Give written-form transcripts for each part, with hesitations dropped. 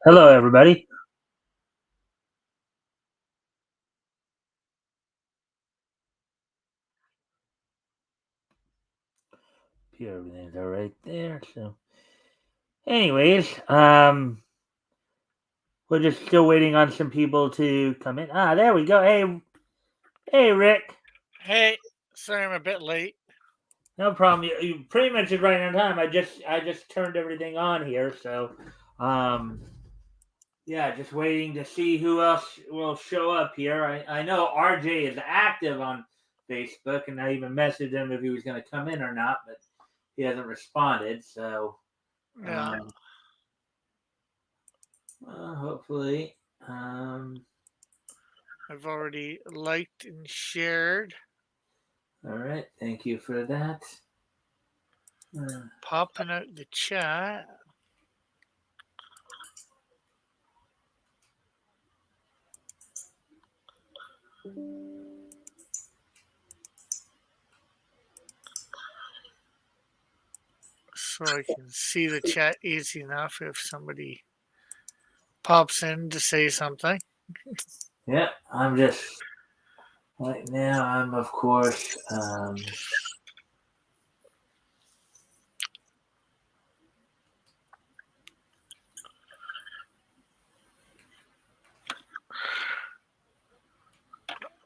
Hello, everybody. Everything's all right there. So, anyways, we're just still waiting on some people to come in. There we go. Hey, Rick. Hey, sorry I'm a bit late. No problem. You pretty much is right on time. I just turned everything on here, so um, yeah, just waiting to see who else will show up here. I know RJ is active on Facebook, and I even messaged him if he was going to come in or not, but he hasn't responded. So. Yeah, Um, hopefully. I've already liked and shared. All right. Thank you for that. Popping out the chat. So I can see the chat easy enough if somebody pops in to say something. Yeah, I'm just right now. I'm of course.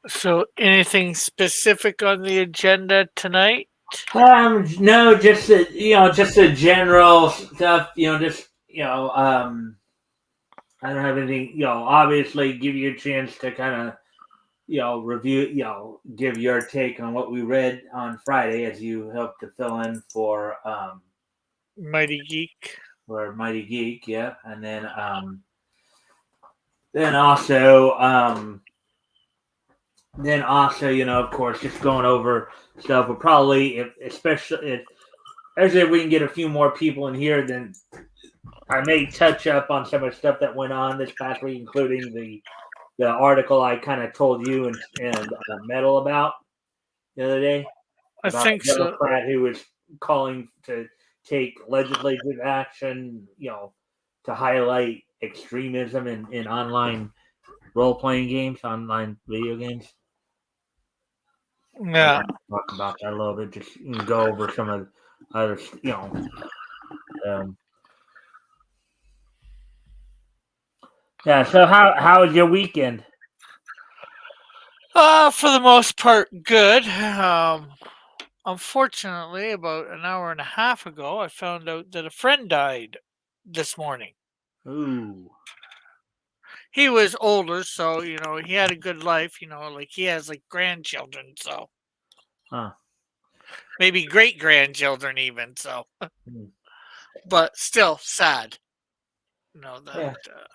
So, anything specific on the agenda tonight? No, just the general stuff. I don't have anything. Obviously, give you a chance to kind of review. Give your take on what we read on Friday as you help to fill in Mighty Geek. for Mighty Geek. Yeah, and then also of course, just going over stuff. But probably, especially if we can get a few more people in here, then I may touch up on some of the stuff that went on this past week, including the article I kind of told you and Metal about the other day I about think a so. Democrat who was calling to take legislative action, to highlight extremism in online role playing games, online video games. I Yeah. want to talk about that a little bit. Just go over some of the other, um, yeah. So how was your weekend? For the most part, good. Unfortunately, about an hour and a half ago, I found out that a friend died this morning. Ooh, He was older, so he had a good life. Like he has like grandchildren, so huh? maybe great grandchildren even. So, Hmm. but still sad. That Yeah.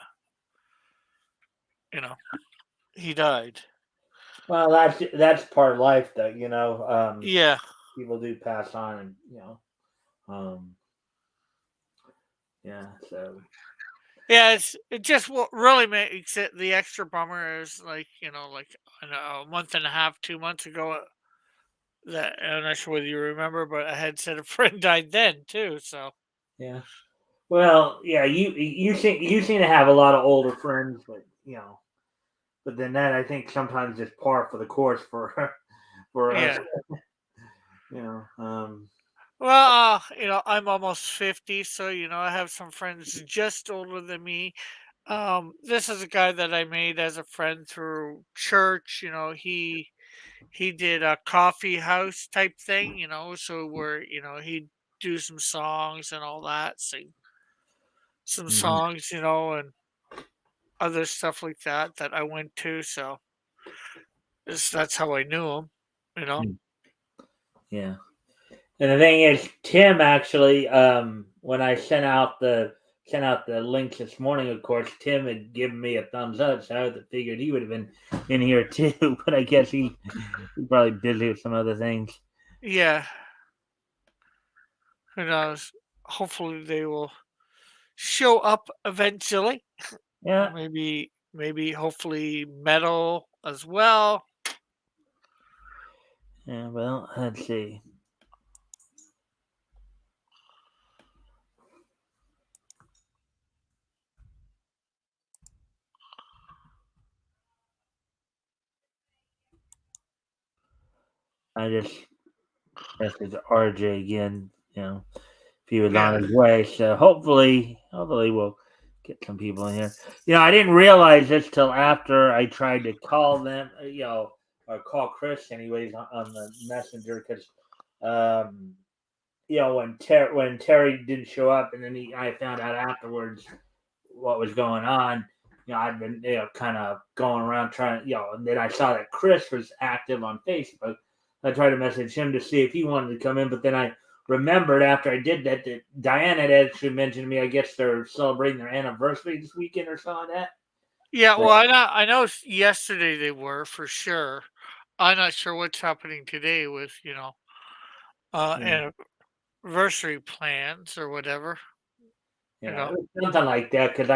you know he died. Well, that's part of life, though. Yeah, People do pass on, and um, yeah. So yeah. It just what really makes it the extra bummer is like like I know, a month and a half, 2 months ago. That I'm not sure whether you remember, but I had said a friend died then too. So yeah. Well, yeah. You seem to have a lot of older friends, but then that I think sometimes is par for the course for for us. yeah. You know. Well, I'm almost 50, so I have some friends just older than me. This is a guy that I made as a friend through church. He did a coffee house type thing. So where he'd do some songs and all that, sing some Mhm. songs, and other stuff like that I went to. So that's how I knew him. You know. Yeah. And the thing is, Tim actually, when I sent out the link this morning, of course, Tim had given me a thumbs up, so I figured he would have been in here too. But I guess he's probably busy with some other things. Yeah. Who knows? Hopefully they will show up eventually. Yeah. Maybe hopefully metal as well. Yeah. Well, let's see. I just messaged RJ again. If he was Yeah. on his way. So hopefully we'll get some people in here. I didn't realize this till after I tried to call them. Or call Chris anyways on the messenger because, um, when Terry didn't show up, and then I found out afterwards what was going on. I'd been kind of going around trying, and then I saw that Chris was active on Facebook. I tried to message him to see if he wanted to come in, but then I remembered after I did that Diana had actually mentioned to me. I guess they're celebrating their anniversary this weekend or something like that. Yeah, But, well, I know yesterday they were for sure. I'm not sure what's happening today with, yeah, anniversary plans or whatever, you yeah, it know. was something like that because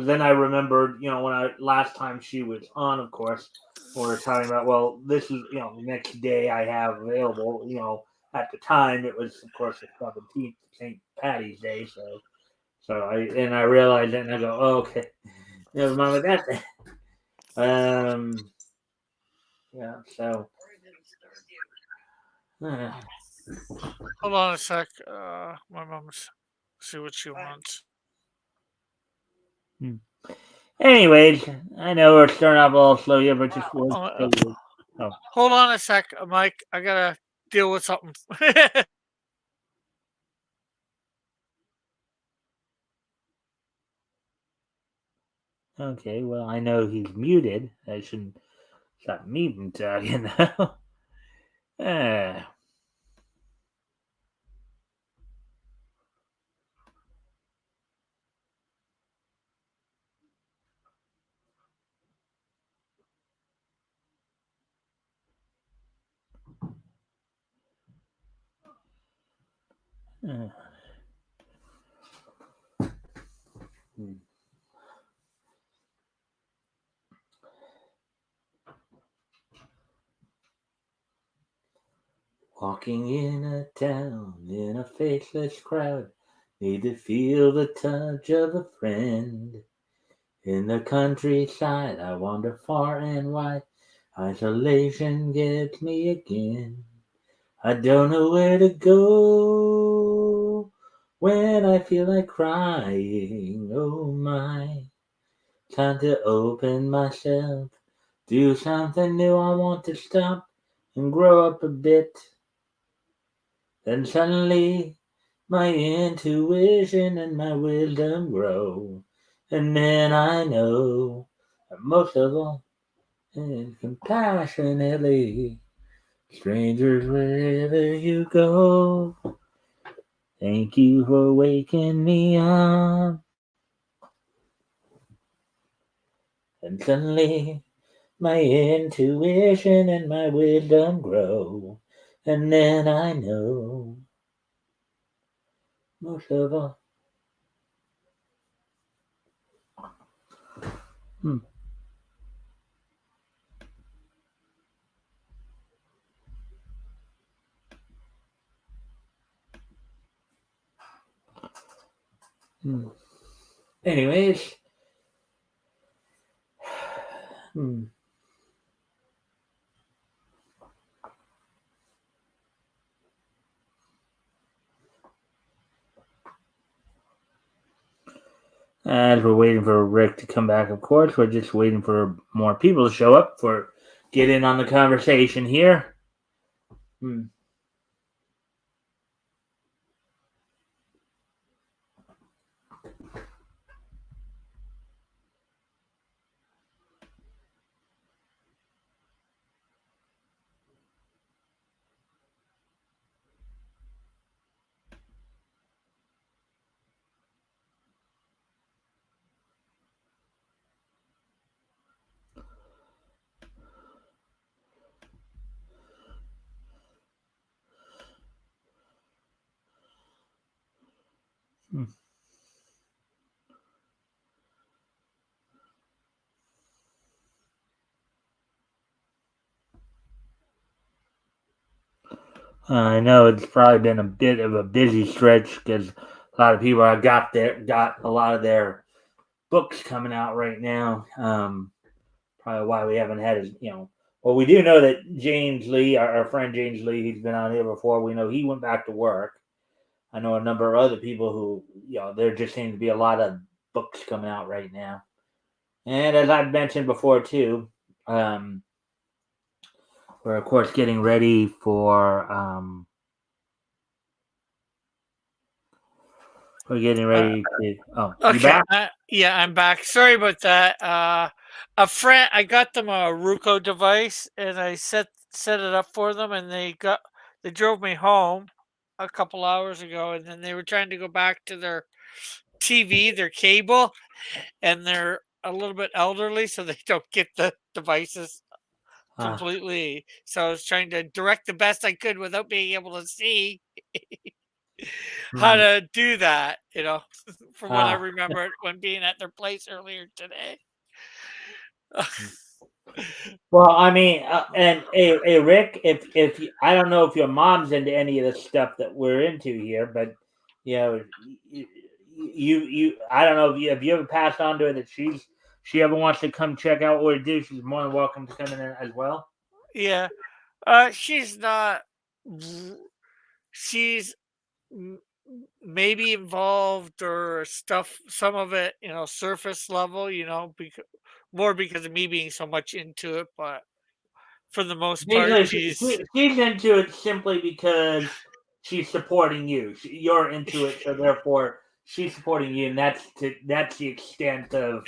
then I remembered, when I last time she was on, of course, we were talking about, well, this is, the next day I have available, at the time it was, of course, the 17th, St. Patty's Day. So I realized that and I go, oh, okay, never mind with that then. Yeah, so, uh, Hold on a sec. My mom's see what she wants. hmm. Anyways, I know we're starting off a little slow here, but just Uh, was. uh, Oh, Hold on a sec, Mike. I gotta deal with something. okay. Well, I know he's muted. I shouldn't stop me from talking now. uh, uh, hmm. Walking in a town in a faceless crowd, need to feel the touch of a friend. In the countryside, I wander far and wide. Isolation gets me again. I don't know where to go when I feel like crying. Oh my, time to open myself, do something new. I want to stop and grow up a bit. Then suddenly my intuition and my wisdom grow. And then I know that most of all, and compassionately, strangers wherever you go. Thank you for waking me up. And suddenly my intuition and my wisdom grow. And then I know most of all. Hmm. Hmm. Anyways, hmm. As we're waiting for Rick to come back, of course, we're just waiting for more people to show up for get in on the conversation here. Hmm. Hmm. I know it's probably been a bit of a busy stretch because a lot of people have got a lot of their books coming out right now. Probably why we haven't had as Well, we do know that James Lee, our friend James Lee, he's been on here before. We know he went back to work. I know a number of other people who, there just seems to be a lot of books coming out right now. And as I've mentioned before too, um, we're of course getting ready for we're getting Uh, ready to. Oh, you okay, back? yeah, I'm back. Sorry about that. A friend, I got them a Ruko device, and I set it up for them, and they drove me home a couple hours ago, and then they were trying to go back to their TV, their cable, and they're a little bit elderly, so they don't get the devices Ah, completely. So I was trying to direct the best I could without being able to see how hmm, to do that, from what I ah. remember when being at their place earlier today. Well, I mean, and hey, Rick, I don't know if your mom's into any of the stuff that we're into here, but you know, I don't know if you ever passed on to her that she ever wants to come check out what we do. She's more than welcome to come in as well. Yeah. She's not. She's m- maybe involved or stuff. Some of it, surface level. Because more because of me being so much into it. But for the most part, Basically, she's she's into it simply because she's supporting you. You're into it, so therefore she's supporting you, and that's the extent of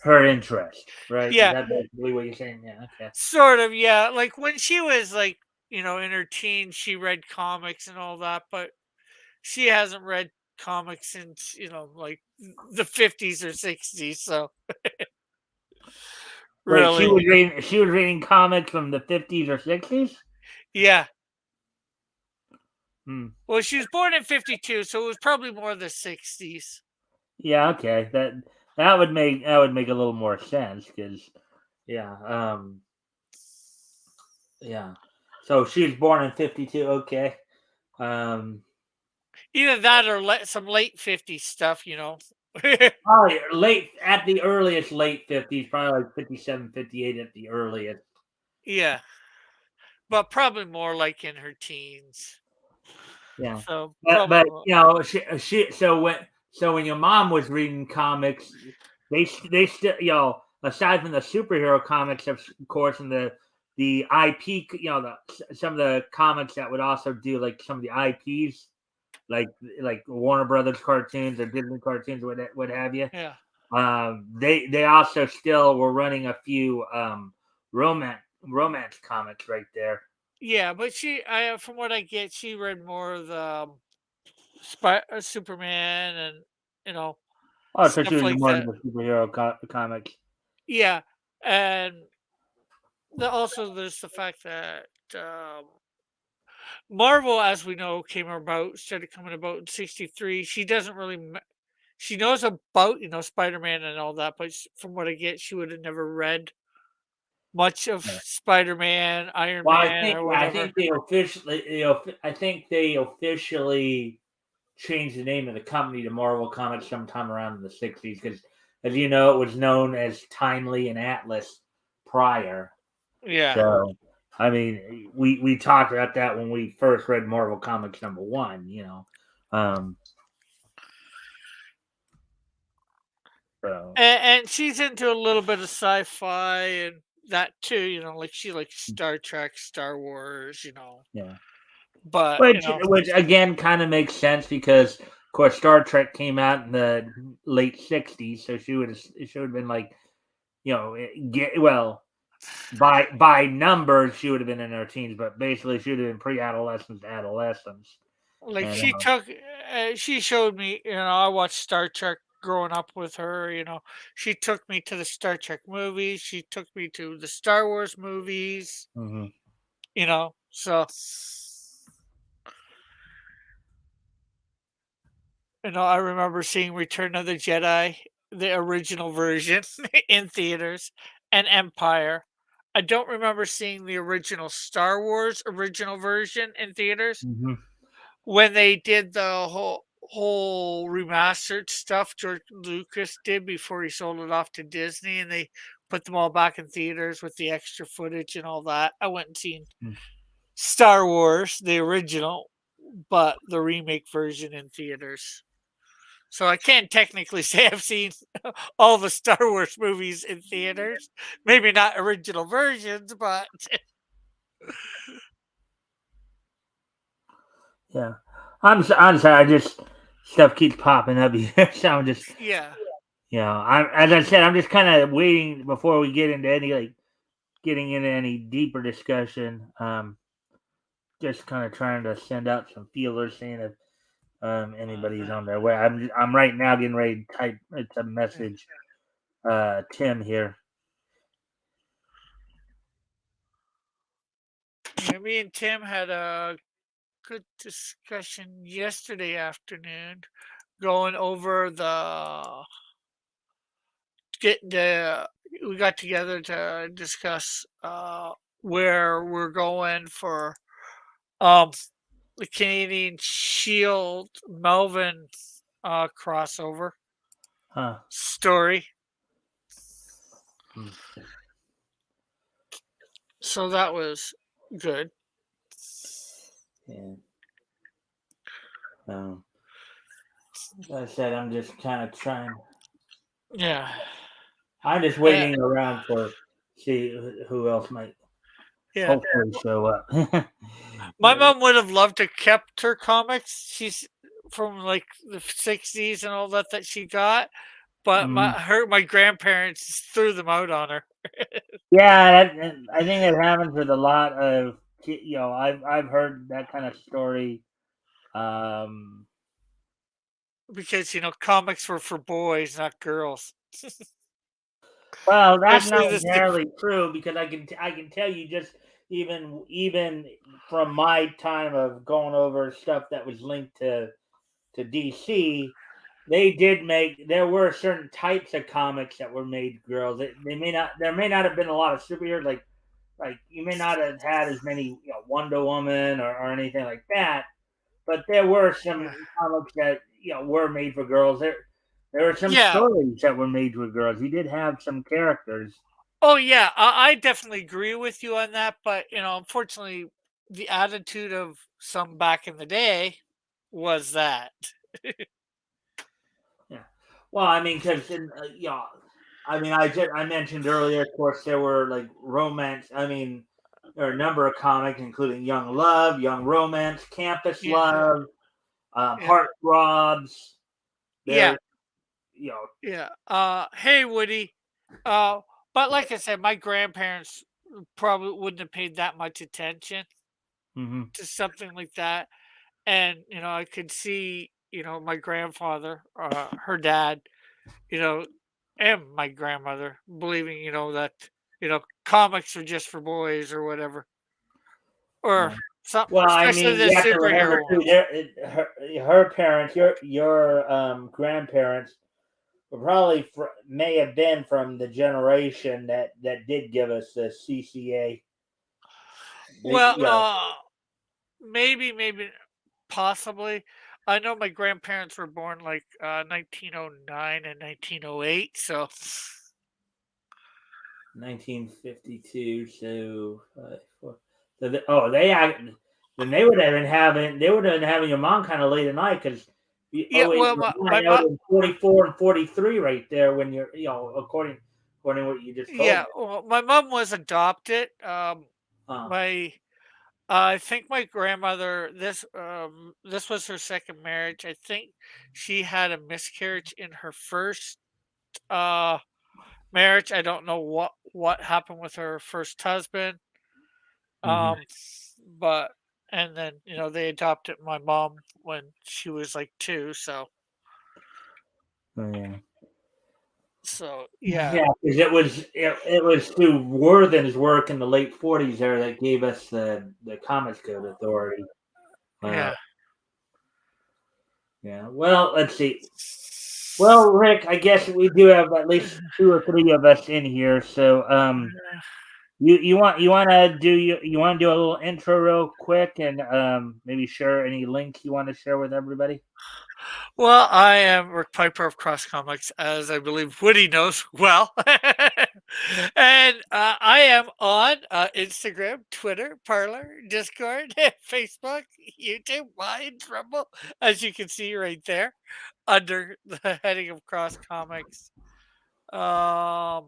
her interest, right? Is yeah, that basically what you're saying? Yeah. Okay. sort of, yeah. Like when she was like, in her teens, she read comics and all that, but she hasn't read comics since, like the 50s or 60s. So Wait, really, she was reading comics from the 50s or 60s? yeah. Hmm. Well, she was born in 52, so it was probably more the 60s. Yeah, okay. That would make a little more sense because yeah, yeah. So she was born in 52, okay. Um Either that or some late 50s stuff. Probably late at the earliest late 50s, probably like 57, 58 at the earliest. Yeah, but probably more like in her teens. Yeah. So But probably more. she so when your mom was reading comics, they still aside from the superhero comics of course and the IP some of the comics that would also do like some of the IPs like Warner Brothers cartoons or Disney cartoons what have you. Yeah. They also still were running a few romance comics right there. Yeah, but from what I get, she read more of the Superman and you know Oh, so she stuff was like more that. into superhero comics. Yeah, and also there's the fact that Marvel, as we know, started coming about in '63. She doesn't really. She knows about Spider-Man and all that, but from what I get, she would have never read much of Yeah. Spider-Man, Iron Well, Man, or I whatever. think they officially changed the name of the company to Marvel Comics sometime around in the '60s because, as you know, it was known as Timely and Atlas prior. Yeah. So, I mean, we talked about that when we first read Marvel Comics #1. Um, so And she's into a little bit of sci-fi and that too, like she likes Star Trek, Star Wars. yeah. But Which again kind of makes sense because of course Star Trek came out in the late '60s, so she would have been like get well by numbers she would have been in her teens, but basically she would have been pre-adolescence to adolescence, like and she showed me, I watched Star Trek growing up with her. She took me to the Star Trek movies. She took me to the Star Wars movies. mhm. So I remember seeing Return of the Jedi, the original version, in theaters, and Empire. I don't remember seeing the original Star Wars original version in theaters. Mhm. When they did the whole remastered stuff George Lucas did before he sold it off to Disney, and they put them all back in theaters with the extra footage and all that. I went and seen Mm. Star Wars, the original, but the remake version in theaters. So I can't technically say I've seen all the Star Wars movies in theaters. Maybe not original versions, but Yeah, I'm sorry. I just stuff keeps popping up here, so I'm just yeah. I'm as I said, I'm just kind of waiting before we get into any getting into any deeper discussion. Just kind of trying to send out some feelers, seeing if anybody's on their way. I'm right now getting ready to type it's a message Tim here. Yeah, me and Tim had a good discussion yesterday afternoon going over the getting the we got together to discuss where we're going for um the Canadian Shield Melvin crossover Huh. story. Hmm. So that was good. Yeah. Um, as I said, I'm just kind of trying. Yeah. I'm just Uh, waiting around for see who else might yeah. hopefully show up. My mom would have loved to kept her comics. She's from like the 60s and all that that she got, but Mhm. my grandparents threw them out on her Yeah, I think that happens with a lot of I've heard that kind of story. Um, because comics were for boys, not girls. well, that's not Especially this entirely true because I can tell you just even from my time of going over stuff that was linked to DC, they did make there were certain types of comics that were made for girls. They may not there may not have been a lot of superheroes like you may not have had as many Wonder Woman or anything like that, but there were some yeah. comics that were made for girls. There were some Yeah. stories that were made for girls. You did have some characters. Oh yeah, I definitely agree with you on that, but unfortunately the attitude of some back in the day was that. Yeah. Well, I mean, because I mean, I mentioned earlier. Of course, there were like romance. I mean, there are a number of comics, including Young Love, Young Romance, Campus Yeah. Love, Yeah. Heartthrobs. Yeah. There, you know. Yeah. Hey Woody. Uh but like I said, my grandparents probably wouldn't have paid that much attention Hmm. to something like that. And I could see, my grandfather, her dad, you know, and my grandmother believing, that, comics are just for boys or whatever. Or Yeah. some Well, I especially mean, the you have to remember superhero too. ones. Her parents, your grandparents, were probably may have been from the generation that did give us the CCA. They, Well, maybe, possibly. I know my grandparents were born like 1909 and 1908, so 1952. So, oh, then they would have been having your mom kind of late at night because yeah. wait, Well, your my mom out mom, in 44 and 43 right there when you're according to what you just told yeah, me. well, my mom was adopted. Uh, My I think my grandmother, this was her second marriage. I think she had a miscarriage in her first uh marriage. I don't know what happened with her first husband. mhm. Um but and then, they adopted my mom when she was like 2, Oh, yeah. yeah. Yeah, because it was through Worthen's work in the late 40s there that gave us the Comics Code Authority. Uh, Yeah. yeah. Well, let's see. Well, Rick, I guess we do have at least two or three of us in here. So, you want to do a little intro real quick and maybe share any links you want to share with everybody. Well, I am Rick Piper of Cross Comics, as I believe Woody knows well. And I am on Instagram, Twitter, Parler, Discord, Facebook, YouTube, Vine, Rumble, as you can see right there under the heading of Cross Comics. I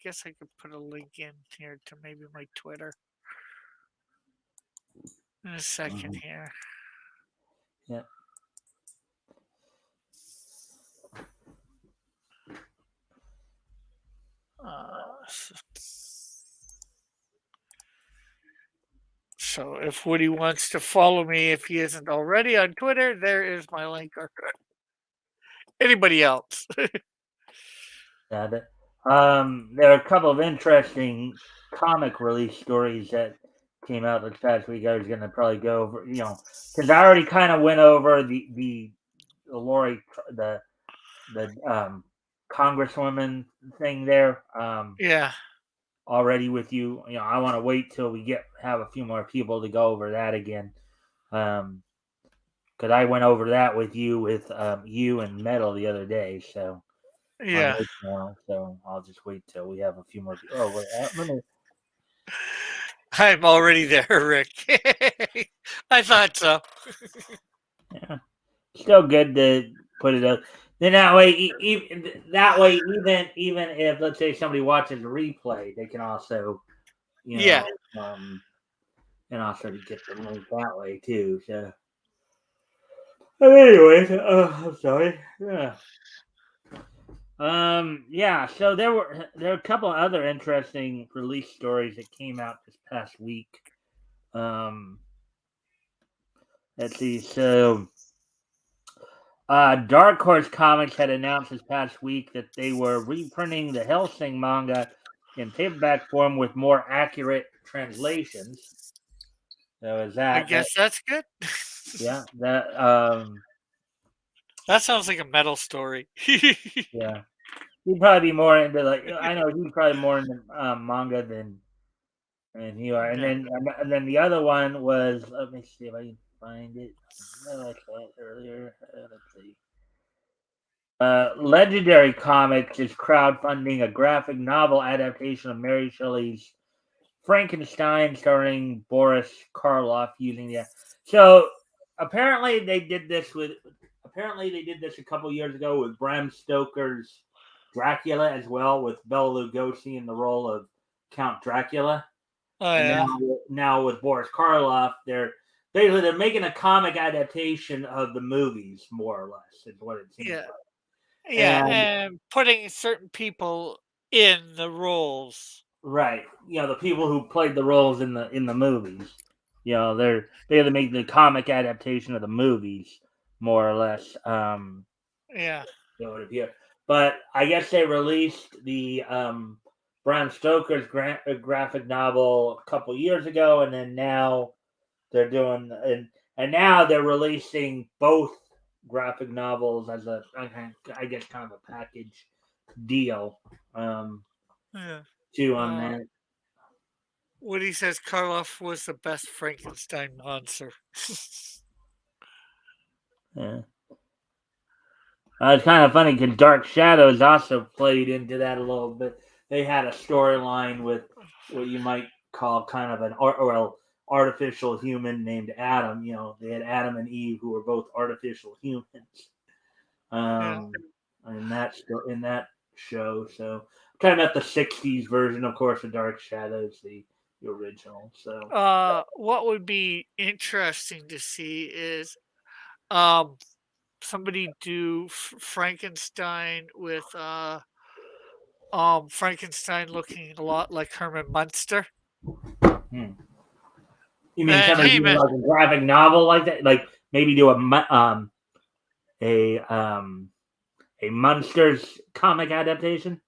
guess I could put a link in here to maybe my Twitter in a second Mhm. here. Yeah. Uh, So if Woody wants to follow me, if he isn't already on Twitter, there is my link. Or anybody else? Got it. There are a couple of interesting comic release stories that came out this past week. I was going to probably go over, because I already kind of went over the Lori, the congresswoman thing there Yeah, already with you. I want to wait till we have a few more people to go over that again. Because I went over that with you and Metal the other day, so on yeah. this channel. So I'll just wait till we have a few more people. Oh wait, let me. I'm already there, Rick. I thought so. Yeah, still good to put it up. Then that way, even if let's say somebody watches a replay, they can also you Yeah. know and also to get the link that way too. So, but anyways, I'm sorry. Yeah. Yeah, so there were a couple of other interesting release stories that came out this past week. Um, let's see. So, Dark Horse Comics had announced this past week that they were reprinting the Hellsing manga in paperback form with more accurate translations. So is I that guess that's good. yeah that That sounds like a metal story. yeah, he'd probably be more into like I know he's probably more into manga than you are. And Yeah. then the other one was, let me see if I can find it. No, I saw it earlier. Let's see. Legendary Comics is crowdfunding a graphic novel adaptation of Mary Shelley's Frankenstein, starring Boris Karloff. Using the so apparently they did this with apparently they did this a couple years ago with Bram Stoker's Dracula as well, with Bela Lugosi in the role of Count Dracula. Oh And yeah. now with Boris Karloff, they're making a comic adaptation of the movies, more or less, is what it seems Yeah. like. Yeah. And And putting certain people in the roles. right, the people who played the roles in the movies, they're gonna make the comic adaptation of the movies, more or less. Yeah. So it appear. But I guess they released the Bram Stoker's graphic novel a couple years ago, and then now they're doing and now they're releasing both graphic novels as I guess kind of a package deal Yeah. too on Uh, that. Woody says Karloff was the best Frankenstein monster. Yeah. It's kind of funny because Dark Shadows also played into that a little bit. They had a storyline with what you might call kind of an artificial human named Adam. They had Adam and Eve who were both artificial humans. Yeah. Um, in that show. So kind of at the '60s version, of course, of Dark Shadows, the original. So What would be interesting to see is um somebody do Frankenstein with Frankenstein looking a lot like Herman Munster. hmm. You mean And somebody hey do man, like a graphic novel like that, like maybe do a a Munsters comic adaptation?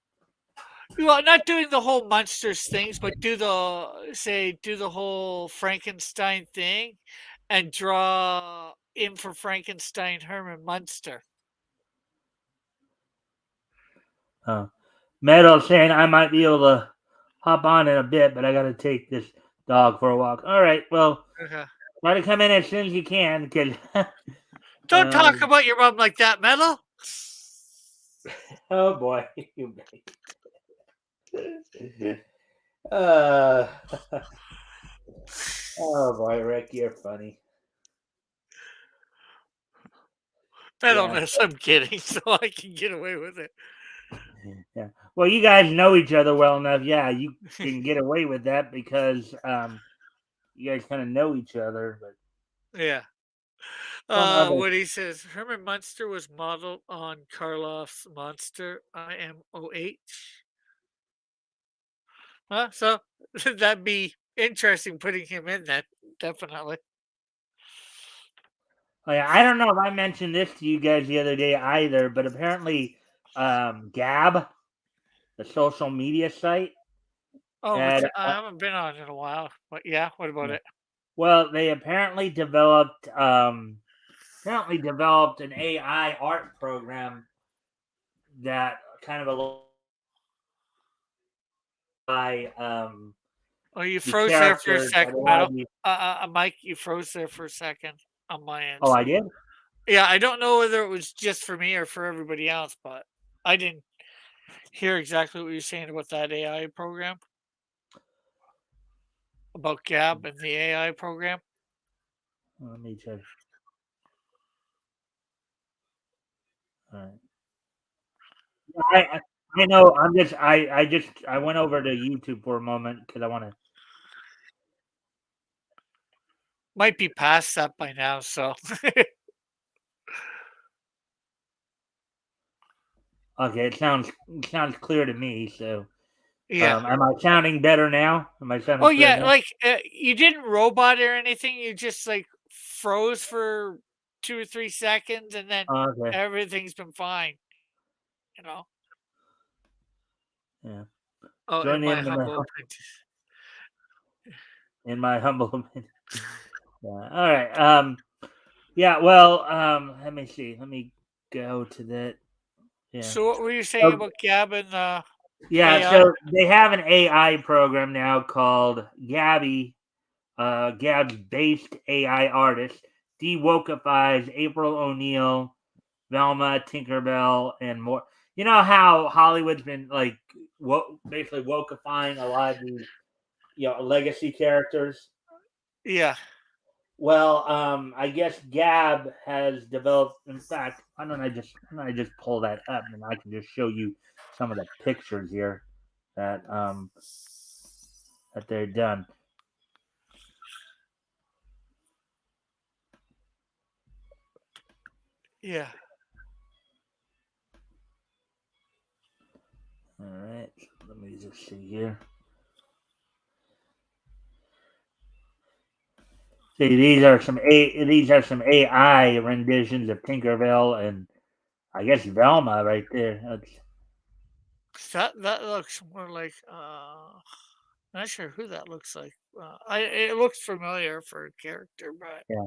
well, not doing the whole monsters things, but do the whole Frankenstein thing and draw in for Frankenstein Herman Munster. Uh, Meadow saying I might be able to hop on in a bit, but I got to take this dog for a walk. All right, well, Okay. try to come in as soon as you can, because Don't talk about your mom like that, Metal. Oh boy, uh, oh boy, Rick, you're funny. Yeah, Metalness, I'm kidding, so I can get away with it. yeah. Well, you guys know each other well enough. Yeah, you can get away with that because you guys kind of know each other. But Yeah. some other, What he says, Herman Munster was modeled on Karloff's Monster IMOH. So that'd be interesting putting him in that, definitely. oh, yeah, I don't know if I mentioned this to you guys the other day either, but apparently, Gab, the social media site, Oh, had which I haven't been on in a while, but yeah, what about yeah. it? Well, they apparently developed an AI art program that kind of by Oh, you the froze there for a characters that second, allow Metal. you. Mike, you froze there for a second on my end. Oh, I So did. yeah, I don't know whether it was just for me or for everybody else, but I didn't hear exactly what you're saying about that AI program, about Gab and the AI program. Let me check. All right. I I know. I went over to YouTube for a moment because I want to. Might be past that by now, so Okay, it sounds clear to me. So, yeah. am I sounding better now? Am I Oh sounding clear yeah, now? like you didn't robot or anything. You just like froze for 2 or 3 seconds, and then Okay. everything's been fine. You know. Yeah. Oh, Join in my in humble opinion. in my humble opinion. Yeah. All right. Yeah. Well. Let me see. Let me go to that. Yeah. So what were you saying So, about Gab and yeah. AI? So they have an AI program now called Gabby. Gab's based AI artist de-wokifies April O'Neil, Velma, Tinkerbell, and more. You know how Hollywood's been like basically wokifying a lot of these legacy characters. Yeah, Well, I guess Gab has developed. In fact, why don't I just pull that up and I can just show you some of the pictures here that that they're done. yeah. All right, let me just see here. See, these are some AI renditions of Tinkerbell and I guess Velma right there. That looks more like not sure who that looks like. It looks familiar for a character, but Yeah.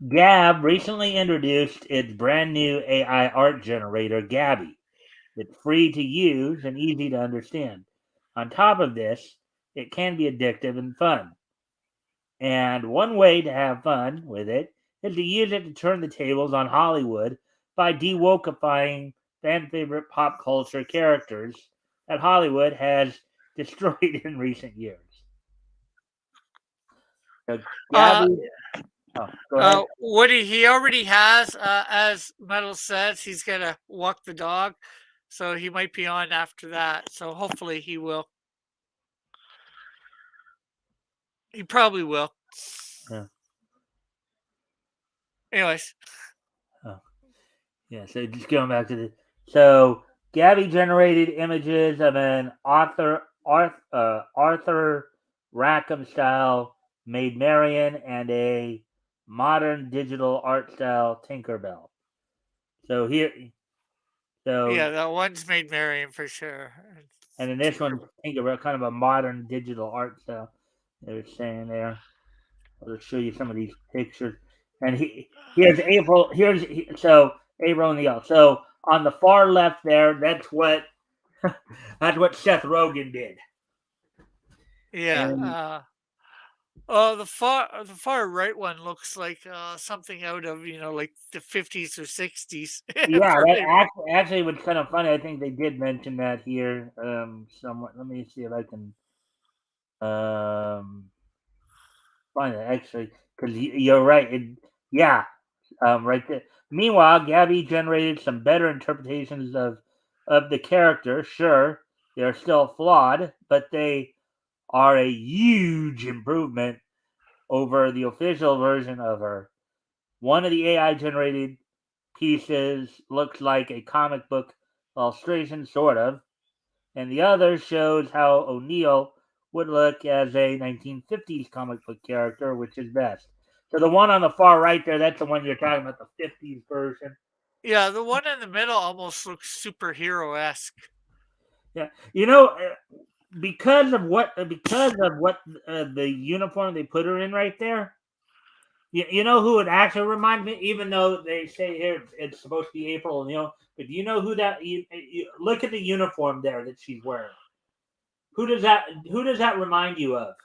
Gab recently introduced its brand new AI art generator, Gabby. It's free to use and easy to understand. On top of this, it can be addictive and fun. And one way to have fun with it is to use it to turn the tables on Hollywood by de-wokifying fan favorite pop culture characters that Hollywood has destroyed in recent years. So uh, Gabby, oh, go ahead. what he already has, as Metal says, he's gonna walk the dog, so he might be on after that. So hopefully he will. He probably will. Yeah. Anyways, Oh, yeah. So just going back to the so Gabby generated images of an Arthur Rackham style Maid Marian and a modern digital art style Tinkerbell. So here, so yeah, that one's made Marion for sure. and then this one Tinkerbell, kind of a modern digital art style. They're saying there. I'll just show you some of these pictures. And here's April. So April and the L. So on the far left there, that's what Seth Rogen did. Yeah, And The far right one looks like something out of like the 50s or 60s. Yeah, For that me. actually was kind of funny. I think they did mention that here. Somewhat. Let me see if I can um find it actually, because you're right. Yeah, right there. Meanwhile, Gabby generated some better interpretations of the character. Sure, they're still flawed, but they are a huge improvement over the official version of her. One of the AI generated pieces looks like a comic book illustration, sort of, and the other shows how O'Neill would look as a 1950s comic book character, which is best. So the one on the far right there, that's the one you're talking about, the 50s version. Yeah, the one in the middle almost looks superhero esque. Yeah, because of what the uniform they put her in right there. You know who it actually reminds me, even though they say here it's supposed to be April, but do you know who that? You look at the uniform there that she's wearing. Who does that remind you of?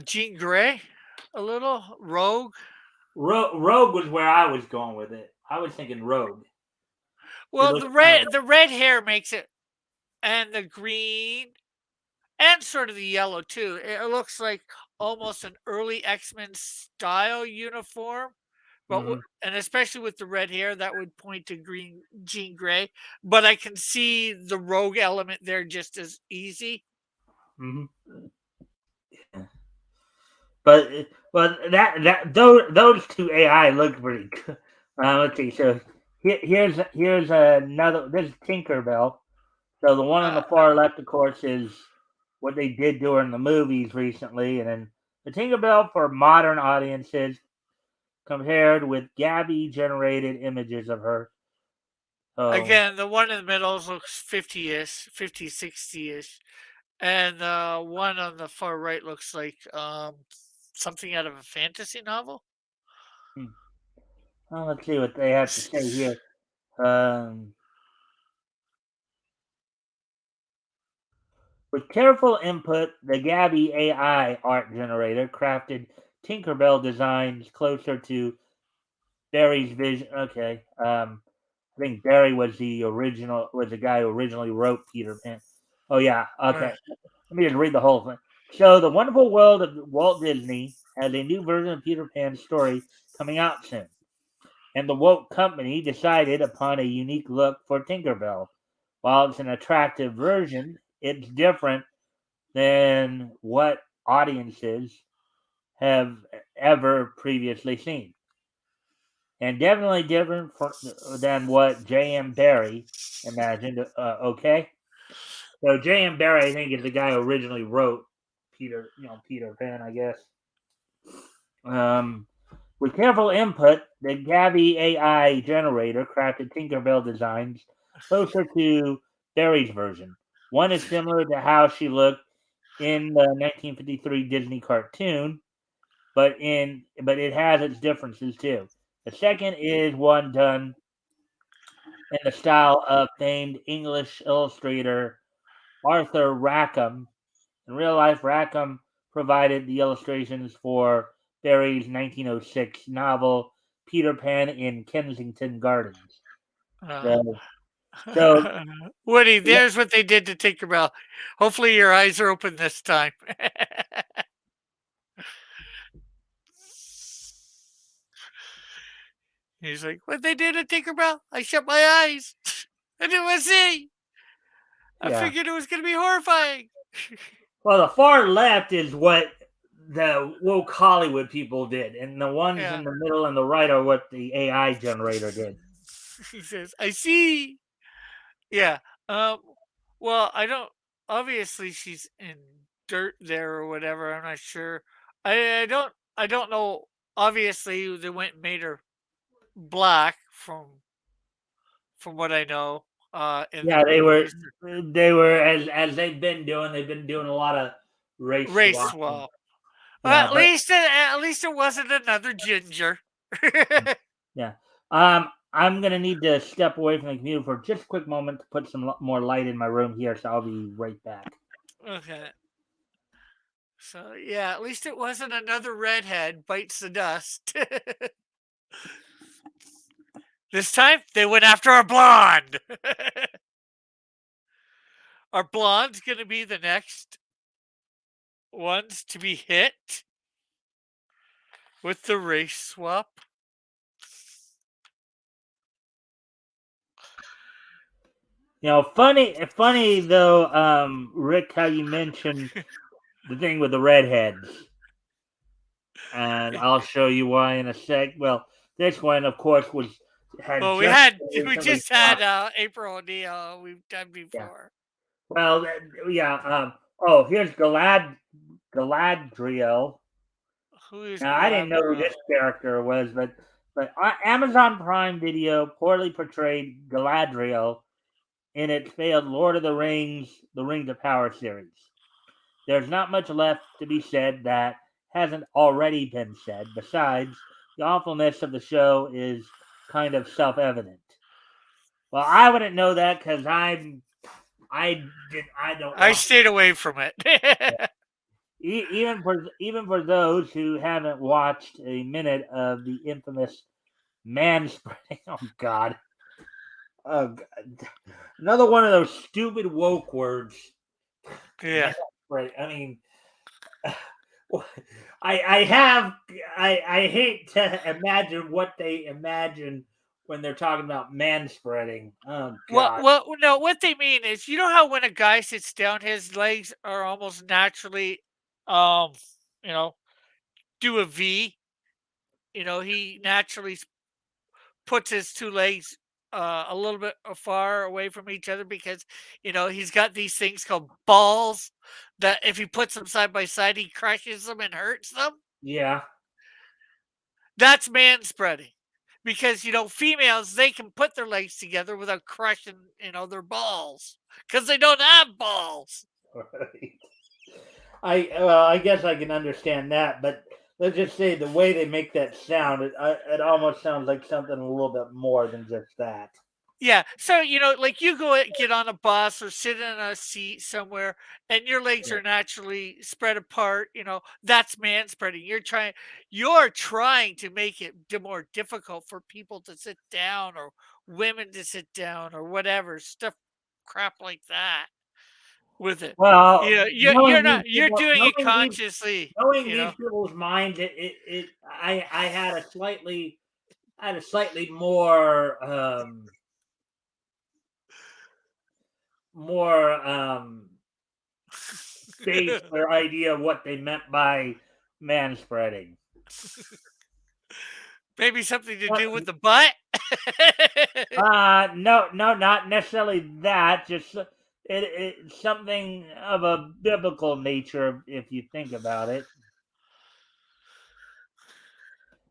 Jean Grey, a little Rogue. Rogue was where I was going with it. I was thinking Rogue. She Well, looks kind of. the red hair makes it, and the green, and sort of the yellow too. It looks like almost an early X-Men style uniform, Mm-hmm, and especially with the red hair, that would point to green Jean Grey. But I can see the rogue element there just as easy. mm-hmm. But those two AI look pretty good. Let's see. So here's another. This is Tinkerbell. So the one on Uh, the far left, of course, is what they did during the movies recently, and then the Tinkerbell for modern audiences compared with Gabby generated images of her. So Again, the one in the middle looks 50-ish, 50, 60-ish. And the one on the far right looks like something out of a fantasy novel. hmm, well, let's see what they have to say here. Um, with careful input, the Gabby AI art generator crafted Tinkerbell designs closer to Barry's vision. Okay. I think Barry was the guy who originally wrote Peter Pan. Oh yeah. Uh, Okay. Let me just read the whole thing. So the Wonderful World of Walt Disney has a new version of Peter Pan's story coming out soon, and the Walt Company decided upon a unique look for Tinkerbell. While it's an attractive version, it's different than what audiences have ever previously seen, and definitely different than what J.M. Barrie imagined. Okay, so J.M. Barrie, I think, is the guy who originally wrote Peter Pan, I guess. Um, with careful input, the Gabby AI generator crafted Tinkerbell designs closer to Barrie's version. One is similar to how she looked in the 1953 Disney cartoon, but it has its differences too. The second is one done in the style of famed English illustrator Arthur Rackham. In real life, Rackham provided the illustrations for Barrie's 1906 novel Peter Pan in Kensington Gardens. uh, So, so Woody, yeah, there's what they did to Tinkerbell. Hopefully, your eyes are open this time. He's like, "What they did to Tinkerbell? I shut my eyes. I didn't see. I yeah. figured it was going to be horrifying." Well, the far left is what the woke Hollywood people did, and the ones Yeah. in the middle and the right are what the AI generator did. He says, "I see." Yeah. Um. Well, I don't. Obviously, she's in dirt there or whatever. I'm not sure. I don't. I don't know. Obviously, they went and made her black from what I know. In the Yeah, they were movies, they were as they've been doing. They've been doing a lot of race race swapping. swap. Well, Yeah, but at least it wasn't another ginger. yeah. I'm gonna need to step away from the computer for just a quick moment to put some more light in my room here. So I'll be right back. Okay. So yeah, at least it wasn't another redhead bites the dust. This time they went after a blonde. Are blondes going to be the next ones to be hit with the race swap? Funny though, Rick, how you mentioned the thing with the redheads, and I'll show you why in a sec. Well, this one, of course, was had Well, just we recently just had dropped. April O'Neil. We've done Yeah. before. Well, yeah. Oh, here's Galadriel. Who is Now, I didn't know who Galadriel? this character was, but Amazon Prime Video poorly portrayed Galadriel in its failed Lord of the Rings: The Rings of Power series. There's not much left to be said that hasn't already been said. Besides, the awfulness of the show is kind of self-evident. Well, I wouldn't know that because I don't I watch. stayed away from it. Even for those who haven't watched a minute of the infamous manspreading. Oh God. Oh God. Another one of those stupid woke words. Yeah. Manspreading. I mean, I have I hate to imagine what they imagine when they're talking about manspreading. Oh God. No, what they mean is, you know how when a guy sits down, his legs are almost naturally, um, you know, do a V. He naturally puts his two legs a little bit far away from each other because he's got these things called balls that if he puts them side by side, he crushes them and hurts them. Yeah. That's man spreading. Because females, they can put their legs together without crushing their balls because they don't have balls. Right. I guess I can understand that, but let's just say the way they make that sound, it almost sounds like something a little bit more than just that. Yeah. So, like you get on a bus or sit in a seat somewhere and your legs Yeah. are naturally spread apart, that's man spreading. You're trying to make it more difficult for people to sit down or women to sit down or whatever stuff, crap like that with it. Well, You're not, you're doing it consciously, knowing you these know. people's minds, I had a slightly more base or idea of what they meant by man spreading. Maybe something to But do with the butt. no, no, not necessarily that. Just it's something of a biblical nature if you think about it.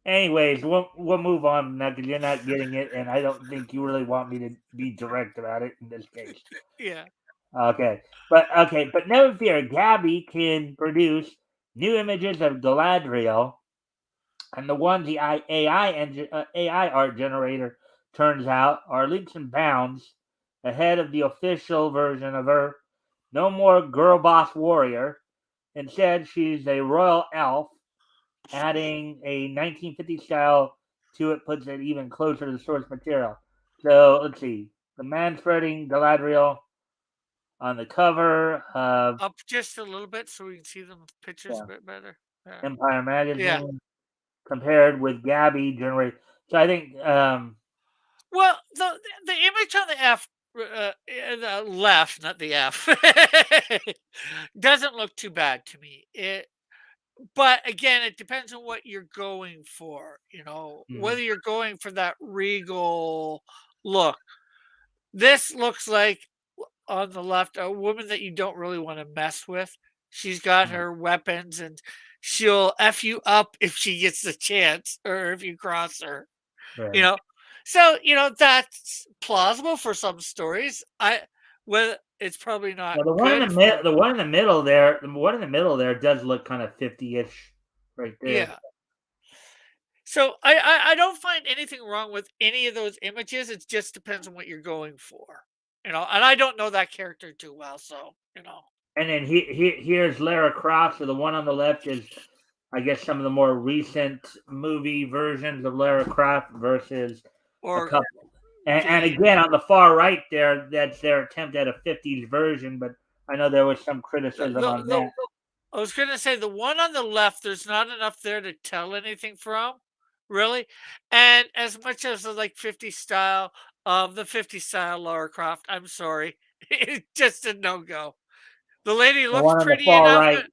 Anyways, we'll move on now because you're not getting it, and I don't think you really want me to be direct about it in this case. Yeah. Okay, but never fear. Gabby can produce new images of Galadriel, and the ones the AI art generator turns out are leaps and bounds ahead of the official version of her. No more girl boss warrior. Instead, she's a royal elf. Adding a 1950s style to it puts it even closer to the source material. So let's see. The man spreading Galadriel on the cover of Up just a little bit so we can see the pictures a yeah, bit better. Yeah. Empire Yeah. magazine compared with Gabby generate. So I think Well, the image on the the left, not the F, doesn't look too bad to me. But again, it depends on what you're going for. mhm, Whether you're going for that regal look. This looks like on the left a woman that you don't really want to mess with. She's got mhm, her weapons and she'll f you up if she gets the chance or if you cross her. you right. know so that's plausible for some stories. Well, it's probably not Well, the one in good the for. the one in the middle there, the one in the middle there does look kind of 50-ish right there. Yeah, so I don't find anything wrong with any of those images. It just depends on what you're going for, and I don't know that character too well, so. And then here's Lara Croft. So the one on the left is, I guess, some of the more recent movie versions of Lara Croft versus a or couple. And the again, on the far right there, that's their attempt at a '50s version. But I know there was some criticism on the that. I was gonna say the one on the left, there's not enough there to tell anything from, really. And as much as I like 50 style, the 50 style Lara Croft, I'm sorry, it's just a no go. The lady The looks one on the pretty far enough. right,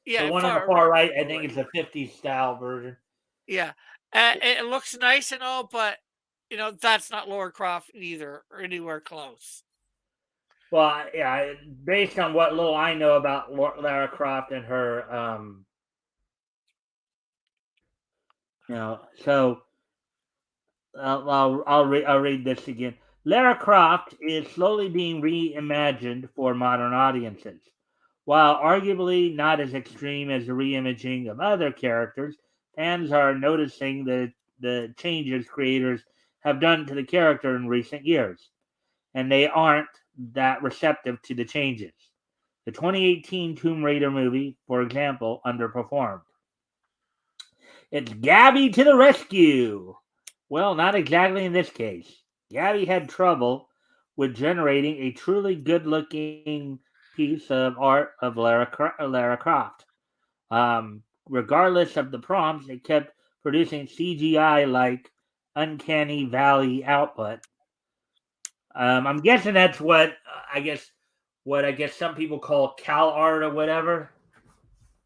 the Yeah, one on the far far right, right, I far think right. it's a '50s style version. Yeah, it looks nice and all, but that's not Lara Croft either, or anywhere close. Well, yeah, based on what little I know about Lara Croft and her, so I'll read this again. Lara Croft is slowly being reimagined for modern audiences. While arguably not as extreme as the reimaging of other characters, fans are noticing the changes creators have done to the character in recent years, and they aren't that receptive to the changes. The 2018 Tomb Raider movie, for example, underperformed. It's Gabby to the rescue. Well, not exactly in this case. Gabby had trouble with generating a truly good looking piece of art of Lara Croft. Regardless of the prompts, it kept producing CGI like Uncanny Valley output. I'm guessing that's what I guess some people call Cal art or whatever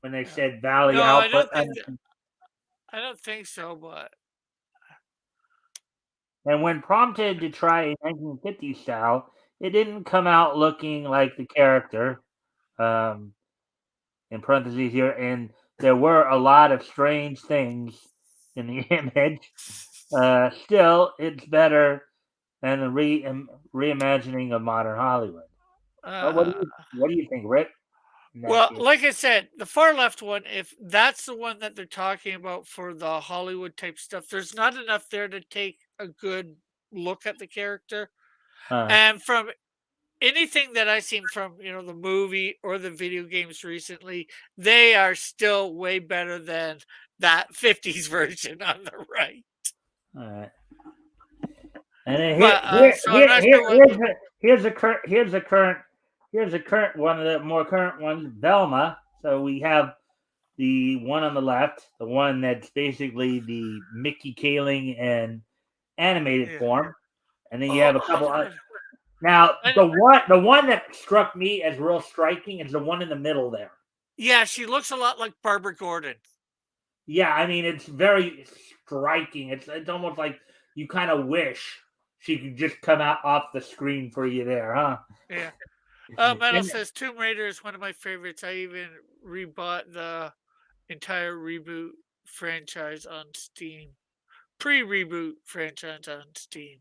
when they Yeah. said Valley No, output. I don't think so, but And when prompted to try a 1950s style, it didn't come out looking like the character. Um, in parentheses here, and there were a lot of strange things in the image. Still, it's better than the reimagining of modern Hollywood. uh, What do you think, Rick? In that well, case, like I said, the far left one, if that's the one that they're talking about for the Hollywood type stuff, there's not enough there to take a good look at the character. uh, And from anything that I've seen from, the movie or the video games recently, they are still way better than that 50s version on the right. all right. And then But so I'm not sure what. here's the current one of the more current ones, Velma. So we have the one on the left, the one that's basically the Mickey Kaling and animated Yeah. form, and then you Oh, have a I couple. know. Now I know. the one that struck me as real striking is the one in the middle there. Yeah, she looks a lot like Barbara Gordon. Yeah, I mean it's very striking. It's almost like you kind of wish she could just come out off the screen for you there, huh? Yeah. Metal And says Tomb Raider is one of my favorites. I even rebought the entire reboot franchise on Steam. Pre-reboot franchise on Steam.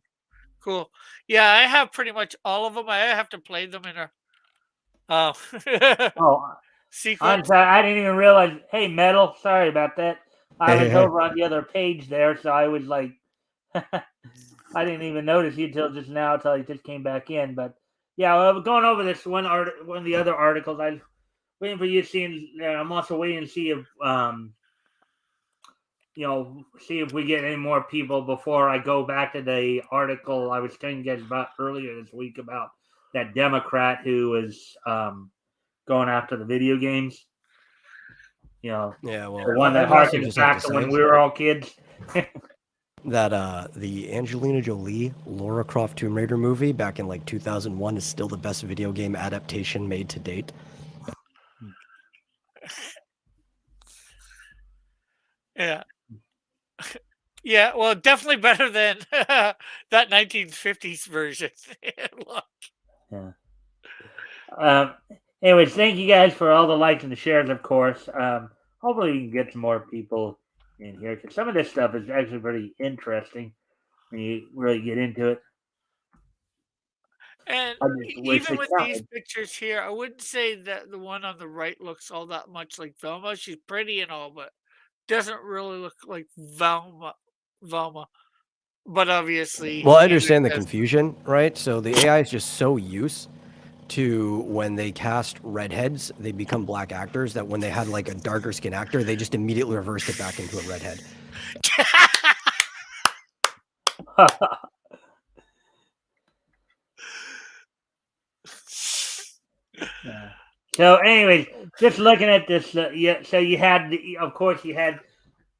Cool. Yeah, I have pretty much all of them. I have to play them in a uh, oh, I'm sequence. sorry, I didn't even realize. Hey, Metal, sorry about that. I Hey, hey, was hey. over on the other page there, so I was like, I didn't even notice you till just now, till I just came back in. But yeah, well, going over this one of the other articles. I was waiting for you to see. I'm also waiting to see if see if we get any more people before I go back to the article I was telling you guys about earlier this week about that Democrat who was going after the video games. Yeah, well, The one that I'd also harkens just have to back to say when we were all kids. that the Angelina Jolie Lara Croft Tomb Raider movie back in like 2001 is still the best video game adaptation made to date. Yeah. Yeah, well, definitely better than that 1950s version. Look. Yeah. Um, anyways, thank you guys for all the likes and the shares, of course. Hopefully, we can get some more people in here because some of this stuff is actually pretty interesting when you really get into it. And I just wish even the with these count. pictures here, I wouldn't say that the one on the right looks all that much like Velma. She's pretty and all, but doesn't really look like Velma. But obviously, Well, I understand the confusion, right? So the AI is just so used to when they cast redheads, they become black actors. That when they had like a darker skin actor, they just immediately reversed it back into a redhead. Yeah. So, anyways, just looking at this, yeah. So you had, of course, you had,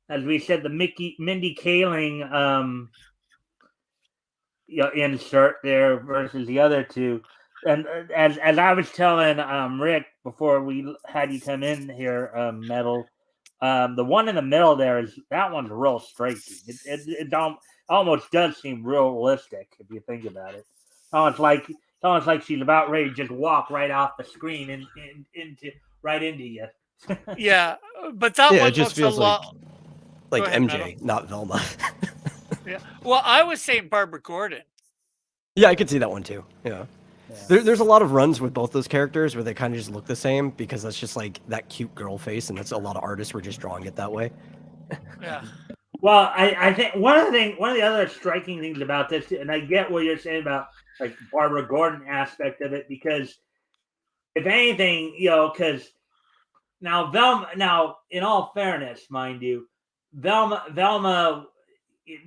as we said, the Mindy Kaling, insert there versus the other two. And as I was telling Rick before we had you come in here, Metal, the one in the middle there that one's real striking. It almost does seem realistic if you think about it. It's almost like she's about ready to just walk right off the screen and into you. Yeah, but that Yeah, one it just looks a feels lot. like Go ahead, MJ, Metal. not Velma. Yeah. Well, I was saying Barbara Gordon. Yeah, I could see that one too. Yeah. There's a lot of runs with both those characters where they kind of just look the same because that's just like that cute girl face, and that's a lot of artists were just drawing it that way. Yeah. Well, I think one of the other striking things about this, and I get what you're saying about like Barbara Gordon aspect of it, because if anything, because now in all fairness, mind you, Velma,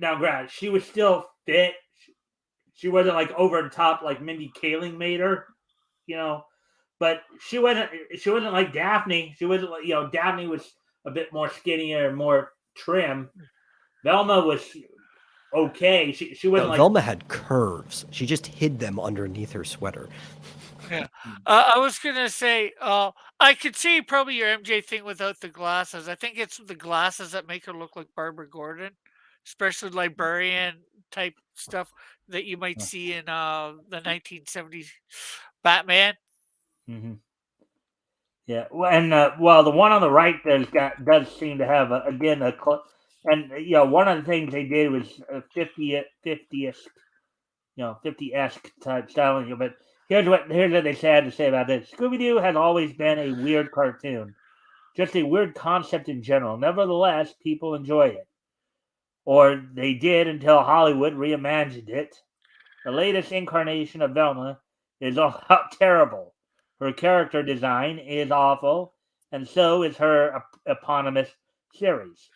now granted, she was still fit. She wasn't like over the top like Mindy Kaling made her, but she wasn't like Daphne. She wasn't like, Daphne was a bit more skinnier and more trim. Velma was okay. She wasn't like Velma had curves. She just hid them underneath her sweater. Yeah. I was gonna say, I could see probably your MJ thing without the glasses. I think it's the glasses that make her look like Barbara Gordon, especially librarian type stuff that you might see in the 1970s Batman. Mhm. Yeah, well, and the one on the right does seem to have again and one of the things they did was 50-esque type styling. But here's what they had to say about this: Scooby Doo has always been a weird cartoon, just a weird concept in general. Nevertheless, people enjoy it, or they did until Hollywood reimagined it. The latest incarnation of Velma is all out terrible. Her character design is awful, and so is her eponymous series.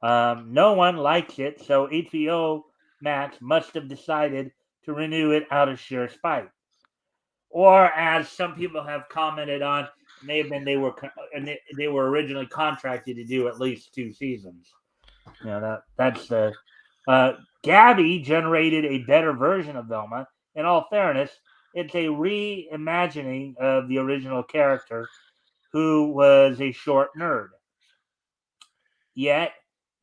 No one likes it, so HBO Max must have decided to renew it out of sheer spite. Or, as some people have commented on, they were originally contracted to do at least 2 seasons. That's the Gabby generated a better version of Velma. In all fairness, it's a reimagining of the original character, who was a short nerd. Yet,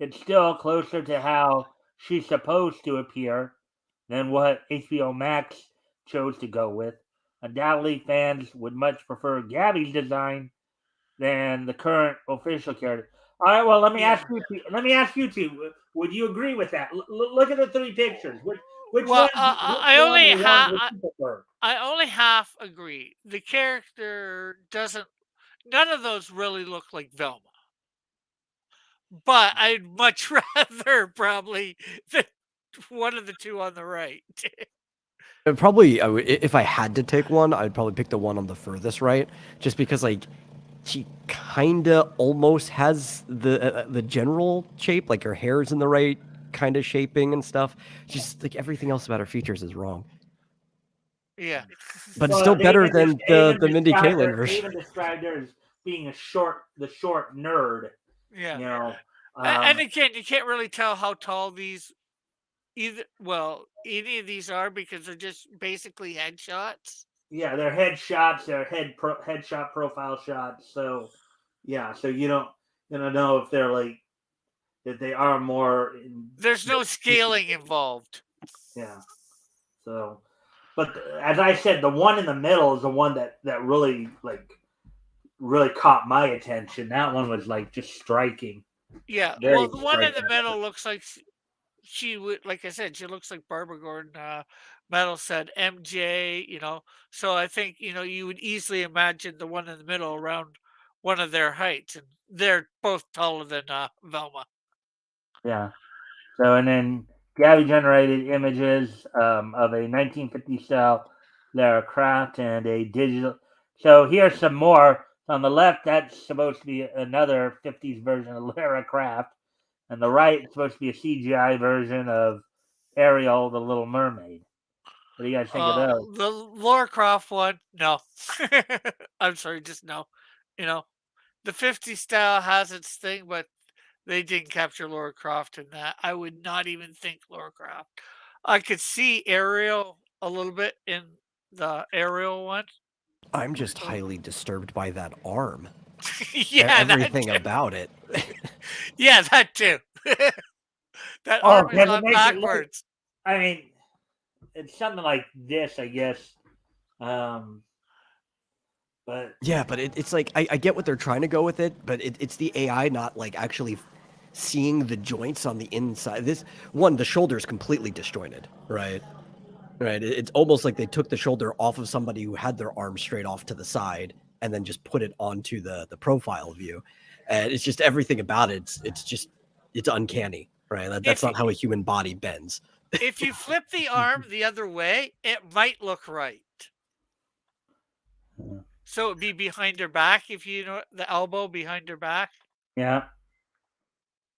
it's still closer to how she's supposed to appear than what HBO Max chose to go with. Undoubtedly, fans would much prefer Gabby's design than the current official character. All right. Well, let me Yeah. ask you. Let me ask you two. Would you agree with that? Look at the three pictures. Which Well, one? Which one or one would I you prefer? only half agree. The character doesn't. None of those really look like Velma. But I'd much rather probably the one of the two on the right. Probably, if I had to take one, I'd probably pick the one on the furthest right, just because like she kinda almost has the general shape, like her hair's in the right kind of shaping and stuff. Just like everything else about her features is wrong. Yeah. But it's Well, still better than the Mindy Kaling they version. even described her as being the short nerd. Yeah. You know. And again, you can't really tell how tall these any of these are because they're just basically headshots. Yeah, they're headshots. They're headshot profile shots. So, yeah. So you don't know if they're like that they are more. There's no scaling involved. Yeah. So, but as I said, the one in the middle is the one that really caught my attention. That one was like just striking, Yeah. very Well, the one in the striking. middle looks like she would, like I said, she looks like Barbara Gordon. Metal said MJ, So I think, you would easily imagine the one in the middle around one of their heights. And they're both taller than Velma. Yeah. So and then Gabby generated images of a 1950 style Lara Croft and a digital. So here's some more. On the left, that's supposed to be another 50s version of Lara Croft. And the right, it's supposed to be a CGI version of Ariel, the Little Mermaid. What do you guys think of those? The Laura Croft one, no. I'm sorry, just no. You know, the 50 style has its thing, but they didn't capture Laura Croft in that. I would not even think Laura Croft. I could see Ariel a little bit in the Ariel one. I'm just highly disturbed by that arm. Yeah, that Everything about it. yeah, that too. That Oh, arm is because it on makes it look. backwards. I mean, it's something like this, I guess. Um, but Yeah, but it's like I get what they're trying to go with it, but it's the AI not like actually seeing the joints on the inside. This one, the shoulder is completely disjointed, right? Right. It's almost like they took the shoulder off of somebody who had their arm straight off to the side and then just put it onto the profile view. And it's just everything about it. It's uncanny, right? That's If not how a human body bends. if you flip the arm the other way, it might look right. So it'd be behind her back if you know the elbow behind her back. yeah,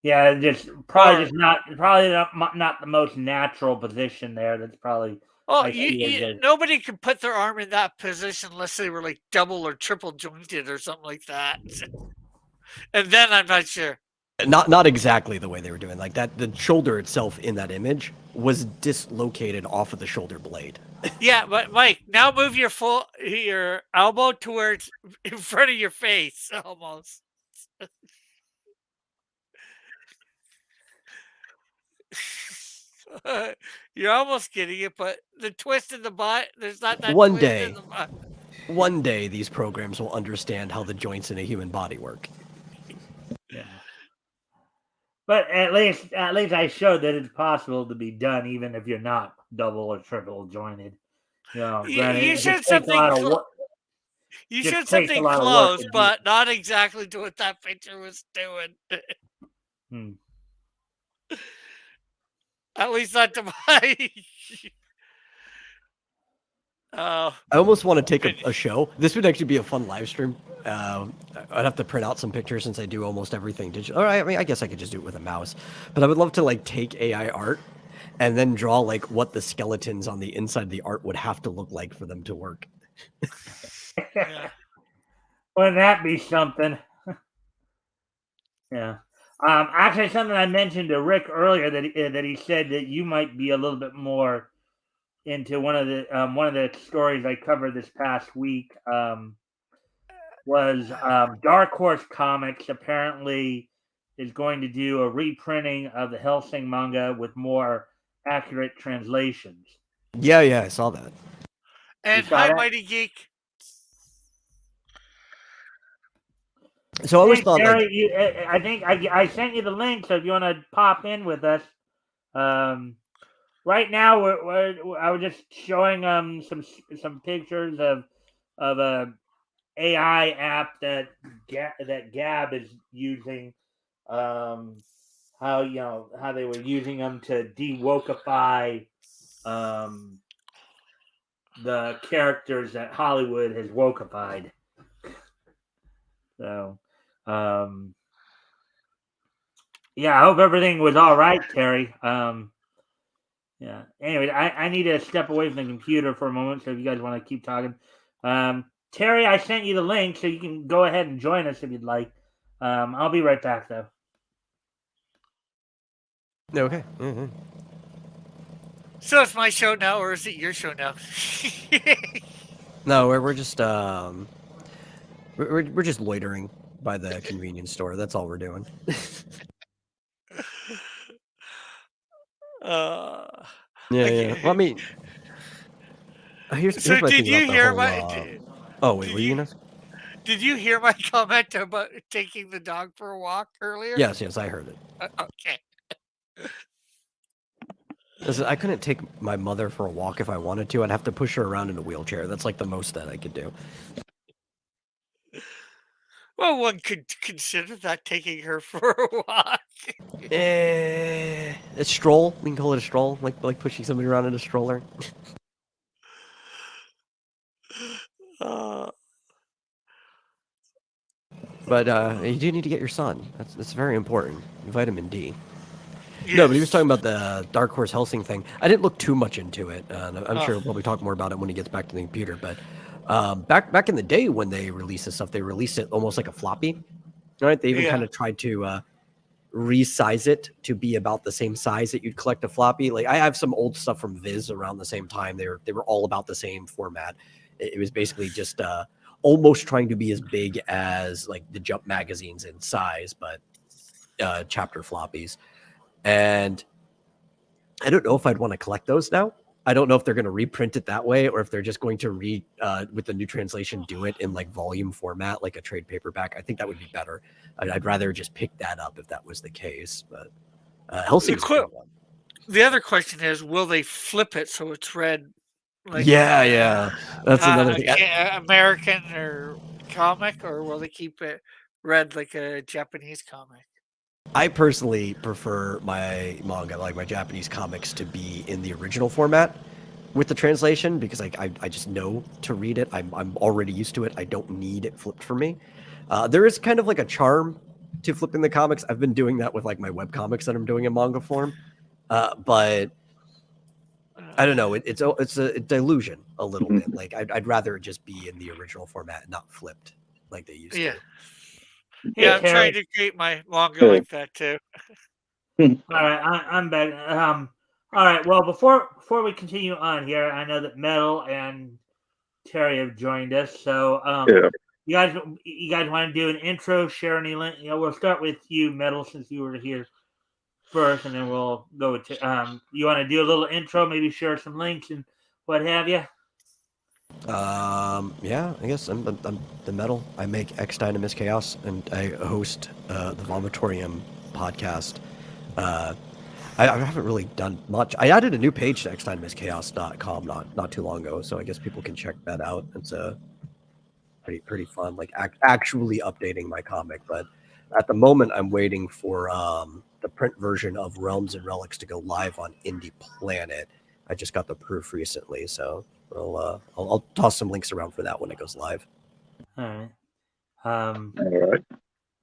yeah, just Or probably not the most natural position there. That's probably oh, I see where you nobody could put their arm in that position unless they were like double or triple jointed or something like that. And then I'm not sure. Not exactly the way they were doing. Like that the shoulder itself in that image was dislocated off of the shoulder blade. Yeah, but Mike, now move your elbow towards in front of your face almost. You're almost getting it, but the twist in the butt, there's not that One twist in day, the butt. one day these programs will understand how the joints in a human body work. yeah. But at least I showed that it's possible to be done even if you're not double or triple jointed. You know, granted, You it just showed takes a something lot of work. you Just showed takes a something lot of work close, to do. but not exactly to what that picture was doing. Hmm. At least not to my I almost want to take opinion. a show. This would actually be a fun live stream. I'd have to print out some pictures since I do almost everything digital. Or I mean, I guess I could just do it with a mouse. But I would love to like take AI art and then draw like what the skeletons on the inside of the art would have to look like for them to work. Yeah. Wouldn't that be something? Yeah. Actually, something I mentioned to Rick earlier that he said that you might be a little bit more into one of the stories I covered this past week. Was Dark Horse Comics apparently is going to do a reprinting of the Hellsing manga with more accurate translations. Yeah, I saw that. And saw hi, that? Mighty Geek. So I always Hey, thought like Terry, I think I sent you the link, so if you want to pop in with us, right now I was just showing some pictures of a AI app that Gab is using. How how they were using them to de-wokeify the characters that Hollywood has wokeified. So, yeah, I hope everything was all right, Terry. Yeah. Anyway, I need to step away from the computer for a moment, so if you guys want to keep talking. Terry, I sent you the link, so you can go ahead and join us if you'd like. I'll be right back, though. okay. Mm-hmm. So it's my show now, or is it your show now? No, we're just we're just loitering by the convenience store. That's all we're doing. uh, Yeah. Well, I mean, here's so my did thing about you the hear whole. Oh wait, did were you you gonna? did you hear my comment about taking the dog for a walk earlier? Yes, I heard it. Okay. Listen, I couldn't take my mother for a walk if I wanted to. I'd have to push her around in a wheelchair. That's like the most that I could do. Well, one could consider that taking her for a walk. A stroll. We can call it a stroll, like pushing somebody around in a stroller. Uh, But you do need to get your sun. That's very important. Vitamin D. yes. No, but he was talking about the Dark Horse Helsing thing. I didn't look too much into it. I'm Oh, sure he'll probably talk more about it when he gets back to the computer. But back in the day when they released this stuff, they released it almost like a floppy. Right? They even yeah. kind of tried to resize it to be about the same size that you'd collect a floppy. Like I have some old stuff from Viz around the same time. They were all about the same format. It was basically just almost trying to be as big as like the Jump magazines in size, but chapter floppies. And I don't know if I'd want to collect those now. I don't know if they're going to reprint it that way or if they're just going to with the new translation, do it in like volume format, like a trade paperback. I think that would be better. I'd rather just pick that up if that was the case. But Helsing's a good one. The other question is, will they flip it so it's read like Yeah. That's another thing. American or comic, or will they keep it read like a Japanese comic? I personally prefer my manga, like my Japanese comics, to be in the original format with the translation because I just know to read it. I'm already used to it. I don't need it flipped for me. There is kind of like a charm to flipping the comics. I've been doing that with like my web comics that I'm doing in manga form, but I don't know. It's a delusion a little bit. Like I'd rather it just be in the original format and not flipped like they used to. Yeah, I'm Terry. trying to create my manga like that too. All right, I'm back. All right. Well, before we continue on here, I know that Metal and Terry have joined us. So, Yeah. you guys want to do an intro? Share any link? We'll start with you, Metal, since you were here first, and then we'll go to. You want to do a little intro? Maybe share some links and what have you. Yeah, I guess I'm the Metal. I make X Dynamis Chaos, and I host the Vomitorium podcast. I haven't really done much. I added a new page to xdynamischaos.com not too long ago, so I guess people can check that out. It's a pretty fun, like actually updating my comic. But at the moment, I'm waiting for the print version of Realms and Relics to go live on Indie Planet. I just got the proof recently, so I'll toss some links around for that when it goes live. All right. All right.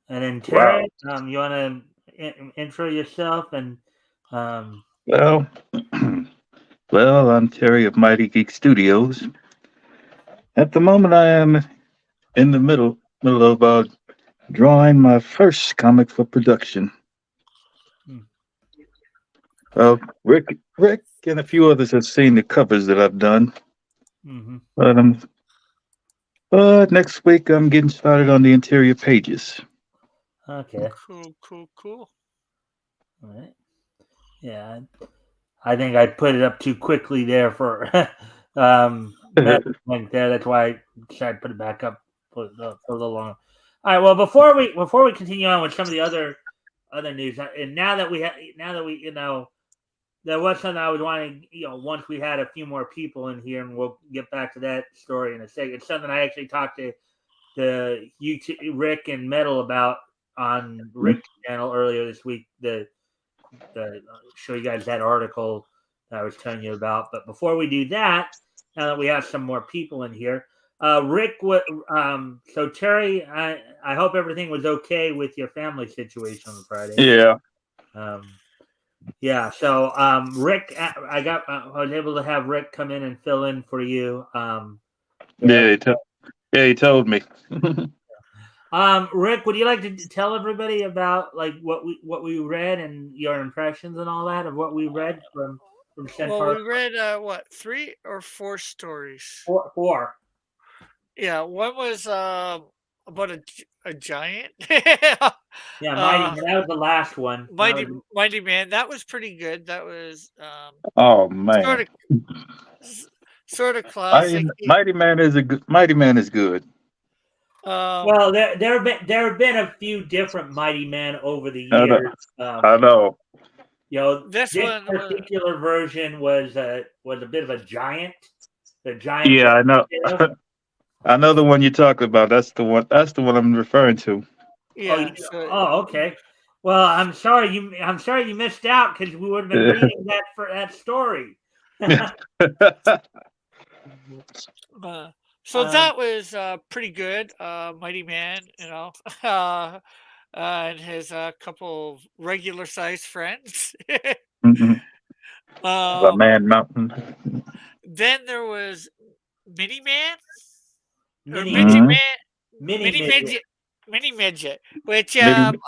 And then Terry, Wow. you want to intro yourself and Well, well, I'm Terry of Mighty Geek Studios. At the moment, I am in the middle of drawing my first comic for production. Rick, and a few others have seen the covers that I've done. Mm-hmm. But next week, I'm getting started on the interior pages. Okay. Cool. All right. Yeah, I think I put it up too quickly there for link there. That's why I decided to put it back up for a little long. All right. Well, before we continue on with some of the other news, and now that we there was something I was wanting, once we had a few more people in here, and we'll get back to that story in a second. It's something I actually talked to YouTube, Rick and Metal about on Rick's channel earlier this week. The show you guys that article that I was telling you about. But before we do that, now that we have some more people in here, Rick, so Terry, I hope everything was okay with your family situation on Friday. Yeah. Yeah. So, Rick, I was able to have Rick come in and fill in for you. Yeah, he told me. Rick, would you like to tell everybody about like what we read and your impressions and all that of what we read from Centaur? Well, we read 3 or 4 stories. Four. Yeah, one was about a giant. Yeah, Mighty. That was the last one. Mighty Man. That was pretty good. That was Oh man, sort of classic. Mighty Man is good. Well, there have been a few different Mighty Men over the years. I know. This particular version was a bit of a giant. The giant. Yeah, I know. I know the one you're talking about. That's the one I'm referring to. Yeah. Okay. Well, I'm sorry you missed out because we would have been reading that story. So that was pretty good. Mighty Man, uh, and his couple of regular sized friends. Mhm. The um, Man Mountain. then there was Mini Man or Mini Midget Hmm. Man, mini midget. Mini Midget, which Maybe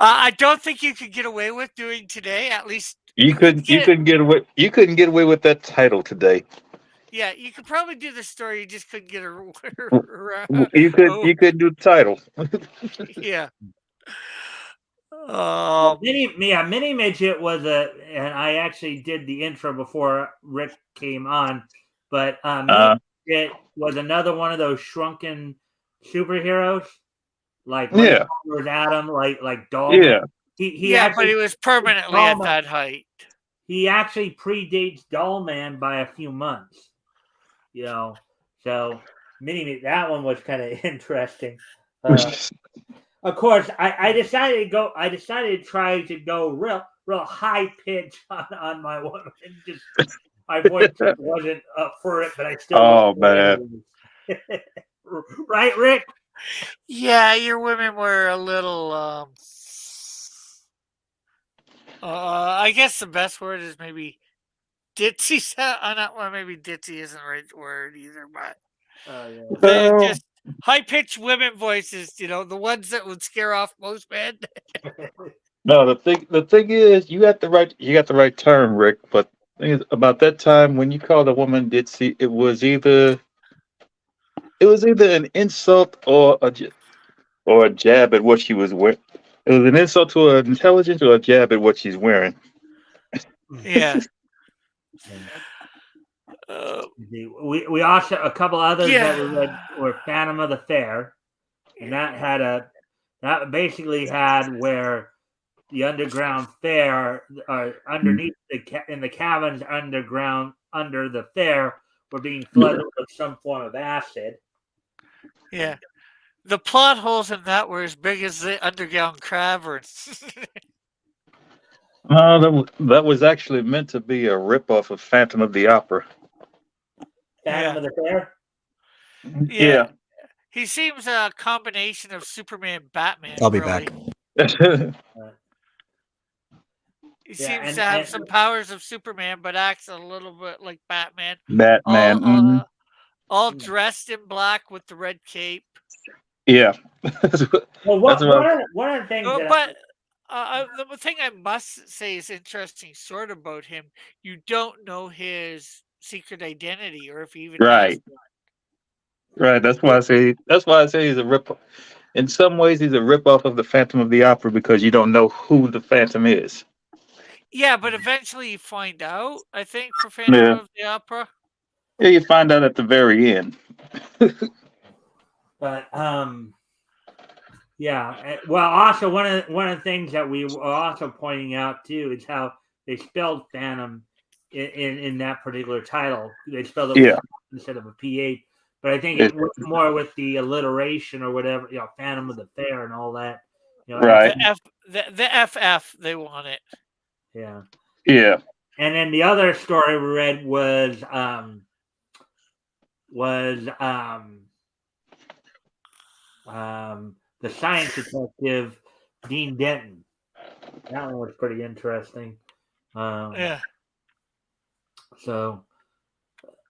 I don't think you could get away with doing today. At least you you could couldn't you get it. couldn't get away you couldn't get away with that title today. Yeah, you could probably do the story. You just couldn't get a. You Oh, couldn't do the title. yeah. Well, Um, mini midget was and I actually did the intro before Rick came on, but mini Uh, midget was another one of those shrunken superheroes, like right yeah, with Adam, like Dollman. yeah. He yeah, but actually he was permanently at Dollman. that height. He actually predates Dollman by a few months. So that one was kind of interesting. Uh, Of course, I decided to go. I decided to try to go real high pitch on my one, and just my voice just wasn't up for it, but I still went Oh for it man. anyways. Right, Rick? Yeah, your women were a little. I guess the best word is maybe ditzy. Not well, maybe ditzy isn't the right word either, but Yeah. they Well, just high pitched women voices. The ones that would scare off most men. no, the thing is, you got the right term, Rick. But the thing is, about that time when you called a woman ditzy, it was either an insult or a jab at what she was wearing. It was an insult to her intelligence or a jab at what she's wearing. Yeah. Yeah. Uh, We also a couple others that we read yeah. were Phantom of the Fair, and that basically had where the underground fair underneath in the cabins underground under the fair were being flooded with some form of acid. Yeah. The plot holes in that were as big as the underground caverns. No, that was actually meant to be a ripoff of Phantom of the Opera. Phantom Yeah. of the Fair. Yeah. Yeah. He seems a combination of Superman, Batman, I'll be back. really. Uh, He yeah, seems to and have some powers of Superman, but acts a little bit like Batman. Batman. All Hmm. all dressed in black with the red cape. Yeah. that's what. well, That's what. one of the things that But the thing I must say is interesting, sort of about him. You don't know his secret identity, or if he even has Right. Right. That's why I one. say. That's why I say he's a rip. In some ways, he's a ripoff of the Phantom of the Opera because you don't know who the Phantom is. Yeah, but eventually you find out. I think for Phantom Yeah. of the Opera. Yeah. You find out at the very end. but yeah, well, also one of the things that we were also pointing out too is how they spelled Phantom in that particular title. They spelled it with Yeah. a instead of a PH. But I think It, it was more with the alliteration or whatever, Phantom of the Fair and all that. right. The F the FF they want it. Yeah. Yeah. And then the other story we read was the science detective Dean Denton. That one was pretty interesting. Yeah. So,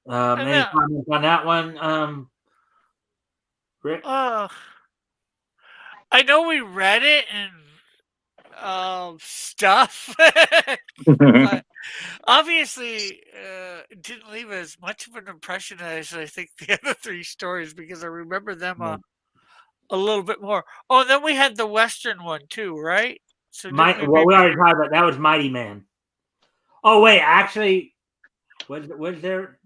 And any then comments on that one, Rick? I know we read it and stuff, but obviously it didn't leave as much of an impression as I think the other three stories because I remember them Yeah. a little bit more. Oh, then we had the Western one too, right? So didn't we Well, we maybe already talked about that was Mighty Man. Oh wait, actually, was there?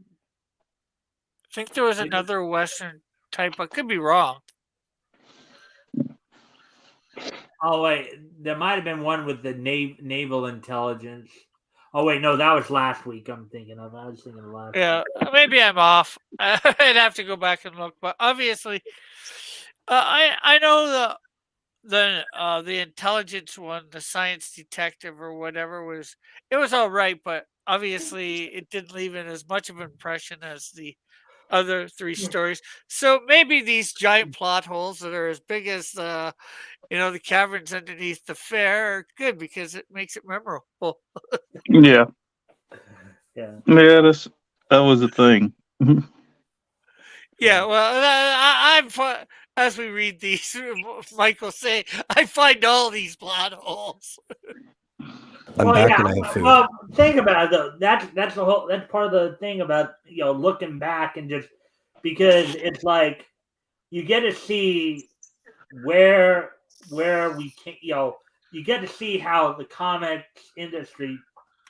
think there was another Western type? I could be wrong. Oh wait, there might have been one with the naval intelligence. Oh wait, no, that was last week. I was thinking of last week. Yeah, maybe I'm off. I'd have to go back and look, but obviously, I know the intelligence one, the science detective or whatever was all right, but obviously it didn't leave in as much of an impression as the other three stories. So maybe these giant plot holes that are as big as the the caverns underneath the fair are good because it makes it memorable. Yeah, Yeah. yeah, that was the thing. Mhm. Yeah, well, as we read these, Michael say, I find all these plot holes. I'm Well, back yeah. and I have food. Well, think about it though. That's the whole. That's part of the thing about looking back and just because it's like you get to see where we can you get to see how the comics industry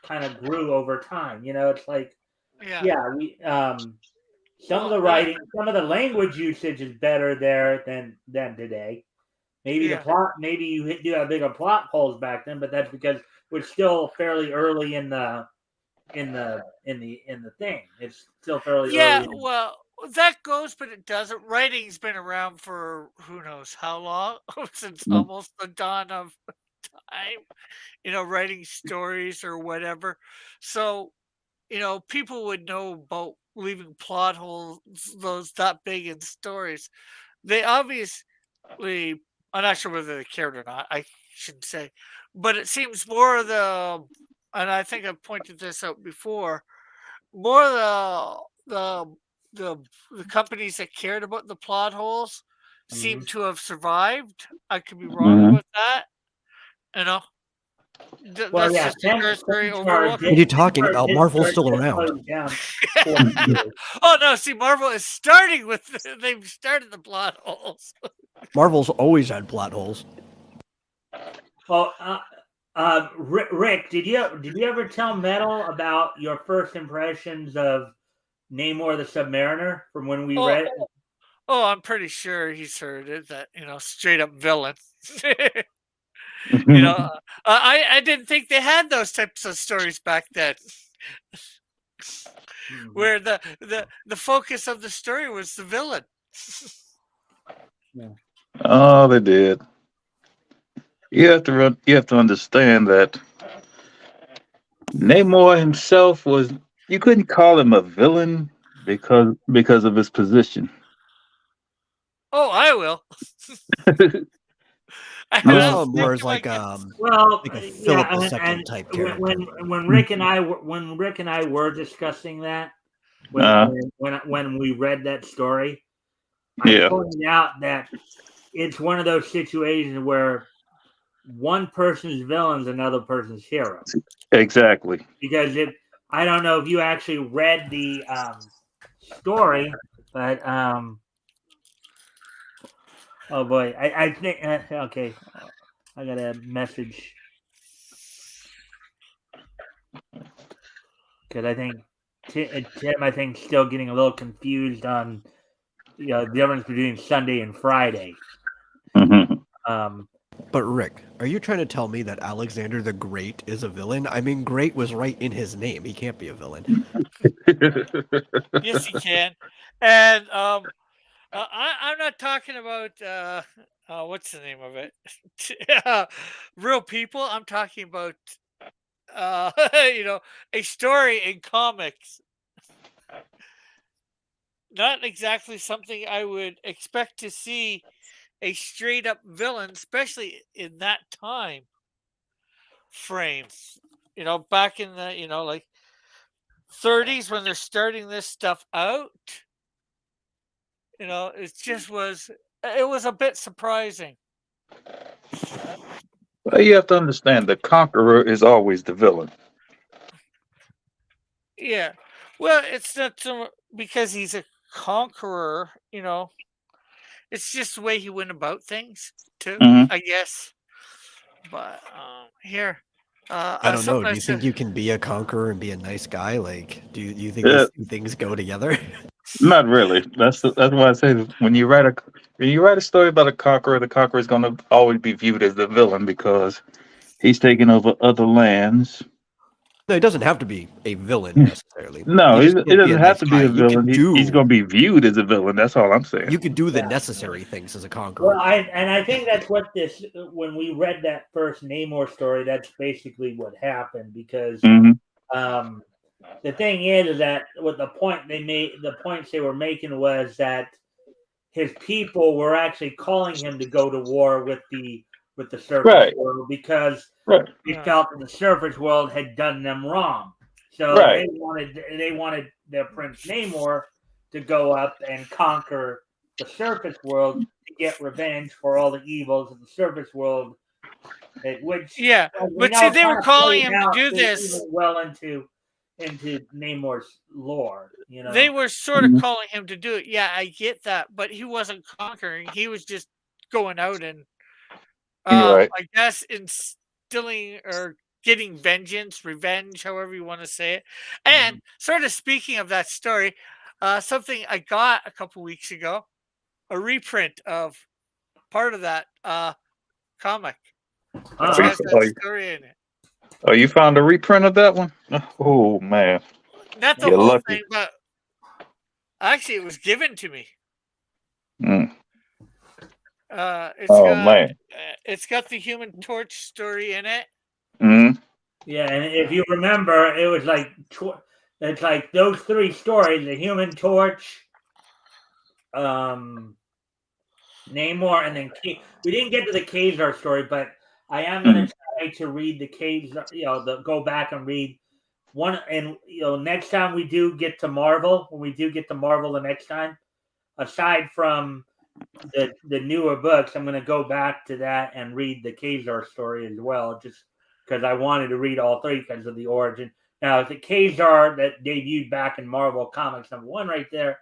kind of grew over time. It's like Yeah. yeah, we some of Well, the writing, some of the language usage is better there than today. Maybe the yeah. plot, maybe you do have bigger plot holes back then, but that's because we're still fairly early in the thing. It's still fairly Yeah, early. well, that goes, but it doesn't. Writing's been around for who knows how long, since almost the dawn of time, writing stories or whatever. So, people would know about leaving plot holes those that big in stories. They obviously, I'm not sure whether they cared or not. I shouldn't say, but it seems more of and I think I've pointed this out before, more the the the companies that cared about the plot holes seem Mhm. to have survived. I could be wrong Mhm. about that. You know, Well, that's yeah, just a territory overlooked. What are you talking about? Marvel's still around. closed down 40 years. Oh no! See, Marvel is starting with they've started the plot holes. Marvel's always had plot holes. Well, Rick, did you ever tell Metal about your first impressions of Namor the Submariner from when we Oh, read? oh, I'm pretty sure he's heard it. That straight up villain. I didn't think they had those types of stories back then, Mhm. where the focus of the story was the villain. Yeah. Oh, they did. You have to understand that Namor himself was. You couldn't call him a villain because of his position. Oh, I will. I I'll saw No, him stick more as to my like guns. Well, like a yeah, Philip II type character. when Rick and I were discussing that uh, when we read that story, I yeah, pointed out that it's one of those situations where one person's villain is another person's hero. exactly. Because if I don't know if you actually read the story, but oh boy, I think okay, I got a message because I think Tim I think still getting a little confused on the difference between Sunday and Friday. Hmm. Um, But Rick, are you trying to tell me that Alexander the Great is a villain? I mean, Great was right in his name. He can't be a villain. Yes, he can. And I'm not talking about what's the name of it? Real people. I'm talking about uh, a story in comics. Not exactly something I would expect to see a straight up villain, especially in that time frame. Back in the like 30s when they're starting this stuff out. It just was. It was a bit surprising. Well, you have to understand the conqueror is always the villain. Yeah. Well, it's not because he's a conqueror. It's just the way he went about things too. Hmm. I guess. But here, I don't know. something I Do you said. think you can be a conqueror and be a nice guy? Like, do you think Yeah, these two things go together? not really. That's why I say that when you write a story about a conqueror, the conqueror is going to always be viewed as the villain because he's taking over other lands. No, he doesn't have to be a villain necessarily. No, He just he can't be a doesn't have nice to be guy. a villain. He's going to be viewed as a villain. That's all I'm saying. You could do the yeah. necessary things as a Well, conqueror. I think that's what this when we read that first Namor story, that's basically what happened because Hmm. um, the thing is that what the points they were making was that his people were actually calling him to go to war with the surface Right. world because Right. they Yeah. felt that the surface world had done them wrong. So Right. they wanted their Prince Namor to go up and conquer the surface world to get revenge for all the evils of the surface world, which Yeah, we but see, know they were kind of calling played him to out do even this. well into Namor's lore. They were sort of Mhm. calling him to do it. Yeah, I get that, but he wasn't conquering. He was just going out and, You're right. I guess, instilling or getting vengeance, revenge, however you want to say it. And sort of speaking of that story, something I got a couple weeks ago, a reprint of part of that comic, which Are you, has that Uh, story in it. you found a reprint of that one? Oh man, Not the you're whole lucky. thing, but actually, it was given to me. Mm. It's Oh got man. it's got the Human Torch story in it. Mm. Yeah, and if you remember, it was like it's like those three stories: the Human Torch, um, Namor, and then we didn't get to the Kazar story, but I am going Mm. to try to read the Kazar. Go back and read one. And next time we do get to Marvel, when we do get to Marvel the next time, aside from the newer books, I'm going to go back to that and read the Kazar story as well, just because I wanted to read all three because of the origin. Now, the Kazar that debuted back in Marvel Comics #1 right there,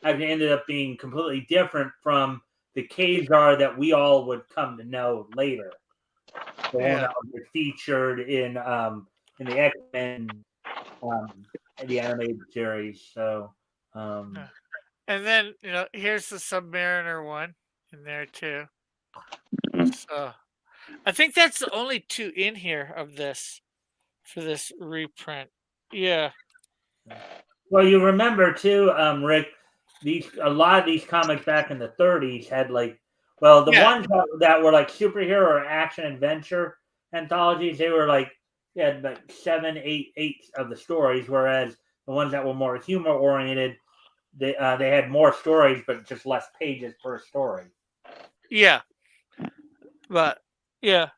actually ended up being completely different from the Kazar that we all would come to know later. The one Yeah. that was featured in the X-Men the animated series. So Yeah. And then, here's the Submariner one in there too. Mm. So I think that's the only two in here of this for this reprint. Yeah. well, you remember too, Rick. A lot of these comics back in the 30s had the Yeah. ones that were like superhero or action adventure anthologies. They were like had like 7, 8 of the stories, whereas the ones that were more humor oriented, they had more stories but just less pages per story. Yeah. But yeah.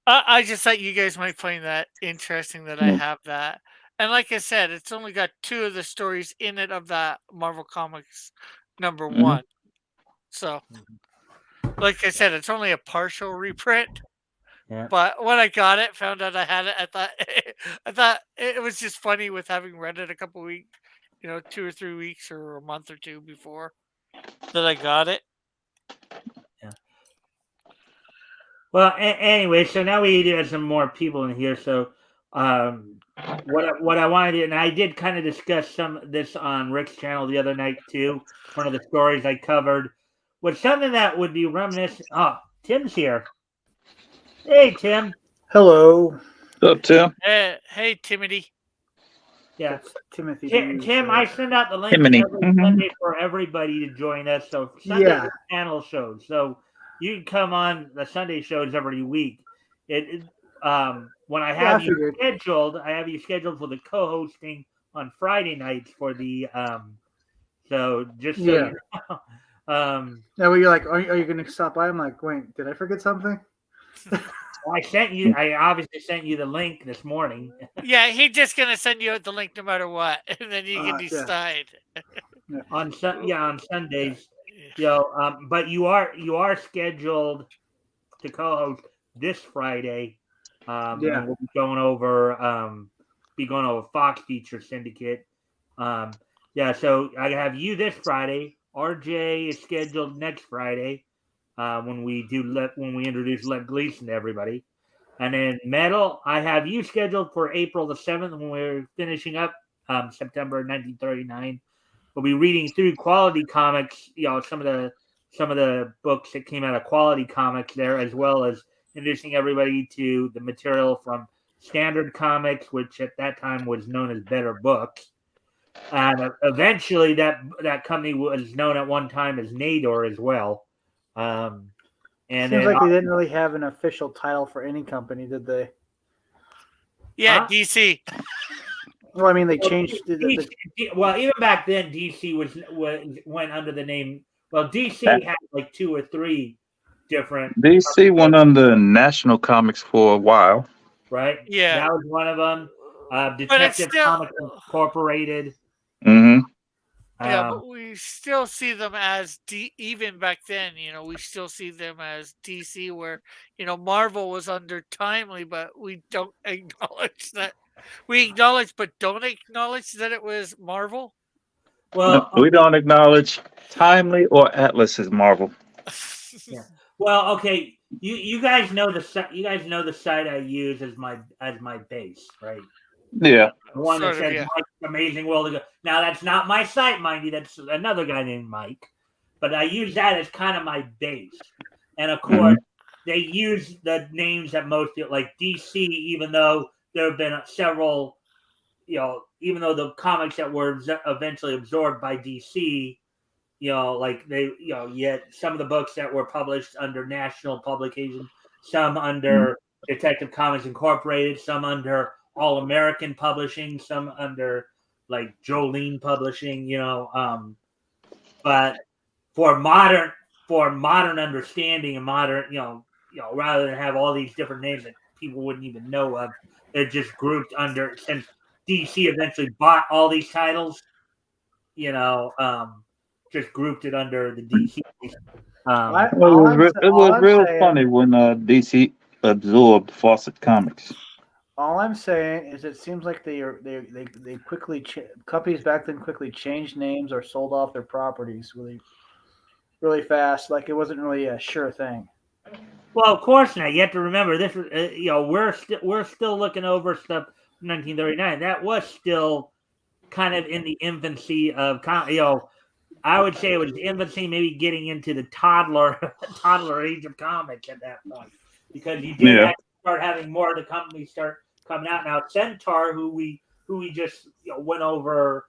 I just thought you guys might find that interesting that I Mm. have that. And like I said, it's only got two of the stories in it of that Marvel Comics #1. So, like I said, it's only a partial reprint. Yeah. But when I got it, found out I had it, I thought it was just funny with having read it a couple weeks, 2 or 3 weeks or a month or 2 before that I got it. Yeah. Well, anyway, so now we do have some more people in here. So, what I wanted to, and I did kind of discuss some of this on Rick's channel the other night too. One of the stories I covered was something that would be reminiscent. Oh, Tim's here. Hey, Tim. Hello. What's up, Tim? Hey, Timothy. Yeah, That's Timothy. Tim. I send out the link Timony. every Sunday for everybody to join us. So Sunday Yeah. is panel shows. So you can come on the Sunday shows every week. When I have you figured. scheduled, I have you scheduled for the co-hosting on Friday nights for the So just so Yeah. you know, Now you're like, are you going to stop by? I'm like, wait, did I forget something? I obviously sent you the link this morning. Yeah, he's just gonna send you the link no matter what, and then you can Yeah. decide. on Sundays. But you are scheduled to co-host this Friday, Yeah. and we'll be going over Fox Feature Syndicate. So I have you this Friday. RJ is scheduled next Friday when we introduce Lev Gleason to everybody. And then Metal, I have you scheduled for April the 7th when we're finishing up September 1939. We'll be reading through Quality Comics, some of the books that came out of Quality Comics there, as well as introducing everybody to the material from Standard Comics, which at that time was known as Better Books. And eventually that company was known at one time as Nador as well. And Seems then, like they didn't really have an official title for any company, did they? Yeah, Huh? DC. Well, I mean, they Well, changed well, even back then, DC went under the name. Well, DC had like 2 or 3 different. DC went under National Comics for a while. Right, Yeah, that was one of them. but it's Detective still Comics Incorporated. Mm-hmm. yeah, Um, but we still see them as even back then, we still see them as DC where, Marvel was under Timely, but we don't acknowledge that. We acknowledge but don't acknowledge that it was Marvel. well, We don't acknowledge Timely or Atlas as Marvel. yeah. Well, okay. You guys know the site I use as my base, right? Yeah. The one that Sort of, says yeah. Mike's Amazing World of. Now that's not my site, mind you. That's another guy named Mike, but I use that as kind of my base. And of course, they use the names that most like DC, even though there have been several. Even though the comics that were eventually absorbed by DC, like they, yet some of the books that were published under national publication, some under Detective Comics Incorporated, some under All American Publishing, some under like Jolene Publishing, but for modern understanding and modern, rather than have all these different names that people wouldn't even know of, they're just grouped under, since DC eventually bought all these titles, just grouped it under the DC. It was real funny when DC absorbed Fawcett Comics. All I'm saying is, it seems like they quickly companies back then quickly changed names or sold off their properties really fast. Like it wasn't really a sure thing. Well, of course not. You have to remember this. We're still looking over stuff from 1939. That was still kind of in the infancy of, I would say it was infancy, maybe getting into the toddler age of comics at that point, because you did have to start having more of the companies start coming out. Now, Centaur, who we just went over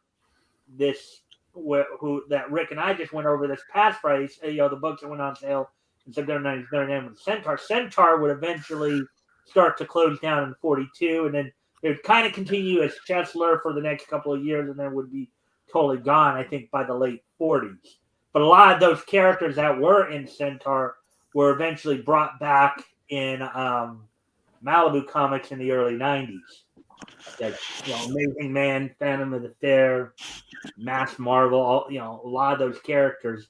this, that Rick and I just went over this past price, the books that went on sale in September 1939 with Centaur. Centaur would eventually start to close down in 42, and then it would kind of continue as Chesler for the next couple of years, and then would be totally gone, I think, by the late 40s. But a lot of those characters that were in Centaur were eventually brought back in Malibu Comics in the early 90s. Like, Amazing Man, Phantom of the Fair, Mass Marvel, a lot of those characters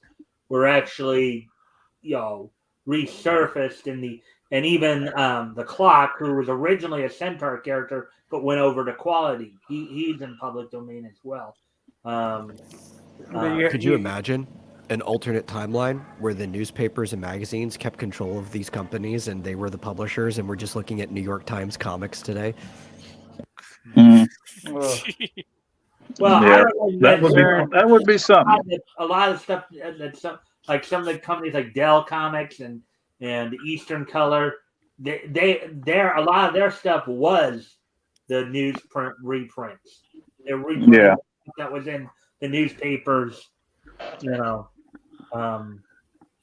were actually, resurfaced and even the Clock, who was originally a Centaur character but went over to Quality. He's in public domain as well. Could you imagine an alternate timeline where the newspapers and magazines kept control of these companies and they were the publishers, and we're just looking at New York Times comics today? Well, yeah, that would be something. A lot of stuff like some of the companies like Dell Comics and Eastern Color, a lot of their stuff was the newsprint reprints. They're reprinting that was in the newspapers,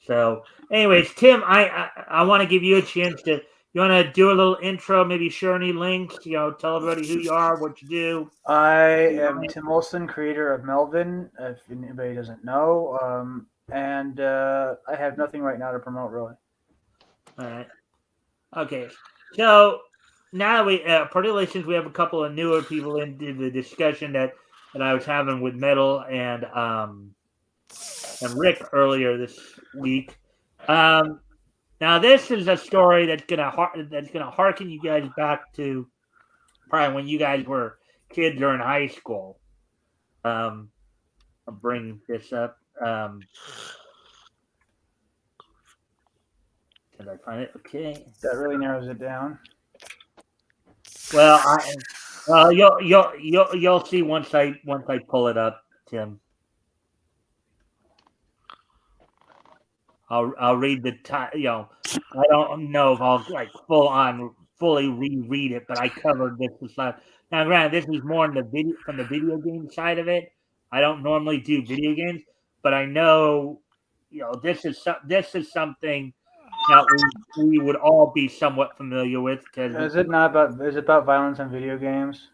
So, anyways, Tim, I want to give you a chance to. You want to do a little intro, maybe share any links, tell everybody who you are, what you do. I am Tim Olson, creator of Melvin, if anybody doesn't know. And I have nothing right now to promote, really. All right. Okay. So now particularly since we have a couple of newer people into the discussion that I was having with Metal and Rick earlier this week. Now this is a story that's gonna harken you guys back to probably when you guys were kids or in high school. I'll bring this up. Did I find it? Okay. That really narrows it down. Well, you'll see once I pull it up, Tim. I'll read the title. I don't know if I'll fully reread it, but I covered this last. Now, granted, this is more from the video game side of it. I don't normally do video games, but I know, this is something that we would all be somewhat familiar with. Is it about violence in video games?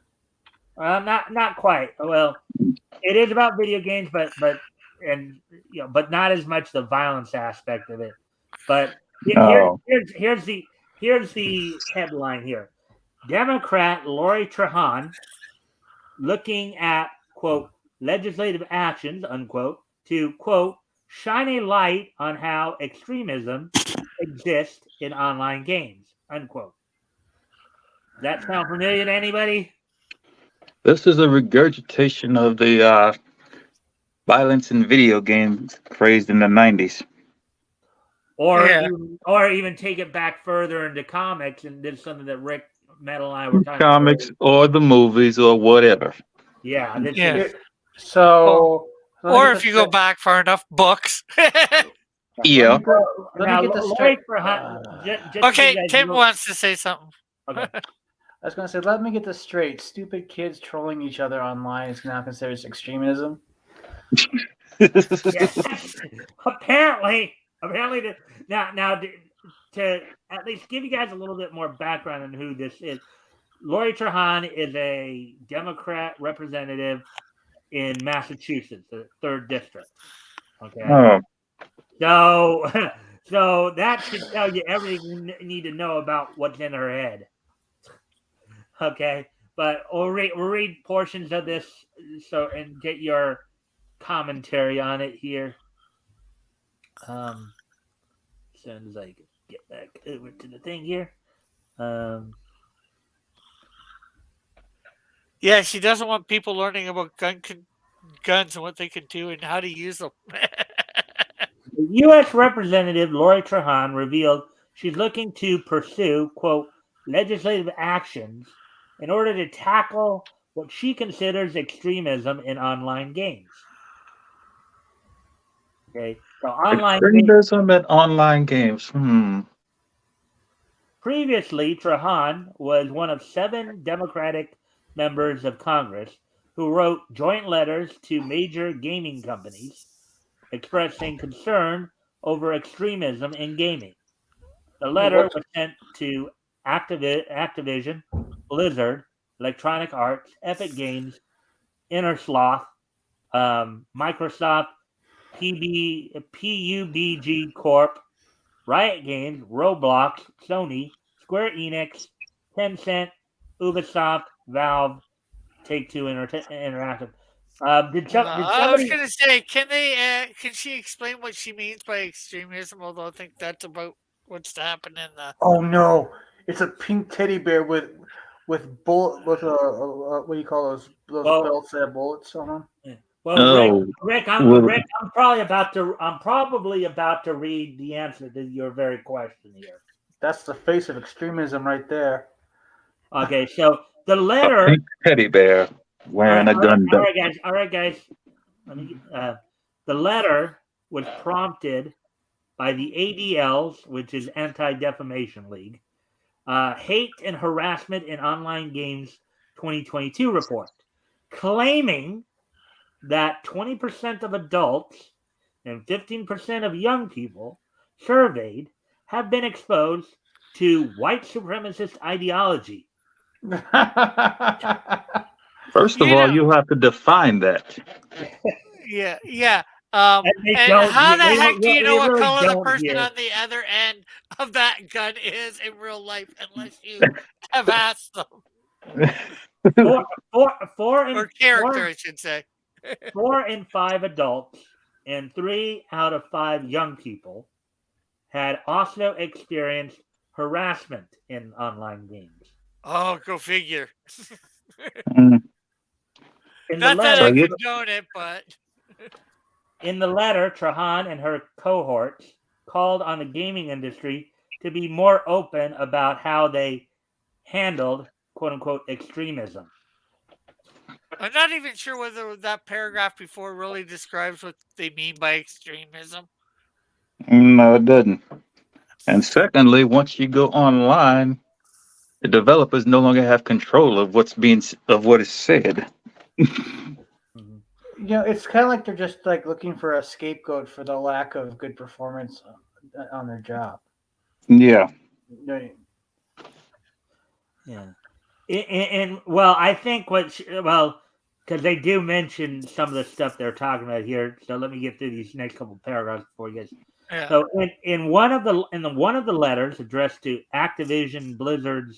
Not quite. Well, it is about video games, but not as much the violence aspect of it. But Oh, here's the headline here: Democrat Lori Trahan looking at quote legislative actions unquote to quote shine a light on how extremism exists in online games unquote. Does that sound familiar to anybody? this is a regurgitation of the violence in video games crazed in the 90s. Yeah. Or even take it back further into comics and did something that Rick Metal and I were talking about Comics earlier. or the movies or whatever. Yeah, this Yeah. is So let me Or get if this you go straight. back far enough, books. Yeah. Let me now get this Lori straight. Trahan, just to give Okay, you guys a Tim little, wants to say something. okay. I was gonna say, let me get this straight. Stupid kids trolling each other online is now considered extremism. Yeah. apparently, now to at least give you guys a little bit more background on who this is. Lori Trahan is a Democrat representative in Massachusetts, the third district. Okay, Oh, so so that should tell you everything you need to know about what's in her head. Okay, but we'll read portions of this and get your commentary on it here. As soon as I get back over to the thing here. Yeah, she doesn't want people learning about guns and what they can do and how to use them. U.S. Representative Lori Trahan revealed she's looking to pursue, quote, legislative actions in order to tackle what she considers extremism in online games. Okay, so online games. extremism in online games. Previously, Trahan was one of 7 Democratic members of Congress who wrote joint letters to major gaming companies expressing concern over extremism in gaming. The letter was sent to Activision, Blizzard, Electronic Arts, Epic Games, Innersloth, Microsoft, PUBG Corp, Riot Games, Roblox, Sony, Square Enix, Tencent, Ubisoft, Valve, Take-Two Interactive. Did I was somebody? gonna say, can she explain what she means by extremism? Although I think that's about what's happening in the. Oh no! It's a pink teddy bear with what do you call those Well, belts that have bullets on them? well, Oh, Rick, well, I'm probably about to read the answer to your very question here. That's the face of extremism right there. Okay, so the a letter. pink teddy bear wearing a gun belt. All right, guys. The letter was prompted by the ADLs, which is Anti-Defamation League, Hate and Harassment in Online Games 2022 report, claiming that 20% of adults and 15% of young people surveyed have been exposed to white supremacist ideology. First of You all, know, you have to define that. yeah. And And how the heck do you know they what really color the don't person here. on the other end of that gun is in real life unless you have asked them? Or character, I should say. 4 in 5 adults and 3 out of 5 young people had also experienced harassment in online games. Oh, go figure. Mm, In the Not that so I letter, you, condone it, but Trahan and her cohorts called on the gaming industry to be more open about how they handled "quote unquote" extremism. I'm not even sure whether that paragraph before really describes what they mean by extremism. no, it doesn't. And secondly, once you go online, the developers no longer have control of what is said. Mhm. It's kind of like they're just like looking for a scapegoat for the lack of good performance on their job. Yeah. Yeah. Well, I think because they do mention some of the stuff they're talking about here. So let me get through these next couple paragraphs before you guys. Yeah. So in one of the letters addressed to Activision Blizzard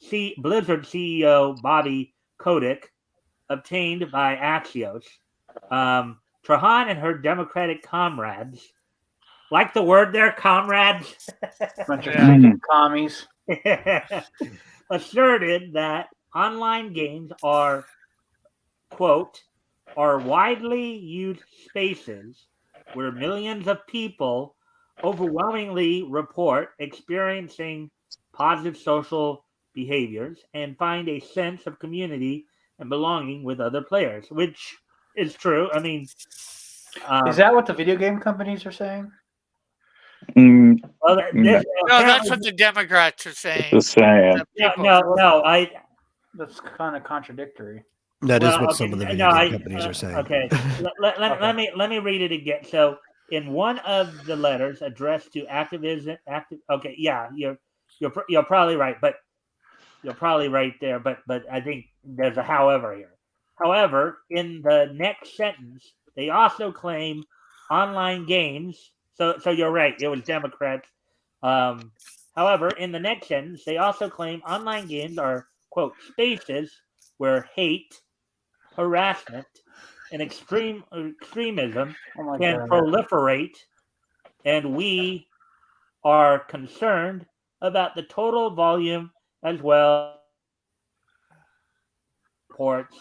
CEO Bobby Kotick, obtained by Axios, Trahan and her Democratic comrades, like the word there, comrades, Bunch of Yeah. freaking commies. asserted that online games are, quote, are widely used spaces where millions of people overwhelmingly report experiencing positive social behaviors and find a sense of community and belonging with other players, which is true. I mean, Is that what the video game companies are saying? Mm, well, no, this, No, that's apparently, what the Democrats are saying. just saying. The no, people. no, That's kind of contradictory. That is well, what okay, some of the no, video game companies are saying. okay. Okay. Let me read it again. So, in one of the letters addressed to okay, yeah, you're probably right, but you're probably right there. But I think there's a however here. However, in the next sentence, they also claim online games. So you're right. It was Democrats. However, in the next sentence, they also claim online games are, quote, spaces where hate, harassment, and extremism Oh my can god. proliferate, and we are concerned about the total volume as well as reports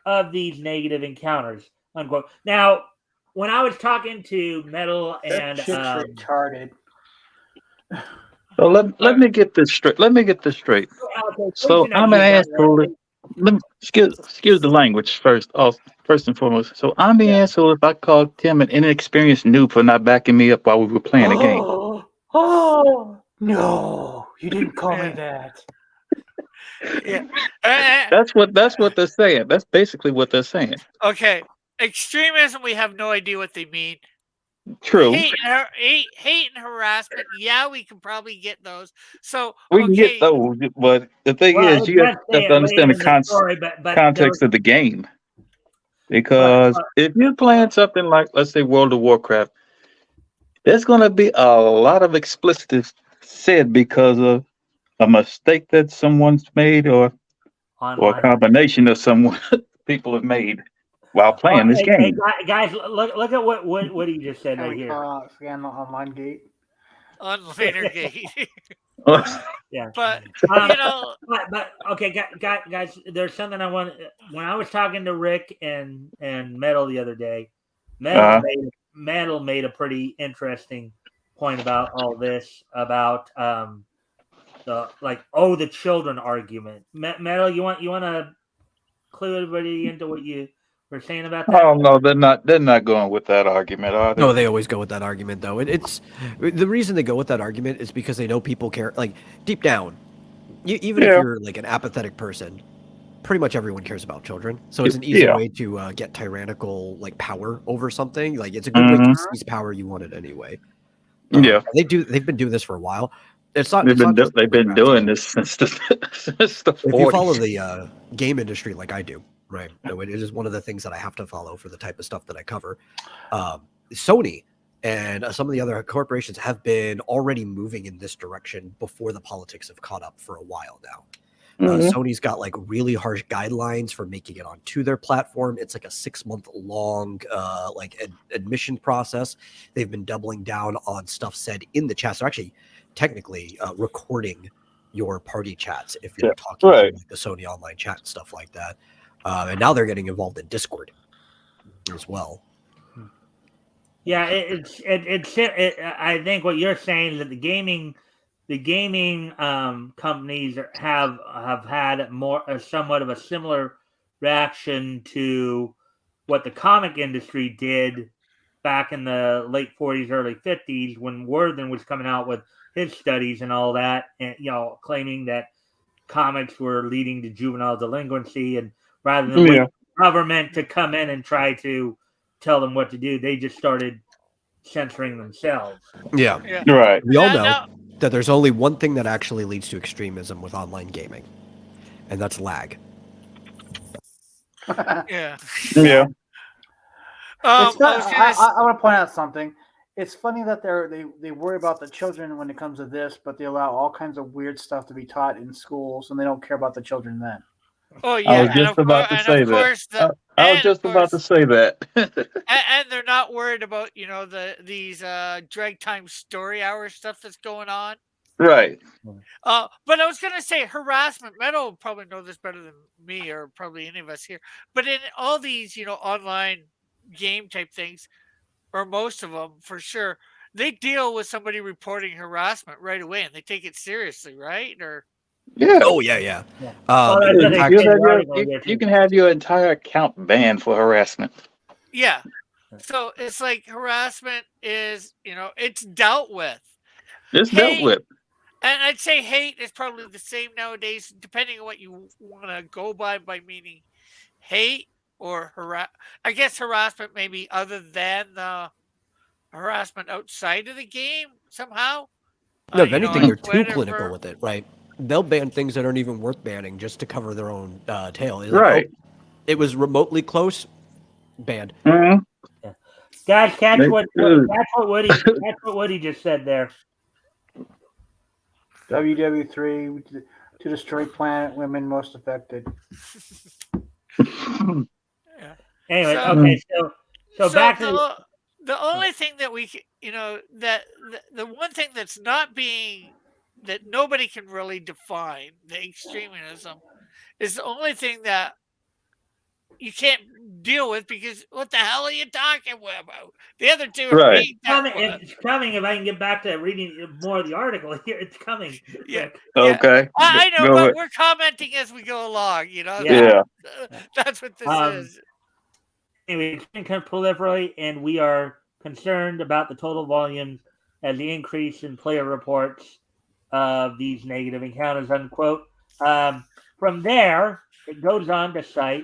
of these negative encounters. Unquote. Now, when I was talking to Metal That and shit's retarded. So let me get this straight. Let me get this straight. So I'm an asshole. Excuse the language first. First and foremost. So I'm the asshole if I called Tim an inexperienced noob for not backing me up while we were playing the game. Oh no! You didn't call me that. Yeah. Eh, That's what they're saying. That's basically what they're saying. okay. Extremism, we have no idea what they mean. True. Hate and harassment. Yeah, we can probably get those. So We can get okay, those, but the thing Well, is, it you does have say to it later understand in the story, but context of the game. but, Because if you're playing something like, let's say, World of Warcraft, there's going to be a lot of explicit said because of a mistake that someone's made or a online. combination of someone people have made while playing this Hey, game. guys, look at what he just said Can right we here. turn off again the online gate? on later gate. Yeah. But Um, you know, but okay, guys, there's something I want. When I was talking to Rick and Metal the other day, Uh, Metal made a pretty interesting point about all this about the children argument. Metal, you want to clue everybody into what you were saying about that? oh no, they're not going with that argument, are they? No, they always go with that argument, though. It's the reason they go with that argument is because they know people care. Like deep down, even if Yeah, you're like an apathetic person, pretty much everyone cares about children. So it's an easy yeah. way to get tyrannical like power over something. Like it's a good way Hmm. to seize power you wanted anyway. Yeah, They've been doing this for a while. It's not they've just they've been Democrats. doing this since since the If you follow 40s. the game industry like I do, right? It is one of the things that I have to follow for the type of stuff that I cover. Sony and some of the other corporations have been already moving in this direction before the politics have caught up for a while now. Mhm. Sony's got like really harsh guidelines for making it onto their platform. It's like a 6-month long admission process. They've been doubling down on stuff said in the chat. So actually, technically, recording your party chats if you're Yeah, talking right. through like the Sony online chat and stuff like that. And now they're getting involved in Discord as well. Yeah, I think what you're saying is that the gaming companies have had somewhat of a similar reaction to what the comic industry did back in the late 40s, early 50s when Worthen was coming out with his studies and all that, and claiming that comics were leading to juvenile delinquency, and rather than wait Yeah, for the government to come in and try to tell them what to do, they just started censoring themselves. Yeah. yeah. right. We all Now, know that there's only one thing that actually leads to extremism with online gaming. and that's lag. Yeah. Yeah. It's I was gonna. I want to point out something. It's funny that they worry about the children when it comes to this, but they allow all kinds of weird stuff to be taught in schools, and they don't care about the children then. Oh I yeah, was just about to and of say that. course the I was and of just about to course say that. and they're not worried about these drag time story hour stuff that's going on. Right. But I was gonna say harassment. Metal will probably know this better than me, or probably any of us here. But in all these, online game type things, or most of them for sure, they deal with somebody reporting harassment right away, and they take it seriously, right? Or Yeah. Oh yeah, yeah. Yeah. Well, that's what In they fact, said in the article here You too. can have your entire account banned for harassment. yeah, so it's like harassment is, it's dealt with. It's dealt Hate, with. and I'd say hate is probably the same nowadays, depending on what you want to go by meaning hate or I guess harassment maybe other than the harassment outside of the game somehow. no, if anything, On they're too Twitter clinical for with it, right? They'll ban things that aren't even worth banning just to cover their own tail. It's like, oh, Right. it was remotely close, banned. Mm-hmm. Yeah. Guys, catch They what should. that's what Woody just said there. WW3 to destroy planet women most affected. yeah. Anyway, So okay, so back to the only thing that that the one thing that's not being that nobody can really define the extremism is the only thing that you can't deal with because what the hell are you talking about? The other two are Right. being dealt with. it's coming. If I can get back to reading more of the article here, it's coming. Yeah, So, yeah. Okay. I know, Go but ahead. we're commenting as we go along. Yeah. Yeah. That's what this is. Anyway, it's been kind of proliferate, and we are concerned about the total volume as the increase in player reports of these negative encounters, unquote. From there, it goes on to cite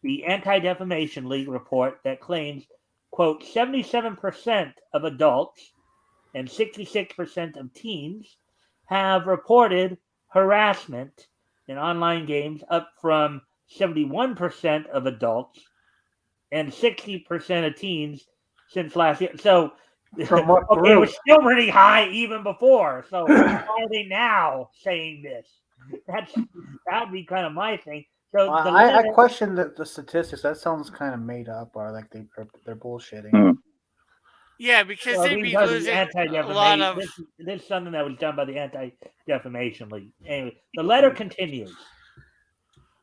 the Anti-Defamation League report that claims, quote, 77% of adults and 66% of teens have reported harassment in online games, up from 71% of adults and 60% of teens since last year. So, From what okay, it group? was still pretty high even before. So, why are they now saying this? That'd be kind of my thing. So, I question the statistics. That sounds kind of made up, or like they're bullshitting. Hmm. Yeah, because they'd be because of the losing a lot Anti-Defamation, of. this is something that was done by the Anti-Defamation League. Anyway, the letter continues.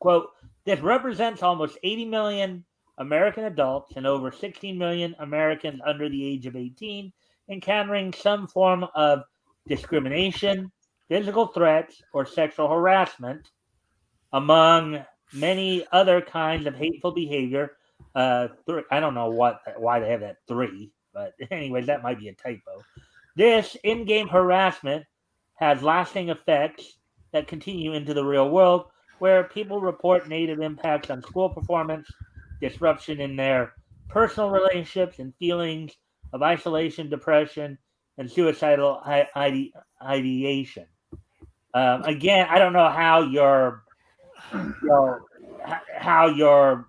Quote, this represents almost 80 million American adults and over 16 million Americans under the age of 18 encountering some form of discrimination, physical threats, or sexual harassment, among many other kinds of hateful behavior. I don't know why they have that 3, but anyways, that might be a typo. This in-game harassment has lasting effects that continue into the real world, where people report negative impacts on school performance, disruption in their personal relationships, and feelings of isolation, depression, and suicidal ideation. Again, I don't know how your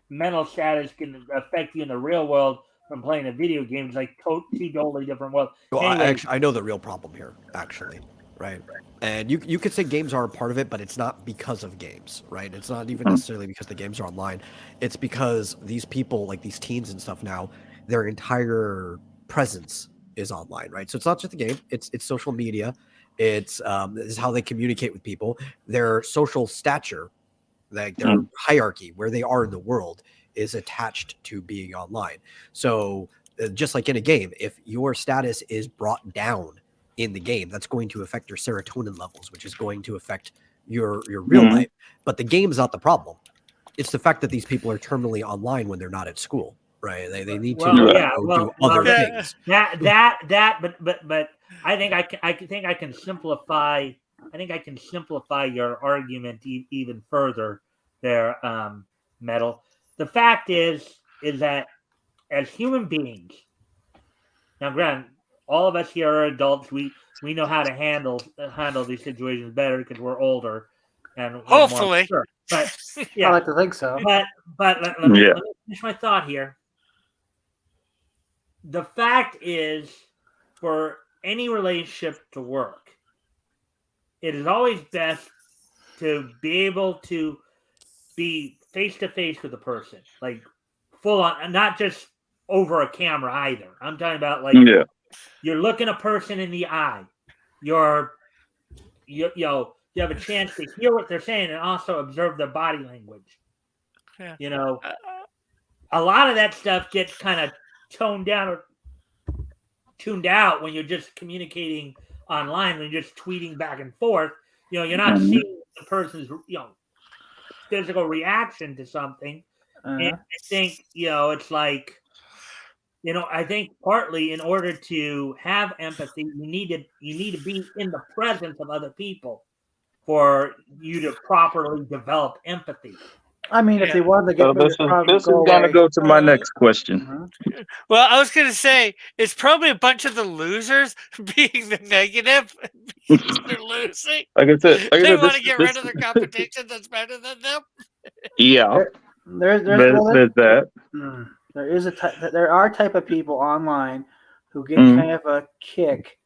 mental status can affect you in the real world from playing a video game. It's like two totally different worlds. Well, Anyway, I know the real problem here, actually, right? And you could say games are a part of it, but it's not because of games, right? It's not even necessarily because the games are online. It's because these people, like these teens and stuff now, their entire presence is online, right? So it's not just the game; it's social media. It's this is how they communicate with people. Their social stature, like their hierarchy, where they are in the world, is attached to being online. So just like in a game, if your status is brought down in the game, that's going to affect your serotonin levels, which is going to affect your real life. But the game's not the problem. It's the fact that these people are terminally online when they're not at school, right? They need to do other things. But I think I can simplify. I think I can simplify your argument even further there, Metal. The fact is that as human beings, now granted, all of us here are adults. We know how to handle these situations better because we're older, and more Hopefully. mature. But I yeah, like to think so. but let me Yeah. finish my thought here. The fact is, for any relationship to work, it is always best to be able to be face to face with a person, like full on, not just over a camera either. I'm talking about like Yeah. you're looking a person in the eye. You have a chance to hear what they're saying and also observe their body language. Yeah. You know, a lot of that stuff gets kind of toned down or tuned out when you're just communicating online, when you're just tweeting back and forth. You know, you're not Mhm. seeing the person's physical reaction to something. And I think it's like I think partly in order to have empathy, you need to be in the presence of other people for you to properly develop empathy. I mean, if they wanted to So get rid of this the is problem, this is go going to away. go to my next question. Mhm. Well, I was gonna say it's probably a bunch of the losers being the negative because they're losing. Like I said, They want to get rid of the competition that's better than them. yeah. There's There's that. there are type of people online who get Mhm. kind of a kick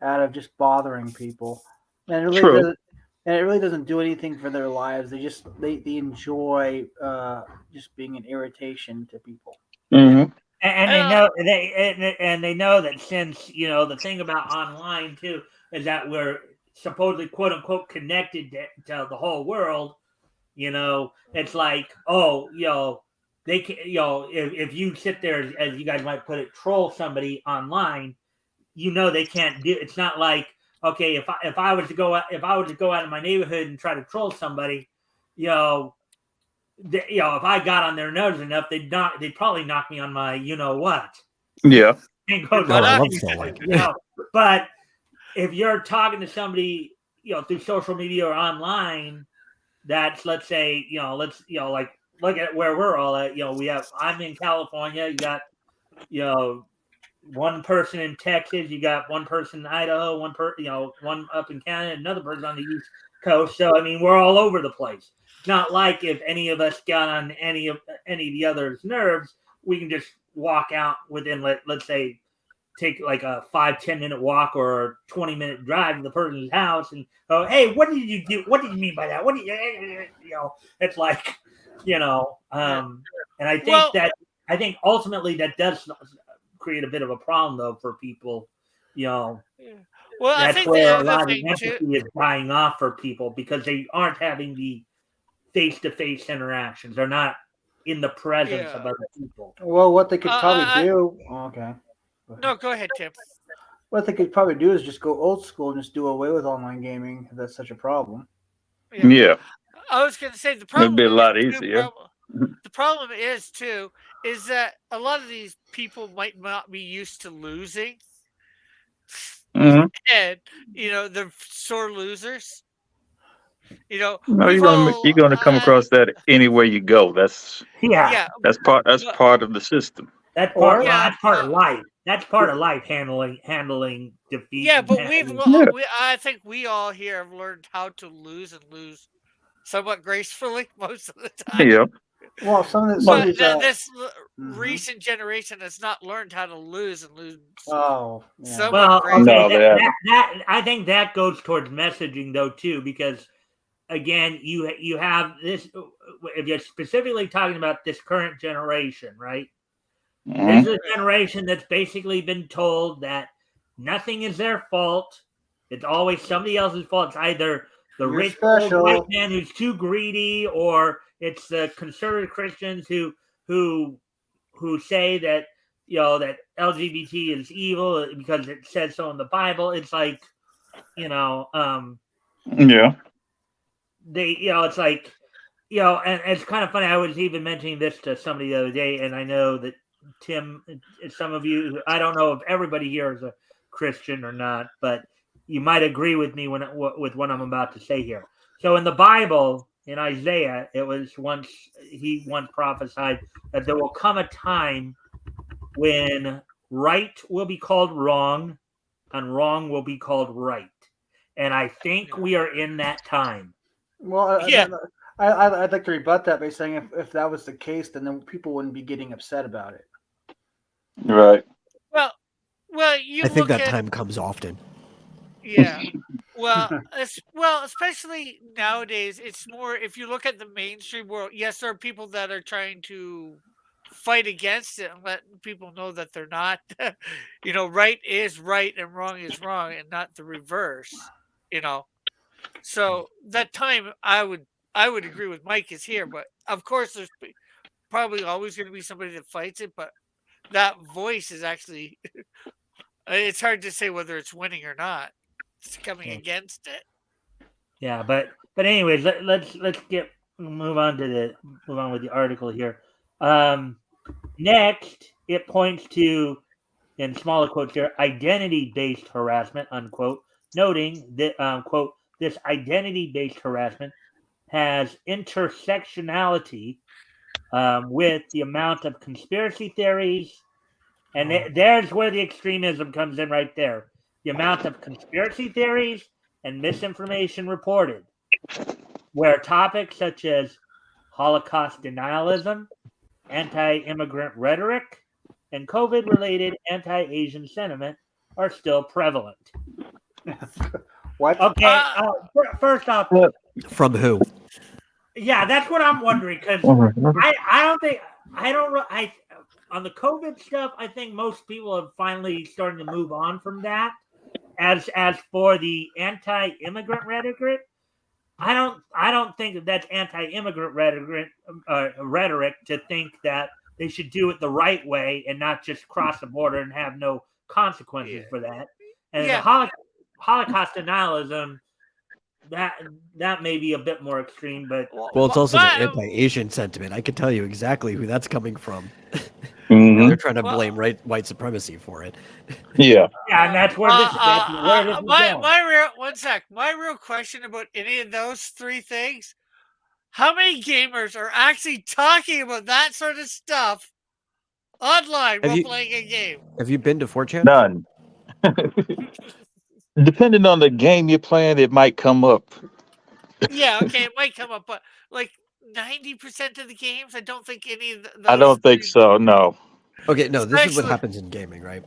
out of just bothering people, and it really True. doesn't. And it really doesn't do anything for their lives. They enjoy just being an irritation to people. Hmm. And they Uh, know they know that since the thing about online too is that we're supposedly quote unquote connected to the whole world. It's like they can if you sit there as you guys might put it, troll somebody online, they can't do. It's not like, okay, if I was to go out of my neighborhood and try to troll somebody, if I got on their nerves enough, they'd probably knock me on my what. Yeah. And goes But I on, love trolling. but if you're talking to somebody, through social media or online, that's, let's say, like, look at where we're all at. I'm in California. You got, one person in Texas. You got one person in Idaho. One up in Canada. Another person on the East Coast. So I mean, we're all over the place. It's not like if any of us got on any of the others' nerves, we can just walk out within let's say take like a 5-10 minute walk or a 20-minute drive to the person's house and go, hey, what did you do? What did you mean by that? What did it's like, and I think I think ultimately that does create a bit of a problem though for people, Well, I that's think the where a other lot of thing the empathy is dying off for people because they aren't having the face-to-face interactions. They're not in the presence of other people. Well, what they could probably do. Okay. No, go ahead, Tim. What they could probably do is just go old school and just do away with online gaming if that's such a problem. Yeah. I was going to say the It'd problem be a is lot too, easier. the problem is too is that a lot of these people might not be used to losing, Hmm. and they're sore losers. No, We've all you're gonna come across that anywhere you go. That's Yeah, that's part that's but, part of the system. that's Or that's part of life. That's part of life, handling defeat. yeah, And but handling, Yeah. I think we all here have learned how to lose and lose somewhat gracefully most of the time. Yeah. well, some of But these. this Mhm. recent generation has not learned how to lose and lose Oh, yeah. somewhat well, gracefully. okay, No, they haven't. that I think that goes towards messaging though too, because again, you have this. If you're specifically talking about this current generation, right? This Hmm. is a generation that's basically been told that nothing is their fault. It's always somebody else's fault. It's either the You're rich old white special. man who's too greedy, or it's the conservative Christians who say that that LGBT is evil because it says so in the Bible. It's like Yeah. they it's like and it's kind of funny. I was even mentioning this to somebody the other day, and I know that Tim, some of you, I don't know if everybody here is a Christian or not, but you might agree with me with what I'm about to say here. So in the Bible, in Isaiah, he once prophesied that there will come a time when right will be called wrong and wrong will be called right. And I think we are in that time. Well, Yeah. I'd like to rebut that by saying if that was the case, then people wouldn't be getting upset about it. Right. Well, you I think look that at time comes often. yeah. Well, especially nowadays, it's more if you look at the mainstream world. Yes, there are people that are trying to fight against it and let people know that they're not. Right is right and wrong is wrong, and not the reverse. You know, so that time I would agree with Mike is here, but of course there's probably always going to be somebody that fights it, but that voice is actually it's hard to say whether it's winning or not. It's coming Yeah. against it. Yeah, but anyways, let's move on with the article here. Next, it points to, in smaller quotes here, identity-based harassment, unquote, noting that quote, this identity-based harassment has intersectionality with the amount of conspiracy theories, and there's where the extremism comes in right there. The amount of conspiracy theories and misinformation reported, where topics such as Holocaust denialism, anti-immigrant rhetoric, and COVID-related anti-Asian sentiment are still prevalent. What? Okay, first off, From who? yeah, that's what I'm wondering because I don't on the COVID stuff. I think most people have finally started to move on from that. As for the anti-immigrant rhetoric, I don't think that that's anti-immigrant rhetoric to think that they should do it the right way and not just cross the border and have no consequences for that. And Yeah. the Holocaust denialism, that may be a bit more extreme, but Well, it's also the anti-Asian sentiment. I can tell you exactly who that's coming from. Mhm. They're trying to blame white supremacy for it. Yeah. yeah, and that's where this is going. My real question about any of those three things: how many gamers are actually talking about that sort of stuff online while playing a game? Have you been to 4chan? None. Depending on the game you're playing, it might come up. Yeah, okay, it might come up, but like 90% of the games, I don't think any of those. I don't think so. No. Okay, no, this is what Especially- happens in gaming, right?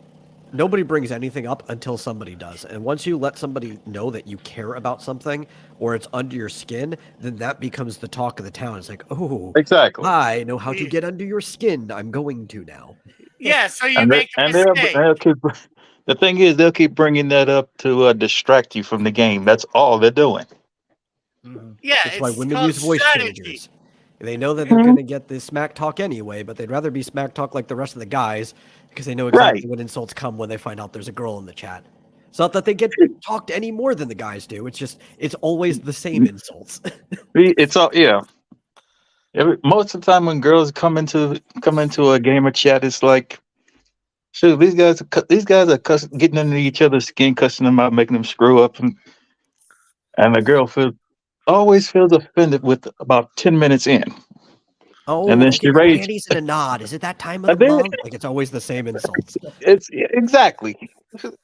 Nobody brings anything up until somebody does. And once you let somebody know that you care about something or it's under your skin, then that becomes the talk of the town. It's like, oh, Exactly. I know how to get under your skin. I'm going to now. Yeah, so you And make a mistake. the thing is, they'll keep bringing that up to distract you from the game. That's all they're doing. Yeah, That's why it's women called use voice strategy. changers. They know that they're going to get this smack talk anyway, but they'd rather be smack talk like the rest of the guys because they know exactly Right. what insults come when they find out there's a girl in the chat. It's not that they get talked any more than the guys do. It's just it's always the same insults. It's all most of the time when girls come into a gamer chat, it's like, shoot, these guys are getting under each other's skin, cussing them out, making them screw up, and the girl always feels offended with about 10 minutes in. Oh, And then I'll she give your raised. panties and a nod. Is it that time of And the then month? Like it's always the same insults. it's exactly. The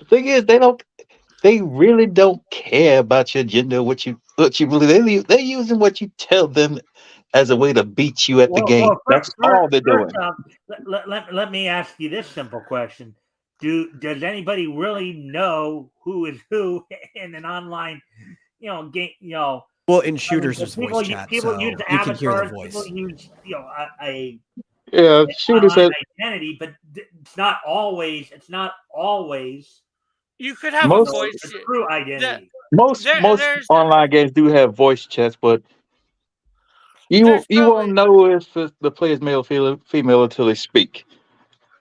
thing is, they really don't care about your gender, what you believe. They're using what you tell them as a way to beat you at the game. That's all they're doing. First off, let me ask you this simple question: does anybody really know who is who in an online, game? Well, in shooters, there's people voice use, chat, people so use you can hear the avatars. voice. People use a Yeah, shooters online said identity, but it's not always. It's not always You could have Most- a voice. a true identity. most there's- online games do have voice chats, but There's you probably- won't know if the player is male or female until they speak.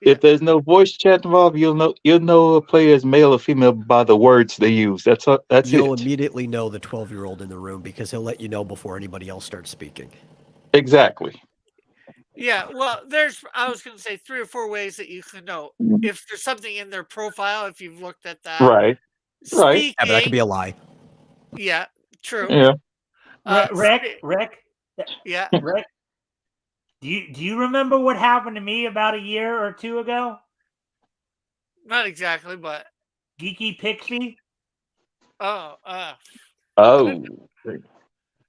Yeah. If there's no voice chat involved, you'll know a player is male or female by the words they use. That's You'll it. immediately know the 12-year-old in the room because he'll let you know before anybody else starts speaking. Exactly. Yeah, well, I was going to say 3 or 4 ways that you can know if there's something in their profile. If you've looked at that, Right. Right. Speaking, Yeah, but that could be a lie. yeah, true. Yeah. Rick, Yeah, Rick, do you remember what happened to me about a year or two ago? not exactly, but Geeky Pixie. oh, Oh.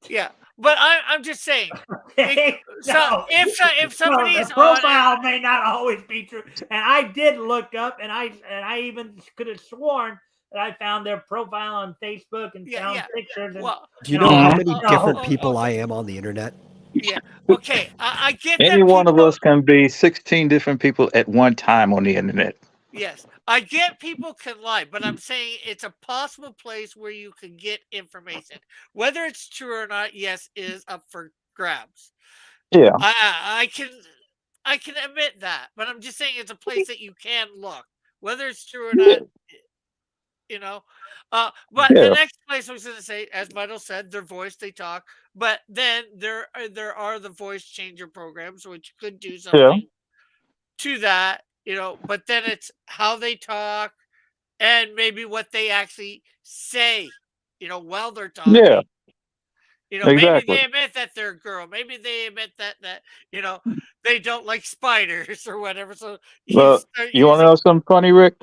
Yeah, but I'm just saying. Okay? No. If somebody No, is the on profile may not always be true. And I did look up, and I even could have sworn that I found their profile on Facebook and found pictures. And, well, Do you know how many no. different people I am on the internet? yeah, okay, I get that Any one of people. us can be 16 different people at one time on the internet. Yes, I get people can lie, but I'm saying it's a possible place where you can get information. Whether it's true or not, yes, is up for grabs. Yeah. I can admit that, but I'm just saying it's a place that you can look. Whether it's true or not, you know. But the Yeah. next place I was going to say, as Vital said, their voice, they talk. But then there are the voice changer programs, which could do Yeah. something to that, but then it's how they talk and maybe what they actually say, while they're Yeah. talking. Maybe Exactly. they admit that they're a girl. Maybe they admit that they don't like spiders or whatever. So you Well, start you want to using know something funny, Rick?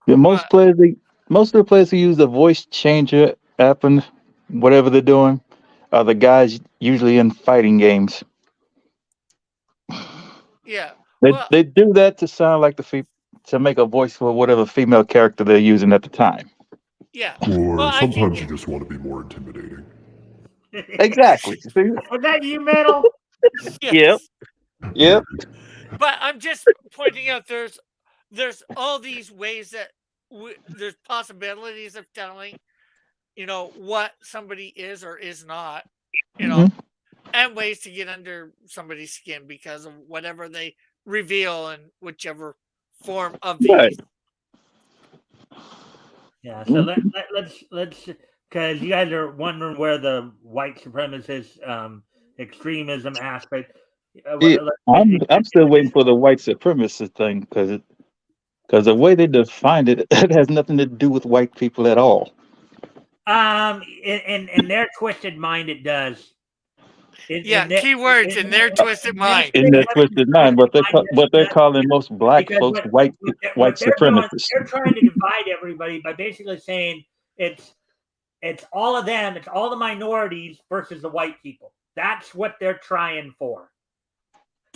Yeah, what? most of the players who use the voice changer app and whatever they're doing are the guys usually in fighting games. Yeah. They Well, they do that to sound like to make a voice for whatever female character they're using at the time. yeah. Well, Or I can sometimes you get. just want to be more intimidating. Exactly. See? Was that you, Metal? Yep. Yes. Yep. But I'm just pointing out there's all these ways that there's possibilities of telling what somebody is or is not, you Hmm. know, and ways to get under somebody's skin because of whatever they reveal in whichever form of Right. these. Yeah. So let's because you guys are wondering where the white supremacist extremism aspect. Yeah, I'm still waiting for the white supremacist thing because the way they defined it, it has nothing to do with white people at all. In their twisted mind, it does. Yeah, keywords in their twisted mind. In their twisted mind, what they're calling most black because folks white they're doing, supremacists. they're trying to divide everybody by basically saying it's all of them, it's all the minorities versus the white people. That's what they're trying for.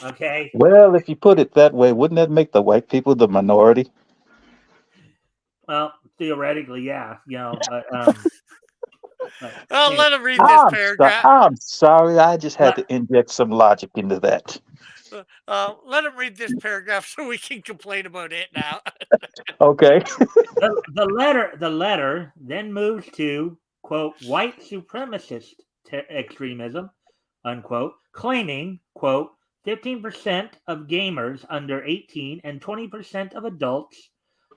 Okay. Well, if you put it that way, wouldn't that make the white people the minority? Well, theoretically, yeah, but I'll anyway, let him read this paragraph. I'm sorry, I just had but to inject some logic into that. Let him read this paragraph so we can complain about it now. Okay. the letter then moves to quote white supremacist extremism unquote, claiming quote 15% of gamers under 18 and 20% of adults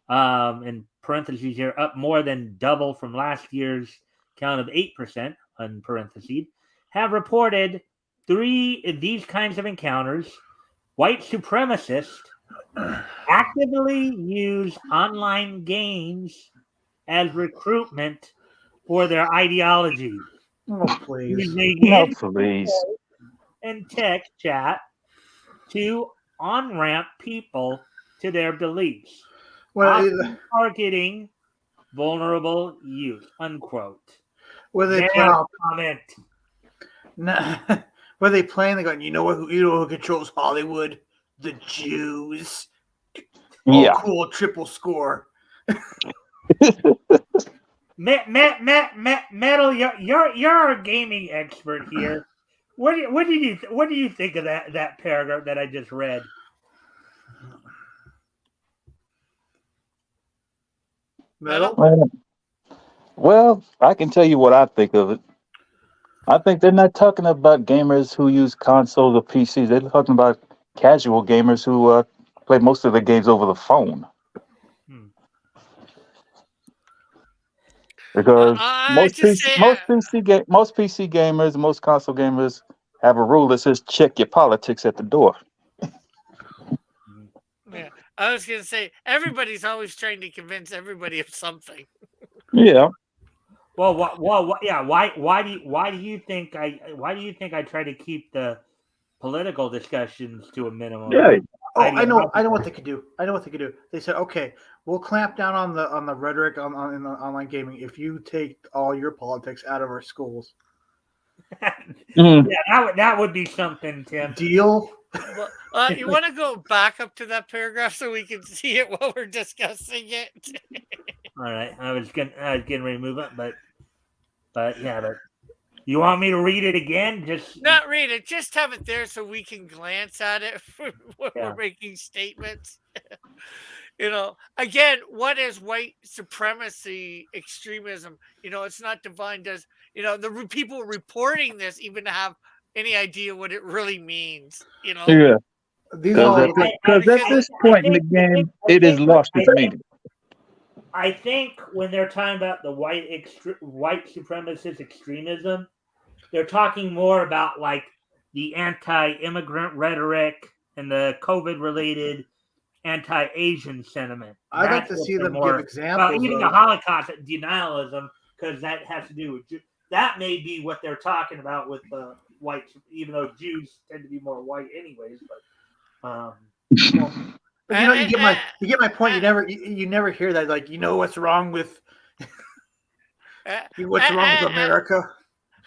in parentheses here up more than double from last year's count of 8% in parentheses have reported these kinds of encounters. White supremacists actively use online games as recruitment for their ideology. Oh, please. Using No, in please. and text chat to on ramp people to their beliefs, Well, often targeting vulnerable youth. Unquote. were they Their playing? comment. No, were they playing? They going, you know who controls Hollywood? The Jews. Oh, Yeah. cool, triple score. Metal, you're a gaming expert here. What do you think of that paragraph that I just read? Metal? Well, I can tell you what I think of it. I think they're not talking about gamers who use consoles or PCs. They're talking about casual gamers who play most of the games over the phone. Because I just say, most PC gamers, most console gamers have a rule that says check your politics at the door. yeah, I was gonna say everybody's always trying to convince everybody of something. Yeah. Well, yeah. Why do you think I try to keep the political discussions to a minimum? Yeah. I know what they could do. I know what they could do. They said, okay, we'll clamp down on the rhetoric in the online gaming if you take all your politics out of our schools. Mm. Yeah, that would be something, Tim. Deal. Well, you want to go back up to that paragraph so we can see it while we're discussing it? All right, I was getting ready to move up, but you want me to read it again? Just Not read it, just have it there so we can glance at it when Yeah. we're making statements. Again, what is white supremacy extremism? It's not defined as, the people reporting this even have any idea what it really means. Yeah. These all Because at this point in the game, it has lost its meaning. I think when they're talking about the white supremacist extremism, they're talking more about like the anti-immigrant rhetoric and the COVID-related anti-Asian sentiment. I'd like to see them give examples. Even the Holocaust denialism, because that has to do with that may be what they're talking about with the white, even though Jews tend to be more white anyways. But you get my point. You never hear that. Like, what's wrong with America?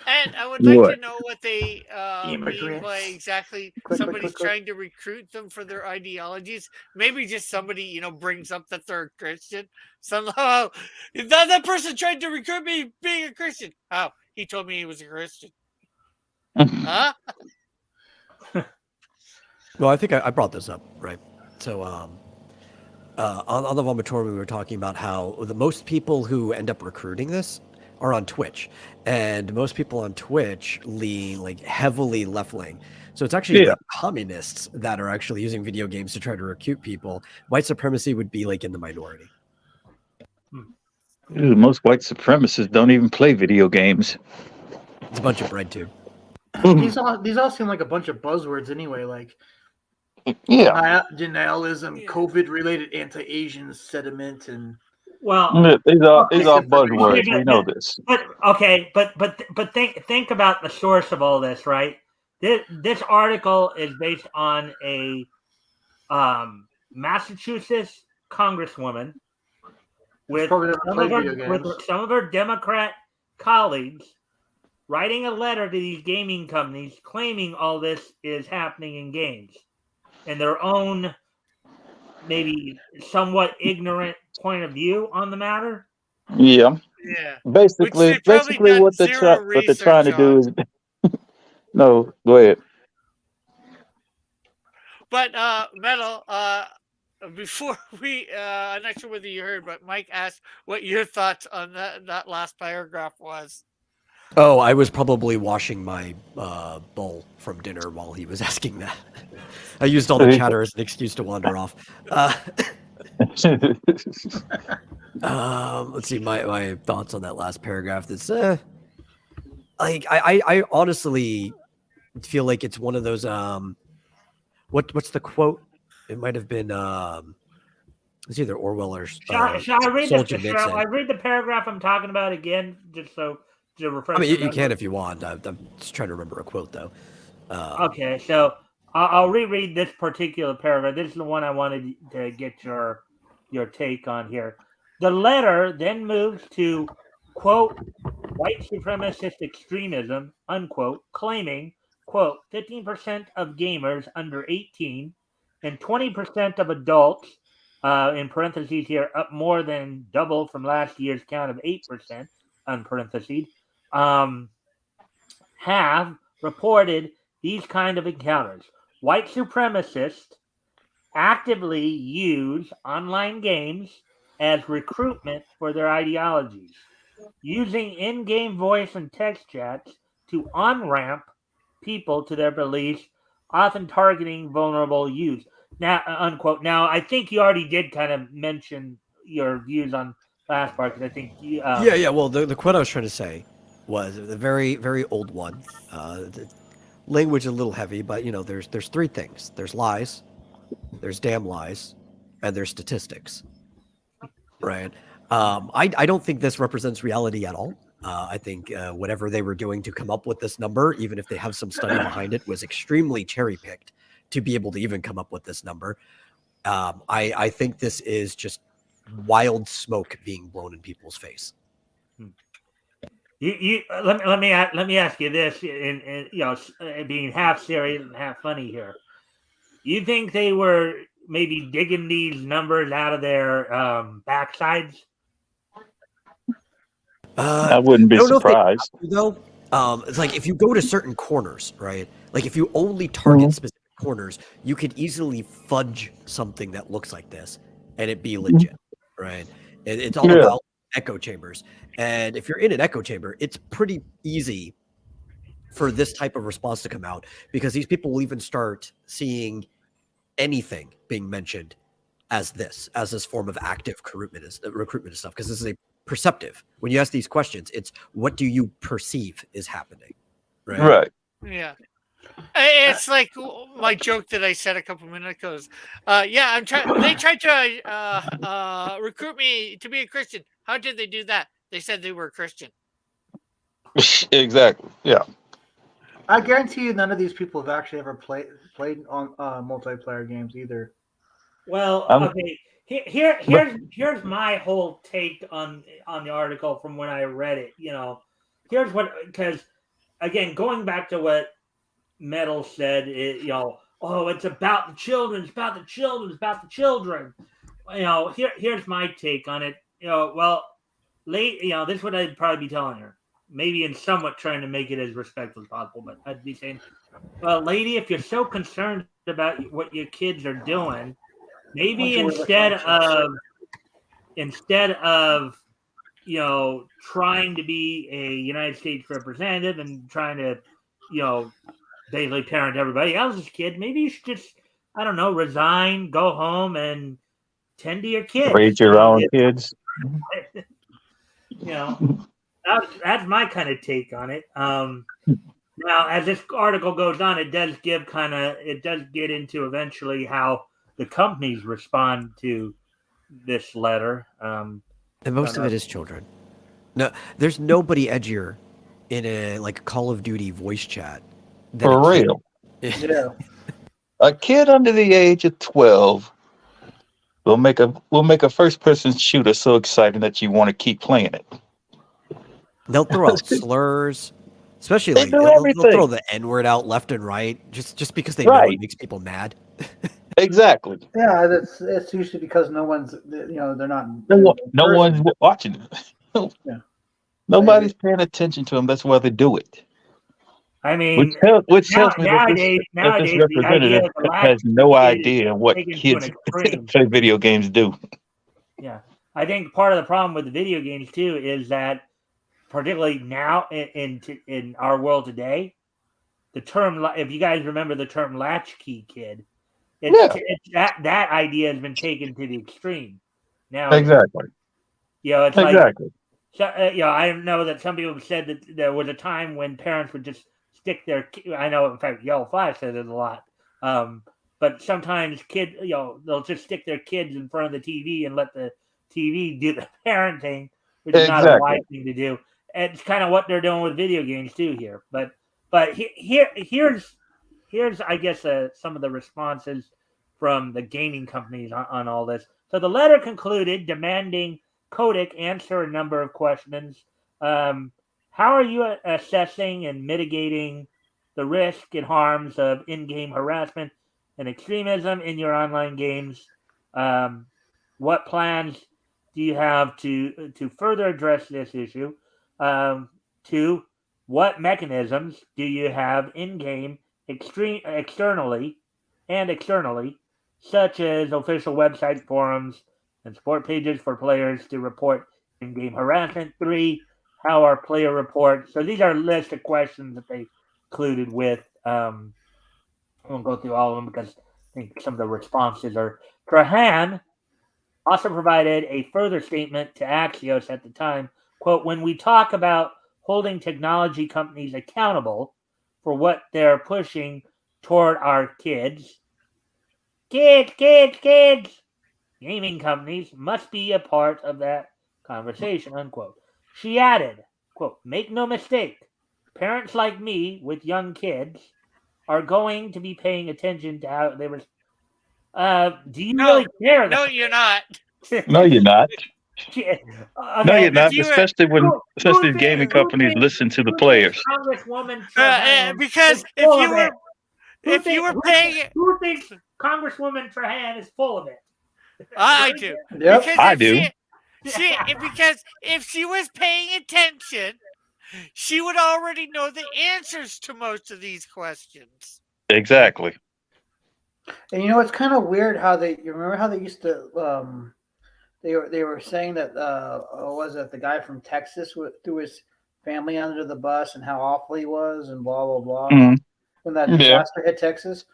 And I would like to know what they mean Immigrants. by exactly somebody's trying to recruit them for their ideologies. Maybe just somebody, brings up that they're a Christian. Somehow, that person tried to recruit me being a Christian. How? He told me he was a Christian. Huh? Well, I think I brought this up, right? So on the Vomitorium, we were talking about how the most people who end up recruiting this are on Twitch, and most people on Twitch lean like heavily left wing. So it's actually like communists that are actually using video games to try to recruit people. White supremacy would be like in the minority. Dude, most white supremacists don't even play video games. It's a bunch of bread too. These all seem like a bunch of buzzwords anyway, like denialism, COVID-related anti-Asian sentiment, and these are buzzwords. We know this. But think about the source of all this, right? This article is based on a Massachusetts congresswoman with some of her Democrat colleagues writing a letter to these gaming companies claiming all this is happening in games and their own maybe somewhat ignorant point of view on the matter. Yeah. Basically what they're trying to do is no, go ahead. But Metal, before I'm not sure whether you heard, but Mike asked what your thoughts on that last paragraph was. Oh, I was probably washing my bowl from dinner while he was asking that. I used all the chatter as an excuse to wander off. Let's see my thoughts on that last paragraph. That's I honestly feel like it's one of those what's the quote? It might have been it's either Orwell or Shall I read the paragraph I'm talking about again, just so to refresh? I mean, you can if you want. I'm just trying to remember a quote though. Okay, so I'll reread this particular paragraph. This is the one I wanted to get your take on here. The letter then moves to, quote, white supremacist extremism, unquote, claiming, quote, 15% of gamers under 18 and 20% of adults, in parentheses here, up more than double from last year's count of 8%, unparenthesed, have reported these kind of encounters. White supremacists actively use online games as recruitment for their ideologies, using in-game voice and text chats to on-ramp people to their beliefs, often targeting vulnerable youth. Now, unquote. Now, I think you already did kind of mention your views on last part, because I think you... Yeah. Well, the quote I was trying to say was a very, very old one. The language a little heavy, but there's three things. There's lies, there's damn lies, and there's statistics. Right. I don't think this represents reality at all. I think whatever they were doing to come up with this number, even if they have some study behind it, was extremely cherry picked to be able to even come up with this number. I think this is just wild smoke being blown in people's face. Let me ask you this, in being half serious and half funny here. You think they were maybe digging these numbers out of their backsides? I wouldn't be I don't know if they surprised. have to, though. It's like if you go to certain corners, right? Like if you only target specific corners, you could easily fudge something that looks like this and it be legit, right? It's all about echo chambers. And if you're in an echo chamber, it's pretty easy for this type of response to come out because these people will even start seeing anything being mentioned as this form of active recruitment and stuff, because this is a perceptive. When you ask these questions, it's what do you perceive is happening, right? Yeah. It's like my joke that I said a couple minutes ago. Yeah, they tried to recruit me to be a Christian. How did they do that? They said they were a Christian. Exactly. Yeah. I guarantee you, none of these people have actually ever played on multiplayer games either. Well, Um, okay. Here's my whole take on the article from when I read it. Here's what, because again, going back to what Metal said, oh, it's about the children, it's about the children, it's about the children. Here's my take on it. Well, this is what I'd probably be telling her. Maybe in somewhat trying to make it as respectful as possible, but I'd be saying, well, lady, if you're so concerned about what your kids are doing, maybe instead of trying to be a United States representative and trying to, basically parent everybody else's kid, maybe you should just, I don't know, resign, go home, and tend to your kids. Raise your own kids. That's my kind of take on it. Now, as this article goes on, it does get into eventually how the companies respond to this letter. And most of it is children. No, there's nobody edgier in a Call of Duty voice chat than For real. Yeah. A kid under the age of 12 will make a first person shooter so exciting that you want to keep playing it. They'll throw out slurs, especially They do they'll everything. throw the N-word out left and right just because they know it makes people mad. Exactly. Yeah, it's usually because no one's, they're not. No one's watching it. Yeah. Nobody's paying attention to them. That's why they do it. I mean, which tells me that this the idea representative of the has no kid idea what taken to kids an extreme. play video games do. Yeah, I think part of the problem with the video games too is that, particularly now in our world today, the term, if you guys remember the term latchkey kid, it's that idea has been taken to the extreme. Now, Exactly. It's exactly. So, I know that some people have said that there was a time when parents would just stick their. I know, in fact, Yellow Flash said it a lot. But sometimes they'll just stick their kids in front of the TV and let the TV do the parenting, which is not a wise thing to do. And it's kind of what they're doing with video games too here. But here's I guess some of the responses from the gaming companies on all this. So the letter concluded demanding Kotick answer a number of questions. How are you assessing and mitigating the risk and harms of in-game harassment and extremism in your online games? What plans do you have to further address this issue? 2, what mechanisms do you have in-game externally, such as official website forums and support pages for players to report in-game harassment? 3, how are player reports? So these are a list of questions that they included with. I won't go through all of them because I think some of the responses are. Trahan also provided a further statement to Axios at the time. Quote, when we talk about holding technology companies accountable for what they're pushing toward our kids, gaming companies must be a part of that conversation, unquote. She added, quote, make no mistake, parents like me with young kids are going to be paying attention to how they were. Do you No, really care? no, you're not. No, you're not. Okay. No, you're If not. you were, Especially when, Who, especially gaming who companies thinks, listen to the who thinks players. Congresswoman Trahan because is full of it? Who if you were who paying, who thinks Congresswoman Trahan is full of it? I do. Yep. Because I if do. because if she was paying attention, she would already know the answers to most of these questions. Exactly. And you know, it's kind of weird how you remember how they used to they were saying that was it the guy from Texas threw his family under the bus and how awful he was and blah blah blah Mhm. when that Yeah. disaster hit Texas.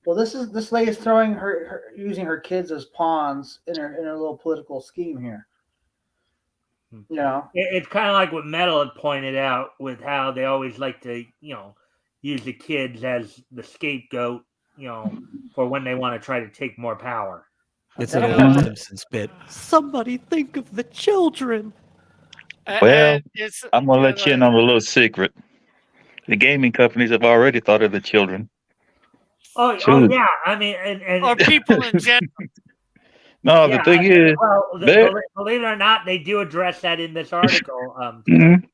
Well, this lady's throwing her using her kids as pawns in her little political scheme here. You know, It's kind of like what Metal had pointed out with how they always like to, use the kids as the scapegoat, for when they want to try to take more power. It's an That's old what- Simpsons bit. Somebody think of the children. Well, And it's I'm gonna let you in on a little secret. The gaming companies have already thought of the children. Oh Shoot. yeah. I mean, and or people in general. No, yeah, the thing is, well, they- believe it or not, they do address that in this article. Mhm.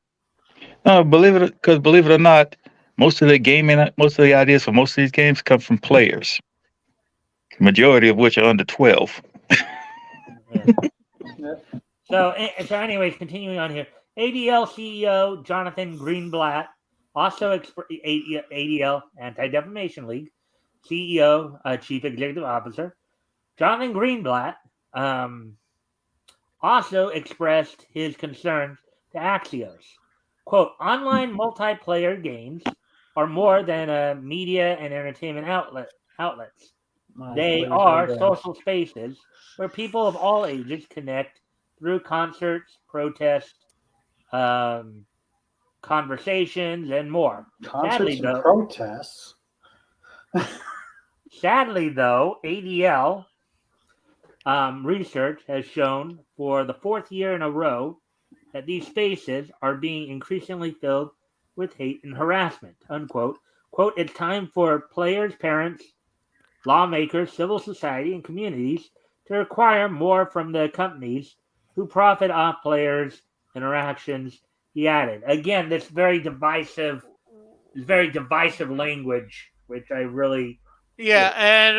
No, believe it or not, most of the ideas for most of these games come from players. Majority of which are under 12. Yeah. So, anyways, continuing on here, ADL CEO Jonathan Greenblatt, also ADL Anti-Defamation League CEO, Chief Executive Officer, Jonathan Greenblatt, also expressed his concerns to Axios. Quote, online multiplayer games are more than media and entertainment outlets. They are social spaces where people of all ages connect through concerts, protests, conversations, and more. Concerts and protests. Sadly, though, ADL research has shown for the fourth year in a row that these spaces are being increasingly filled with hate and harassment, unquote. Quote, it's time for players, parents, lawmakers, civil society, and communities to require more from the companies who profit off players' interactions, he added. Again, this very divisive language, which I really... Yeah, and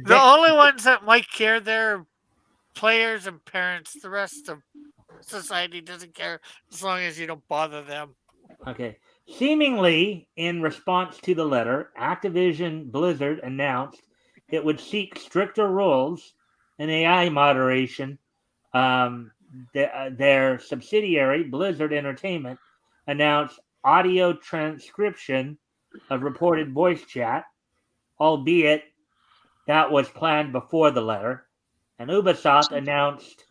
the only ones that might care there are players and parents. The rest of society doesn't care as long as you don't bother them. Okay. Seemingly in response to the letter, Activision Blizzard announced it would seek stricter rules and AI moderation. Their subsidiary, Blizzard Entertainment, announced audio transcription of reported voice chat, albeit that was planned before the letter. And Ubisoft announced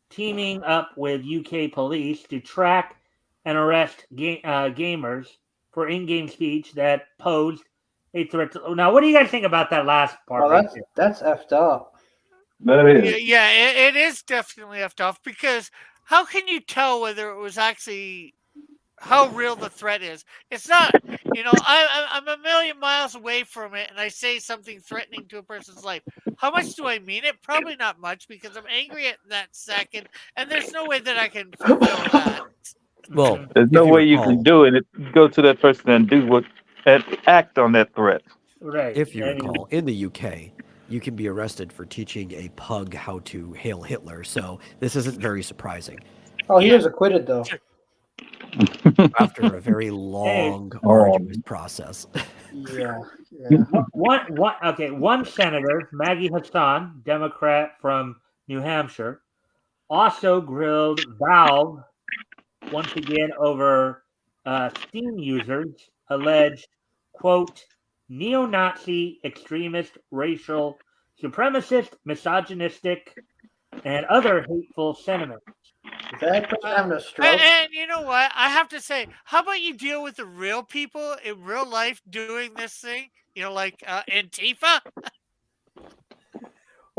teaming up with UK police to track and arrest gamers for in-game speech that posed a threat to... Now, what do you guys think about that last part? Well, that's effed up. That is. Yeah, it is definitely effed off because how can you tell whether it was actually how real the threat is? It's not, I'm a million miles away from it and I say something threatening to a person's life. How much do I mean it? Probably not much because I'm angry at that second and there's no way that I can fulfill that. Well, There's no if you way you recall- can do it. Go to that person and act on that threat. Right. If you recall, in the UK, you can be arrested for teaching a pug how to hail Hitler, so this isn't very surprising. Oh, he Yeah. was acquitted though. After a very long, Oh. arduous process. Yeah. One senator, Maggie Hassan, Democrat from New Hampshire, also grilled Valve once again over Steam users' alleged, quote, neo-Nazi, extremist, racial, supremacist, misogynistic, and other hateful sentiments. Is that person having a stroke? And you know what? I have to say, how about you deal with the real people in real life doing this thing? Like Antifa?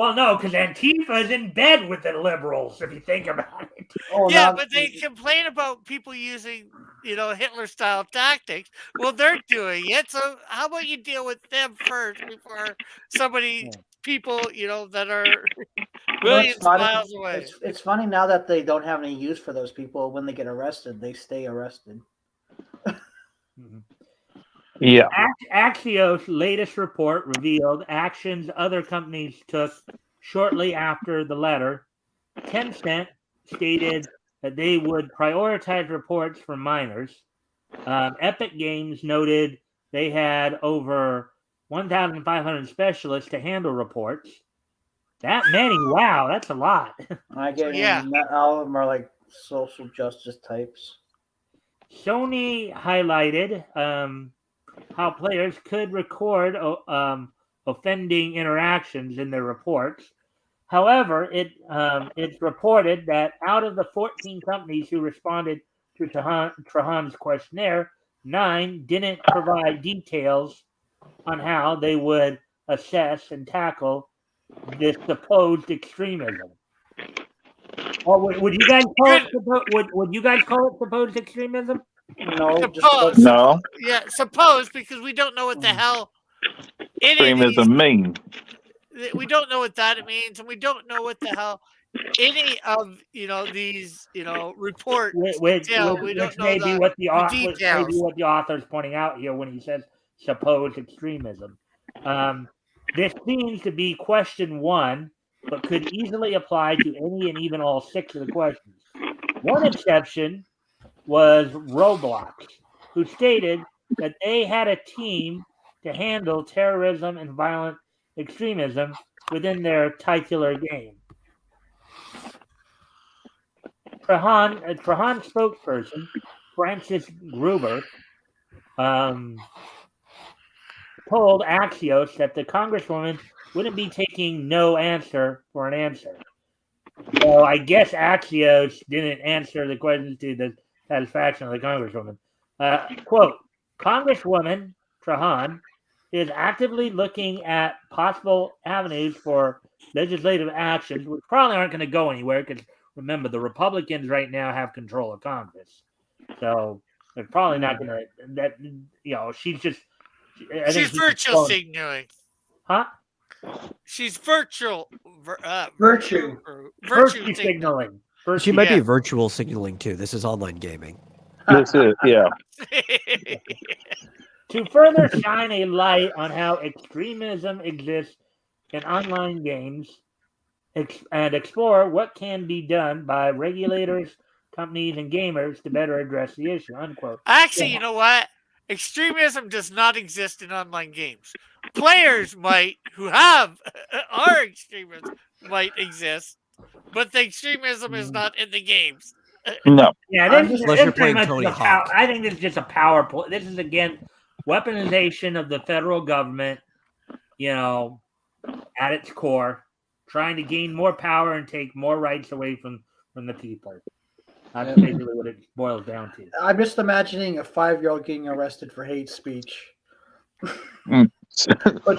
Well, no, because Antifa is in bed with the liberals, if you think about it. Oh, Yeah, now but they complain about people using, Hitler-style tactics. Well, they're doing it. So how about you deal with them first before people, that are millions of funny. miles away. It's funny now that they don't have any use for those people. When they get arrested, they stay arrested. Yeah. Axios' latest report revealed actions other companies took shortly after the letter. Tencent stated that they would prioritize reports for minors. Epic Games noted they had over 1,500 specialists to handle reports. That many? Wow, that's a lot. I get Yeah. not all of them are like social justice types. Sony highlighted how players could record offending interactions in their reports. However, it's reported that out of the 14 companies who responded to Trahan's questionnaire, 9 didn't provide details on how they would assess and tackle this supposed extremism. Or would you guys call it would you guys call it supposed extremism? No, Suppose, No. yeah, suppose, because we don't know what the hell any of these. Extremism mean. We don't know what that means, and we don't know what the hell any of these reports Which detail. We don't know may be the what the details. author is pointing out here when he says supposed extremism. This seems to be question 1, but could easily apply to any and even all 6 of the questions. One exception was Roblox, who stated that they had a team to handle terrorism and violent extremism within their titular game. Trahan spokesperson Francis Gruber told Axios that the Congresswoman wouldn't be taking no answer for an answer. So I guess Axios didn't answer the questions to the satisfaction of the Congresswoman. Quote, Congresswoman Trahan is actively looking at possible avenues for legislative actions, which probably aren't going to go anywhere because remember, the Republicans right now have control of Congress. So they're probably not going to, she's just. She's virtual signaling. Huh? She's virtue signaling. She might be virtual signaling too. This is online gaming. This is, yeah. To further shine a light on how extremism exists in online games and explore what can be done by regulators, companies, and gamers to better address the issue, unquote. Actually, you know what? Extremism does not exist in online games. Players might, who are extremists, might exist, but the extremism is not in the games. No. Yeah, unless you're playing Tony Hawk. I think this is just a power play. This is again weaponization of the federal government, at its core, trying to gain more power and take more rights away from the people. That's basically what it boils down to. I'm just imagining a 5-year-old getting arrested for hate speech. A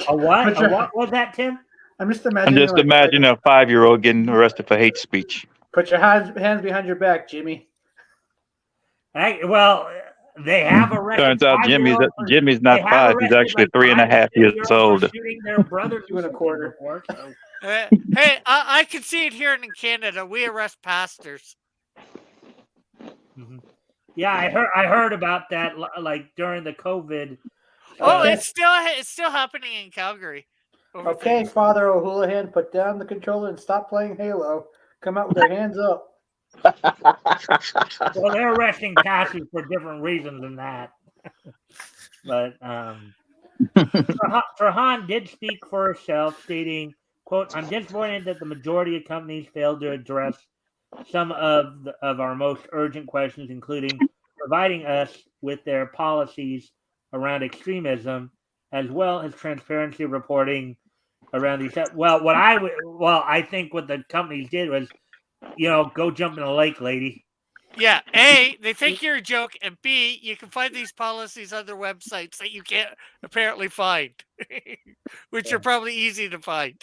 what? What was that, Tim? I'm just imagining. Imagine a 5-year-old getting arrested for hate speech. Put your hands behind your back, Jimmy. They have arrested. Turns out Jimmy's not 5; he's actually 3.5 years old. Shooting their brother 2.25. Hey, I can see it here in Canada. We arrest pastors. Mm-hmm. Yeah, I heard about that. Like during the COVID. It's still happening in Calgary. Okay, Father O'Houlihan, put down the controller and stop playing Halo. Come out with your hands up. Well, they're arresting pastors for different reasons than that. But Trahan did speak for herself, stating, quote, I'm disappointed that the majority of companies failed to address some of our most urgent questions, including providing us with their policies around extremism, as well as transparency reporting around these. I think what the companies did was, go jump in a lake, lady. Yeah, A, they think you're a joke, and B, you can find these policies on their websites that you can't apparently find, which are probably easy to find.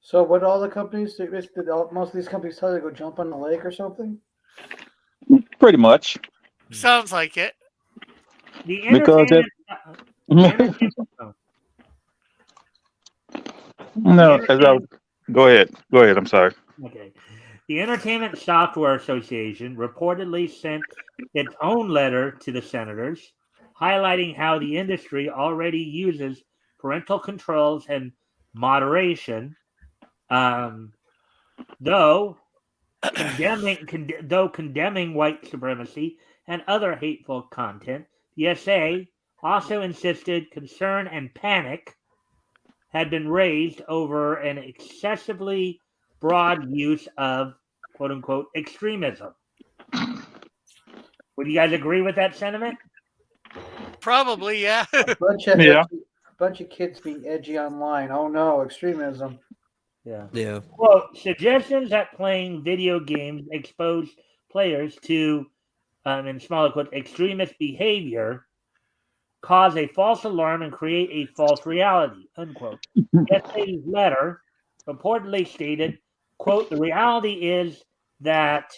So what all the companies? Did most of these companies tell you to go jump on the lake or something? Pretty much. Sounds like it. The Because entertainment. The entertainment. Oh, no, as I was, go ahead. Go ahead. I'm sorry. okay. The Entertainment Software Association reportedly sent its own letter to the senators, highlighting how the industry already uses parental controls and moderation, though condemning white supremacy and other hateful content. The SA also insisted concern and panic had been raised over an excessively broad use of quote unquote extremism. Would you guys agree with that sentiment? Probably, yeah. Bunch of kids being edgy online. Oh no, extremism. Yeah. Yeah. Well, suggestions that playing video games expose players to, in smaller quotes, extremist behavior cause a false alarm and create a false reality, unquote. Yesterday's letter reportedly stated, quote, the reality is that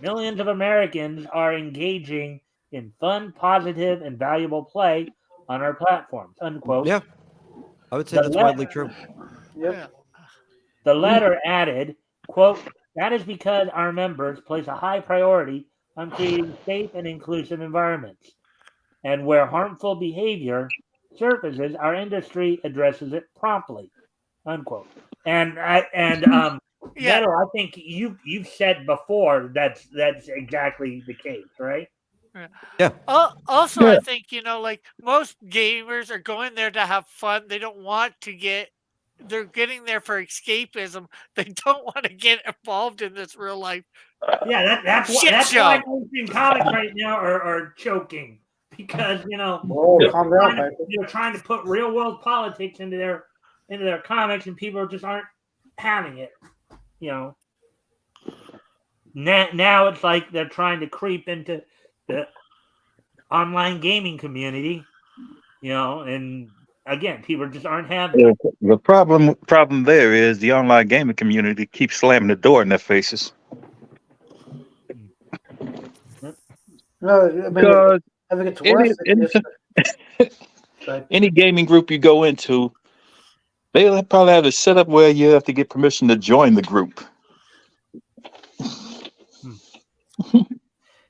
millions of Americans are engaging in fun, positive, and valuable play on our platforms, unquote. Yeah. I would say that's widely true. Yep. Yeah. The letter added, quote, that is because our members place a high priority on creating safe and inclusive environments. And where harmful behavior surfaces, our industry addresses it promptly, unquote. And Yeah. Neto, I think you've said before that's exactly the case, right? Yeah. Also, I think, like most gamers are going there to have fun. They don't want to they're getting there for escapism. They don't want to get involved in this real life Yeah, that's shit why show. mainstream comics right now are choking because Whoa, calm down, Piper. they're trying to put real world politics into their comics, and people just aren't having it. Now it's like they're trying to creep into the online gaming community, and again, people just aren't having it. The problem there is the online gaming community keeps slamming the door in their faces. No, I mean, Because I think it's worse. any gaming group you go into, they'll probably have it set up where you have to get permission to join the group.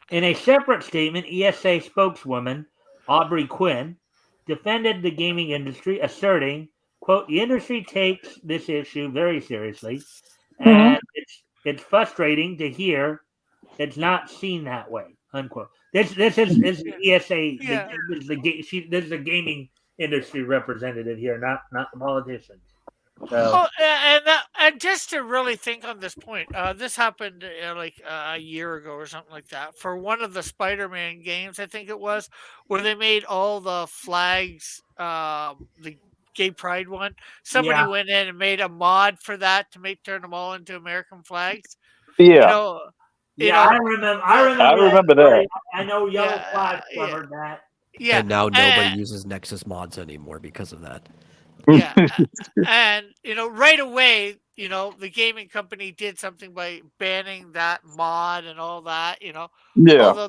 In a separate statement, ESA spokeswoman Aubrey Quinn defended the gaming industry, asserting, quote, the industry takes this issue very seriously, and it's frustrating to hear it's not seen that way, unquote. This is ESA. Yeah. This is a gaming industry representative here, not the politician. Oh, and just to really think on this point, this happened like a year ago or something like that for one of the Spider-Man games, I think it was, where they made all the flags, the gay pride one. Somebody went in and made a mod for that to turn them all into American flags. Yeah. I remember that. I know Yellow Flag covered that. Yeah. And now nobody uses Nexus mods anymore because of that. Yeah. And, right away, the gaming company did something by banning that mod and all that, Yeah.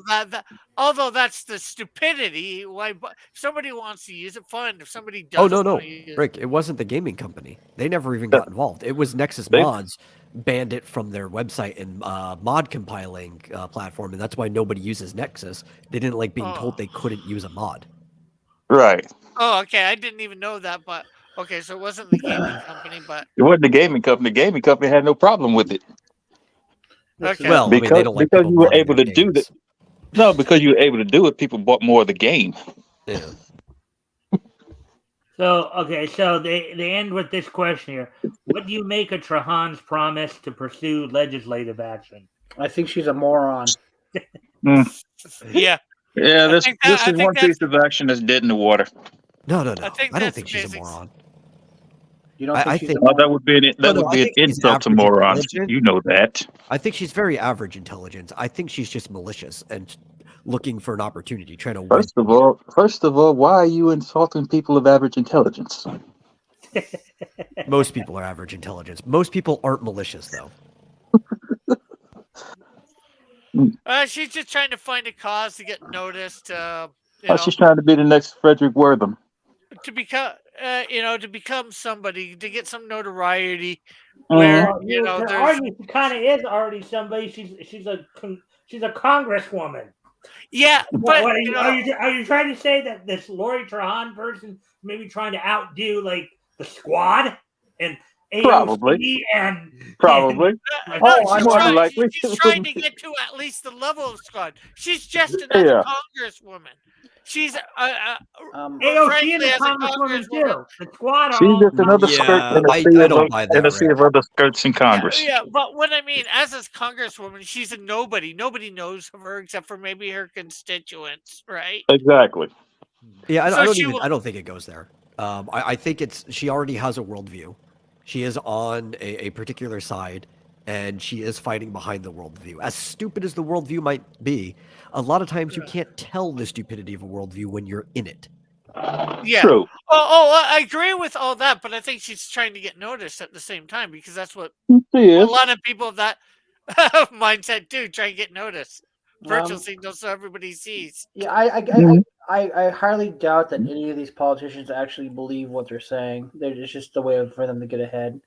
Although that's the stupidity. Why? If somebody wants to use it, fine. If somebody Oh, doesn't no. want to use Rick, it wasn't the gaming company. They never even got involved. It was Nexus Mods banned it from their website and mod compiling platform, and that's why nobody uses Nexus. They didn't like being told they couldn't use a mod. Right. Oh, okay. I didn't even know that, but okay, so it wasn't the gaming company, but it wasn't the gaming company. The gaming company had no problem with it. Okay. Well, because, they don't like because you were modding able their to do games. that. No, because you were able to do it, people bought more of the game. Yeah. So they end with this question here. What do you make of Trahan's promise to pursue legislative action? I think she's a moron. Yeah. Yeah, this is one piece of action that's dead in the water. No. I don't think she's a moron. You don't think she's a Oh, moron? that would be an insult to morons. You know that. I think she's very average intelligence. I think she's just malicious and looking for an opportunity, trying to win. First of all, why are you insulting people of average intelligence? Most people are average intelligence. Most people aren't malicious, though. She's just trying to find a cause to get noticed. She's trying to be the next Frederick Wortham. To become, to become somebody, to get some notoriety. Where Well, you can there's argue she kind of is already somebody. She's a congresswoman. yeah, but What are you trying to say that this Lori Trahan person maybe trying to outdo like the Squad and AOC Probably. she's trying to get to at least the level of Squad. She's just another congresswoman. She's AOC is a congresswoman too. The Squad are She's just another skirt in a sea of other skirts in Congress. Yeah, but what I mean, as a congresswoman, she's a nobody. Nobody knows of her except for maybe her constituents, right? Exactly. Yeah, I don't think it goes there. I think she already has a worldview. She is on a particular side, and she is fighting behind the worldview. As stupid as the worldview might be, a lot of times you can't tell the stupidity of a worldview when you're in it. Yeah. True. I agree with all that, but I think she's trying to get noticed at the same time because that's what a lot of people of that mindset do, try and get noticed. Virtual signals so everybody sees. Yeah, I highly doubt that any of these politicians actually believe what they're saying. It's just a way for them to get ahead.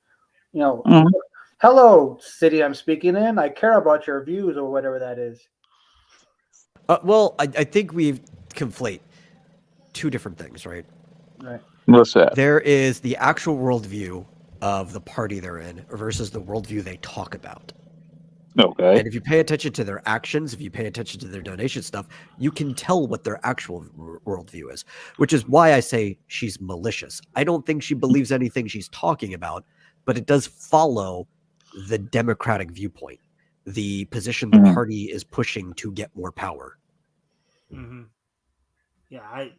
Hello, city I'm speaking in. I care about your views or whatever that is. Well, I think we conflate two different things, right? Right. What's that? There is the actual worldview of the party they're in versus the worldview they talk about. Okay. And if you pay attention to their actions, if you pay attention to their donation stuff, you can tell what their actual worldview is, which is why I say she's malicious. I don't think she believes anything she's talking about, but it does follow the democratic viewpoint, the position the party is pushing to get more power. Mm-hmm. Yeah, I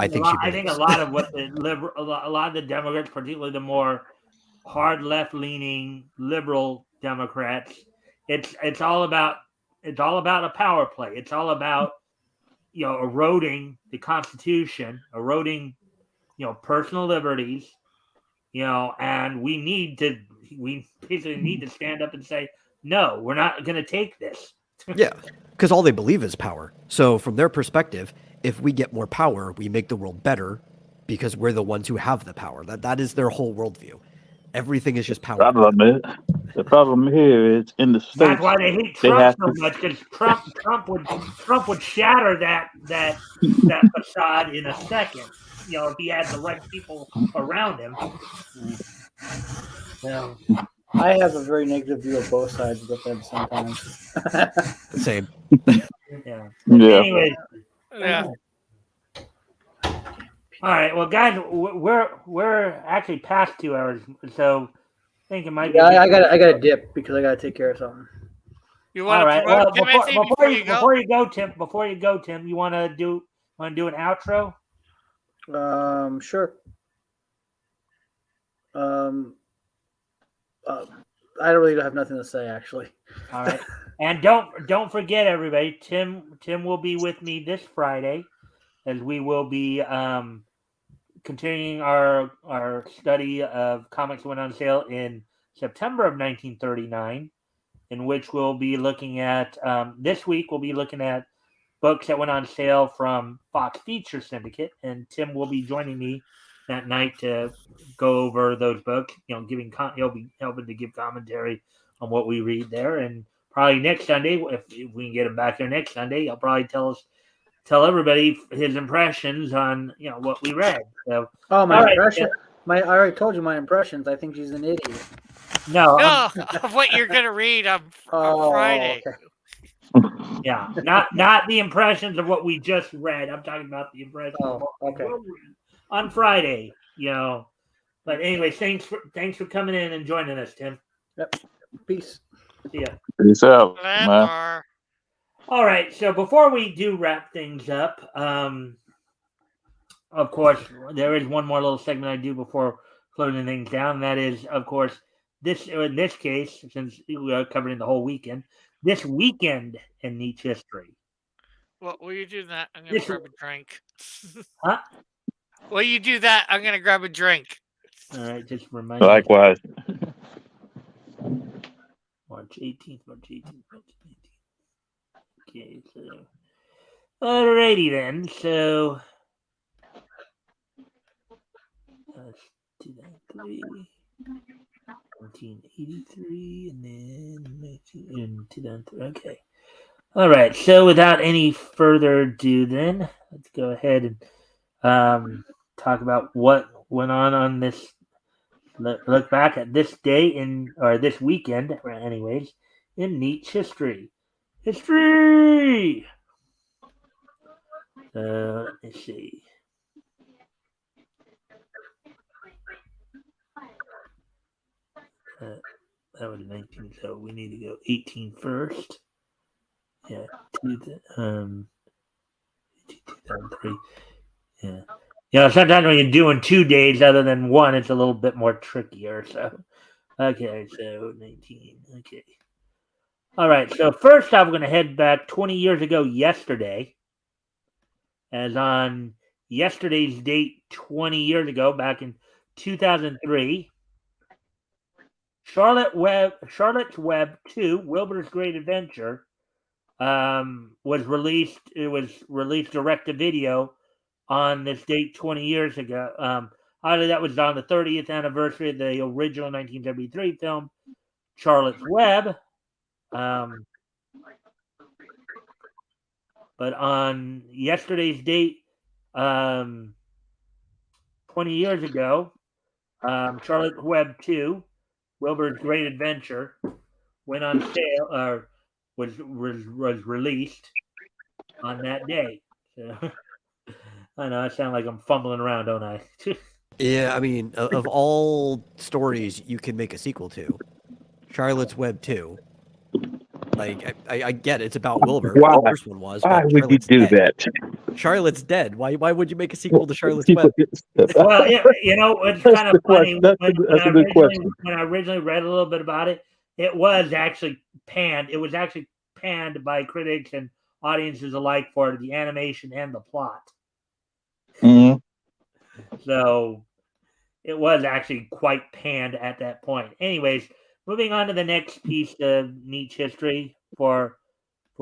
think a lot of what the a lot of the Democrats, particularly the more hard left-leaning liberal Democrats, it's all about a power play. It's all about eroding the Constitution, eroding personal liberties, and we basically need to stand up and say, no, we're not going to take this. Yeah, because all they believe is power. So from their perspective, if we get more power, we make the world better because we're the ones who have the power. That is their whole worldview. Everything is just power. The problem here is in the States. That's why they hate Trump so much, because Trump would shatter that facade in a second. If he had the right people around him. I have a very negative view of both sides of the fence sometimes. Same. Yeah. Anyway. Yeah. All right. Well, guys, we're actually past 2 hours, so I think it might be. Yeah, I got a dip because I got to take care of something. You want to promote before you go, Tim, you want to do an outro? Sure. I really have nothing to say, actually. All right. And don't forget, everybody, Tim will be with me this Friday, as we will be continuing our study of comics that went on sale in September of 1939, in which we'll be looking at this week. We'll be looking at books that went on sale from Fox Feature Syndicate, and Tim will be joining me that night to go over those books. He'll be helping to give commentary on what we read there, and probably next Sunday, if we can get him back there next Sunday, he'll probably tell everybody his impressions on what we read. So, my impression. I already told you my impressions. I think she's an idiot. No, of what you're gonna read on Friday. Okay. Yeah, not the impressions of what we just read. I'm talking about the impressions of what we will read on Friday. But anyway, thanks for coming in and joining us, Tim. Yep. Peace. See ya. Peace out, man. All right. So before we do wrap things up, of course, there is one more little segment I do before closing things down. And that is, of course, in this case, since we are covering the whole weekend, this weekend in Nietzsche history. Well, will you do that? I'm going to grab a drink. Huh? Will you do that? I'm going to grab a drink. All right, just remind me. Likewise. March 18th, March 18th, March 18th. Okay, so. Alrighty then, so. 2003, 1983, and then in 2003. Okay. All right. So without any further ado, then let's go ahead and talk about what went on this. Look back at this day or this weekend, anyways, in Nietzsche history. History. Let me see. That was 19, so we need to go 18 first. Yeah, 2003. Yeah. Sometimes when you're doing 2 days other than one, it's a little bit more trickier. So, okay, so 19. Okay. All right, so first I'm going to head back 20 years ago yesterday. As on yesterday's date 20 years ago, back in 2003, Charlotte's Web 2, Wilbur's Great Adventure, was released. It was released direct to video on this date 20 years ago. Either that was on the 30th anniversary of the original 1973 film, Charlotte's Web. But on yesterday's date, 20 years ago, Charlotte's Web 2, Wilbur's Great Adventure, went on sale or was released on that day. So, I know I sound like I'm fumbling around, don't I? Yeah, I mean, of all stories you can make a sequel to, Charlotte's Web 2. Like, I get it's about Wilbur. Why? The first one was. Why But would you Charlotte's do dead. that? Charlotte's dead. Why would you make a sequel to Charlotte's Web? Well, it's That's kind of the funny. question. That's a good question. When I originally read a little bit about it, it was actually panned. It was actually panned by critics and audiences alike for the animation and the plot. Mhm. So it was actually quite panned at that point. Anyways, moving on to the next piece of Nietzsche history for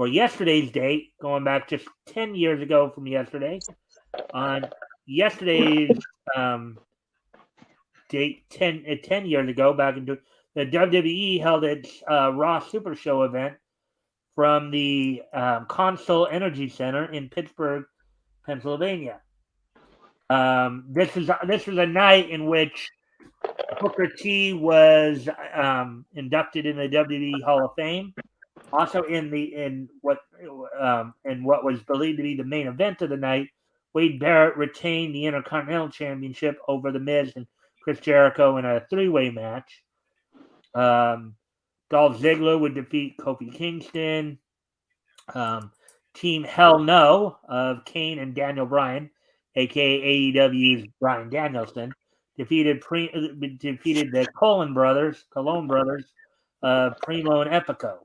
yesterday's date, going back just 10 years ago from yesterday. On yesterday's date, 10 years ago, back into the WWE held its Raw Super Show event from the Consol Energy Center in Pittsburgh, Pennsylvania. This was a night in which Booker T was inducted in the WWE Hall of Fame. Also, in what was believed to be the main event of the night, Wade Barrett retained the Intercontinental Championship over The Miz and Chris Jericho in a 3-way match. Dolph Ziggler would defeat Kofi Kingston. Team Hell No of Kane and Daniel Bryan, aka AEW's Bryan Danielson, defeated the Cologne brothers, Primo and Epico.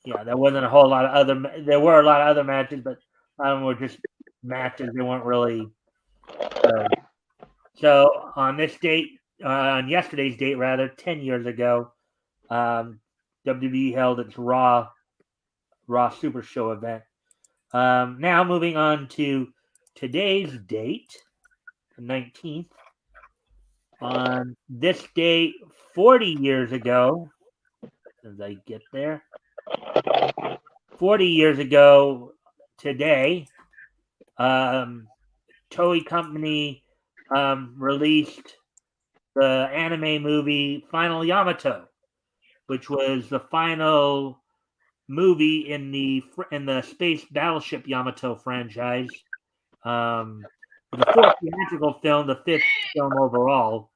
There wasn't a whole lot of other. There were a lot of other matches, but a lot of them were just matches. They weren't really. So on this date, on yesterday's date, rather, 10 years ago, WWE held its Raw Super Show event. Now moving on to today's date, the 19th. On this date, 40 years ago, as I get there, 40 years ago today, Toei Company released the anime movie Final Yamato, which was the final movie in the space battleship Yamato franchise. The fourth theatrical film, the fifth film overall.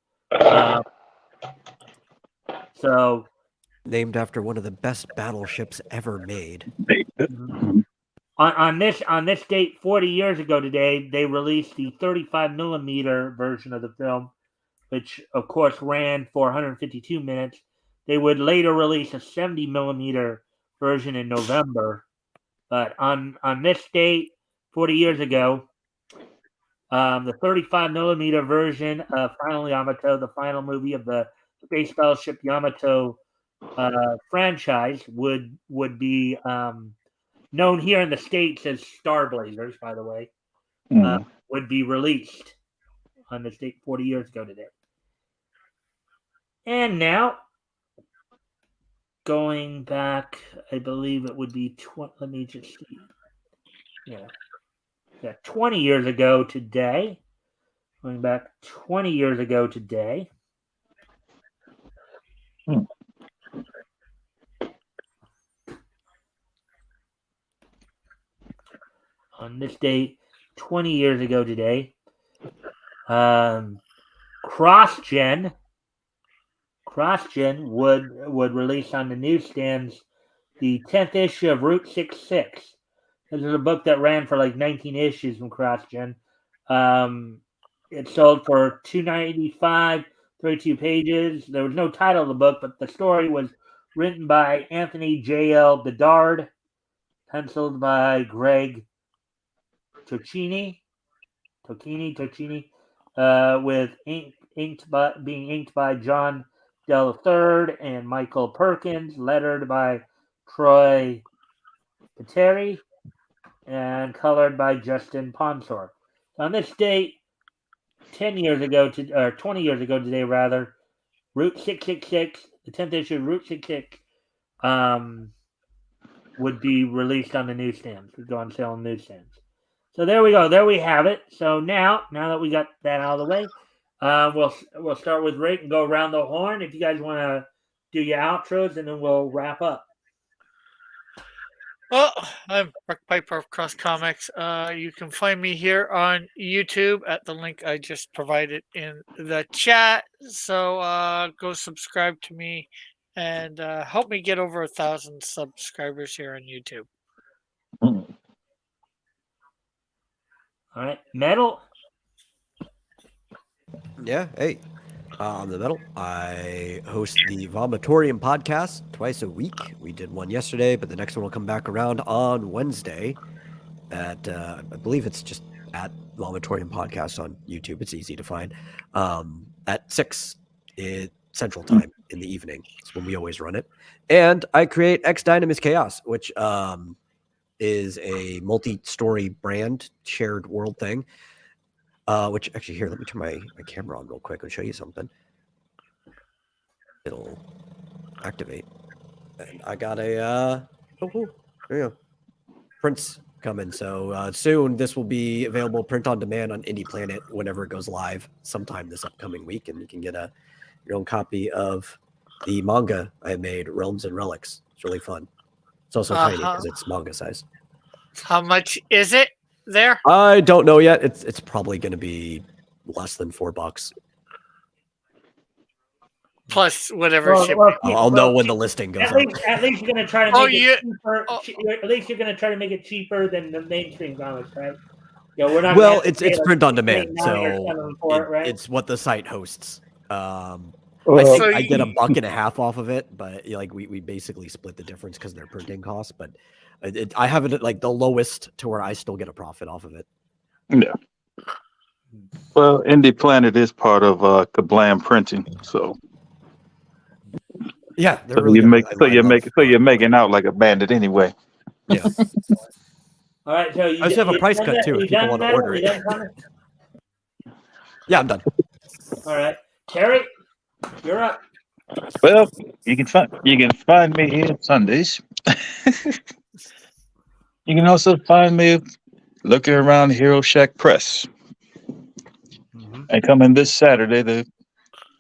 So, named after one of the best battleships ever made. On this date, 40 years ago today, they released the 35 millimeter version of the film, which of course ran for 152 minutes. They would later release a 70 millimeter version in November. But on this date, 40 years ago, The 35 millimeter version of Final Yamato, the final movie of the Space Battleship Yamato franchise, would be known here in the States as Star Blazers, by the way, would be released on this date 40 years ago today. And now, going back, I believe it would be let me just see. Yeah, 20 years ago today. Going back 20 years ago today. On this date, 20 years ago today, CrossGen would release on the newsstands the 10th issue of Route 66. This is a book that ran for like 19 issues from CrossGen. It sold for $2.95, 32 pages. There was no title of the book, but the story was written by Anthony J.L. Bedard, penciled by Greg Tocchini, with being inked by John Del III and Michael Perkins, lettered by Troy Peteri, and colored by Justin Ponsor. On this date, 20 years ago today, rather, Route 666, the 10th issue of Route 66, would be released on the newsstands. Would go on sale on newsstands. So there we go. There we have it. So now that we got that out of the way, we'll start with Rick and go around the horn. If you guys want to do your outros, and then we'll wrap up. Well, I'm Rick Piper of Cross Comics. You can find me here on YouTube at the link I just provided in the chat. So go subscribe to me and help me get over 1,000 subscribers here on YouTube. All right, Metal. Yeah, hey. I'm the Metal. I host the Vomitorium podcast twice a week. We did one yesterday, but the next one will come back around on Wednesday at, I believe it's just at Vomitorium podcast on YouTube. It's easy to find. At 6 Central Time in the evening. That's when we always run it. And I create X Dynamis Chaos, which is a multi-story brand shared world thing. Which actually, here, let me turn my camera on real quick and show you something. It'll activate. And I got a, there you go. Prints coming. So soon this will be available print on demand on Indie Planet whenever it goes live sometime this upcoming week. And you can get your own copy of the manga I made, Realms and Relics. It's really fun. It's also tiny because it's manga size. How much is it there? I don't know yet. It's probably going to be less than $4. Plus whatever shipping. I'll know when the listing goes up. At least you're going to try to make it cheaper. At least you're going to try to make it cheaper than the mainstream comics, right? Yeah, we're not. Well, it's print on demand, so right? it's what the site hosts. I get $1.50 off of it, but we basically split the difference because they're printing costs. But I have it at like the lowest to where I still get a profit off of it. Yeah. Well, Indie Planet is part of Kablam Printing, so. Yeah, so you're making out like a bandit anyway. Yeah. All right, so I also have a price cut too if people want to order it. Yeah, I'm done. All right, Terry, you're up. Well, you can find me here Sundays. You can also find me looking around Hero Shack Press. Mm-hmm. And coming this Saturday,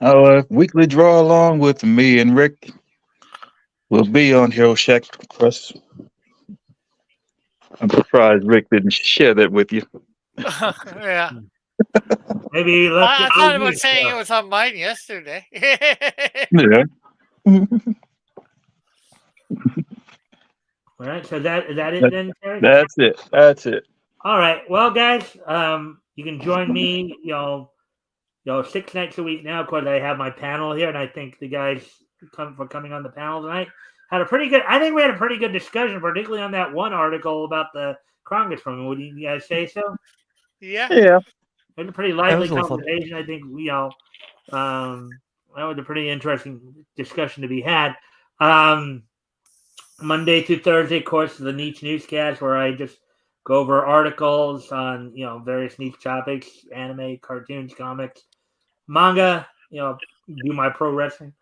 our weekly draw along with me and Rick will be on Hero Shack Press. I'm surprised Rick didn't share that with you. Yeah. Maybe I thought about saying it was on mine yesterday. Yeah. All right, so is that it then, Terry? That's it. All right, well, guys, you can join me, 6 nights a week now, because I have my panel here, and I think the guys coming on the panel tonight I think we had a pretty good discussion, particularly on that one article about the congresswoman. Would you guys say so? Yeah. Yeah. It was a pretty lively was a little fun. conversation. I think that was a pretty interesting discussion to be had. Monday through Thursday, of course, the Niche Newscast, where I just go over articles on various niche topics, anime, cartoons, comics, manga. Do my pro wrestling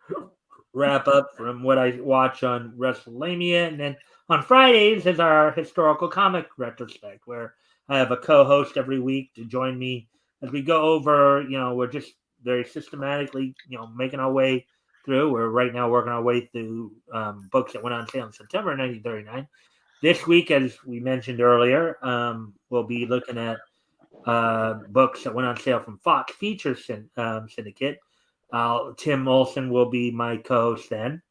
wrap up from what I watch on WrestleMania, and then on Fridays is our historical comic retrospect, where I have a co-host every week to join me as we go over. We're just very systematically, making our way through. We're right now working our way through books that went on sale in September 1939. This week, as we mentioned earlier, we'll be looking at books that went on sale from Fox Feature Syndicate. Tim Olson will be my co-host then,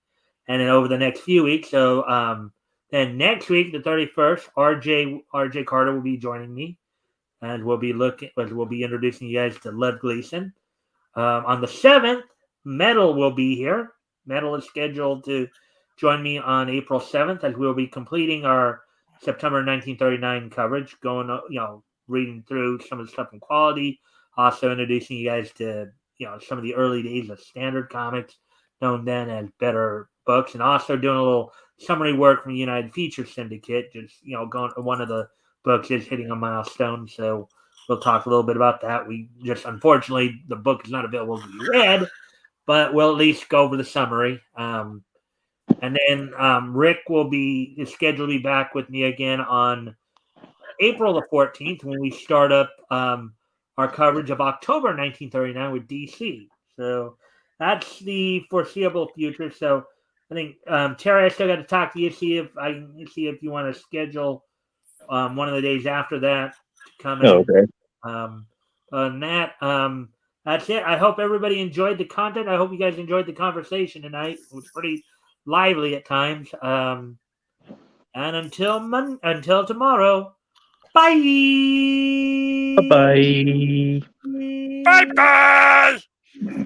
and then over the next few weeks. So then next week, the 31st, RJ Carter will be joining me, and we'll be introducing you guys to Lev Gleason. On the 7th, Metal will be here. Metal is scheduled to join me on April 7th, as we'll be completing our September 1939 coverage, reading through some of the stuff in quality, also introducing you guys to some of the early days of Standard Comics, known then as Better Books, and also doing a little summary work from United Feature Syndicate. Just one of the books is hitting a milestone, so we'll talk a little bit about that. We just, unfortunately, the book is not available to be read, but we'll at least go over the summary. And then Rick is scheduled to be back with me again on April the 14th, when we start up our coverage of October 1939 with DC. So that's the foreseeable future. So I think, Terry, I still got to talk to you, see if you want to schedule one of the days after that to come in. Okay. And that's it. I hope everybody enjoyed the content. I hope you guys enjoyed the conversation tonight. It was pretty lively at times. And until tomorrow, bye. Bye-bye. Bye bye.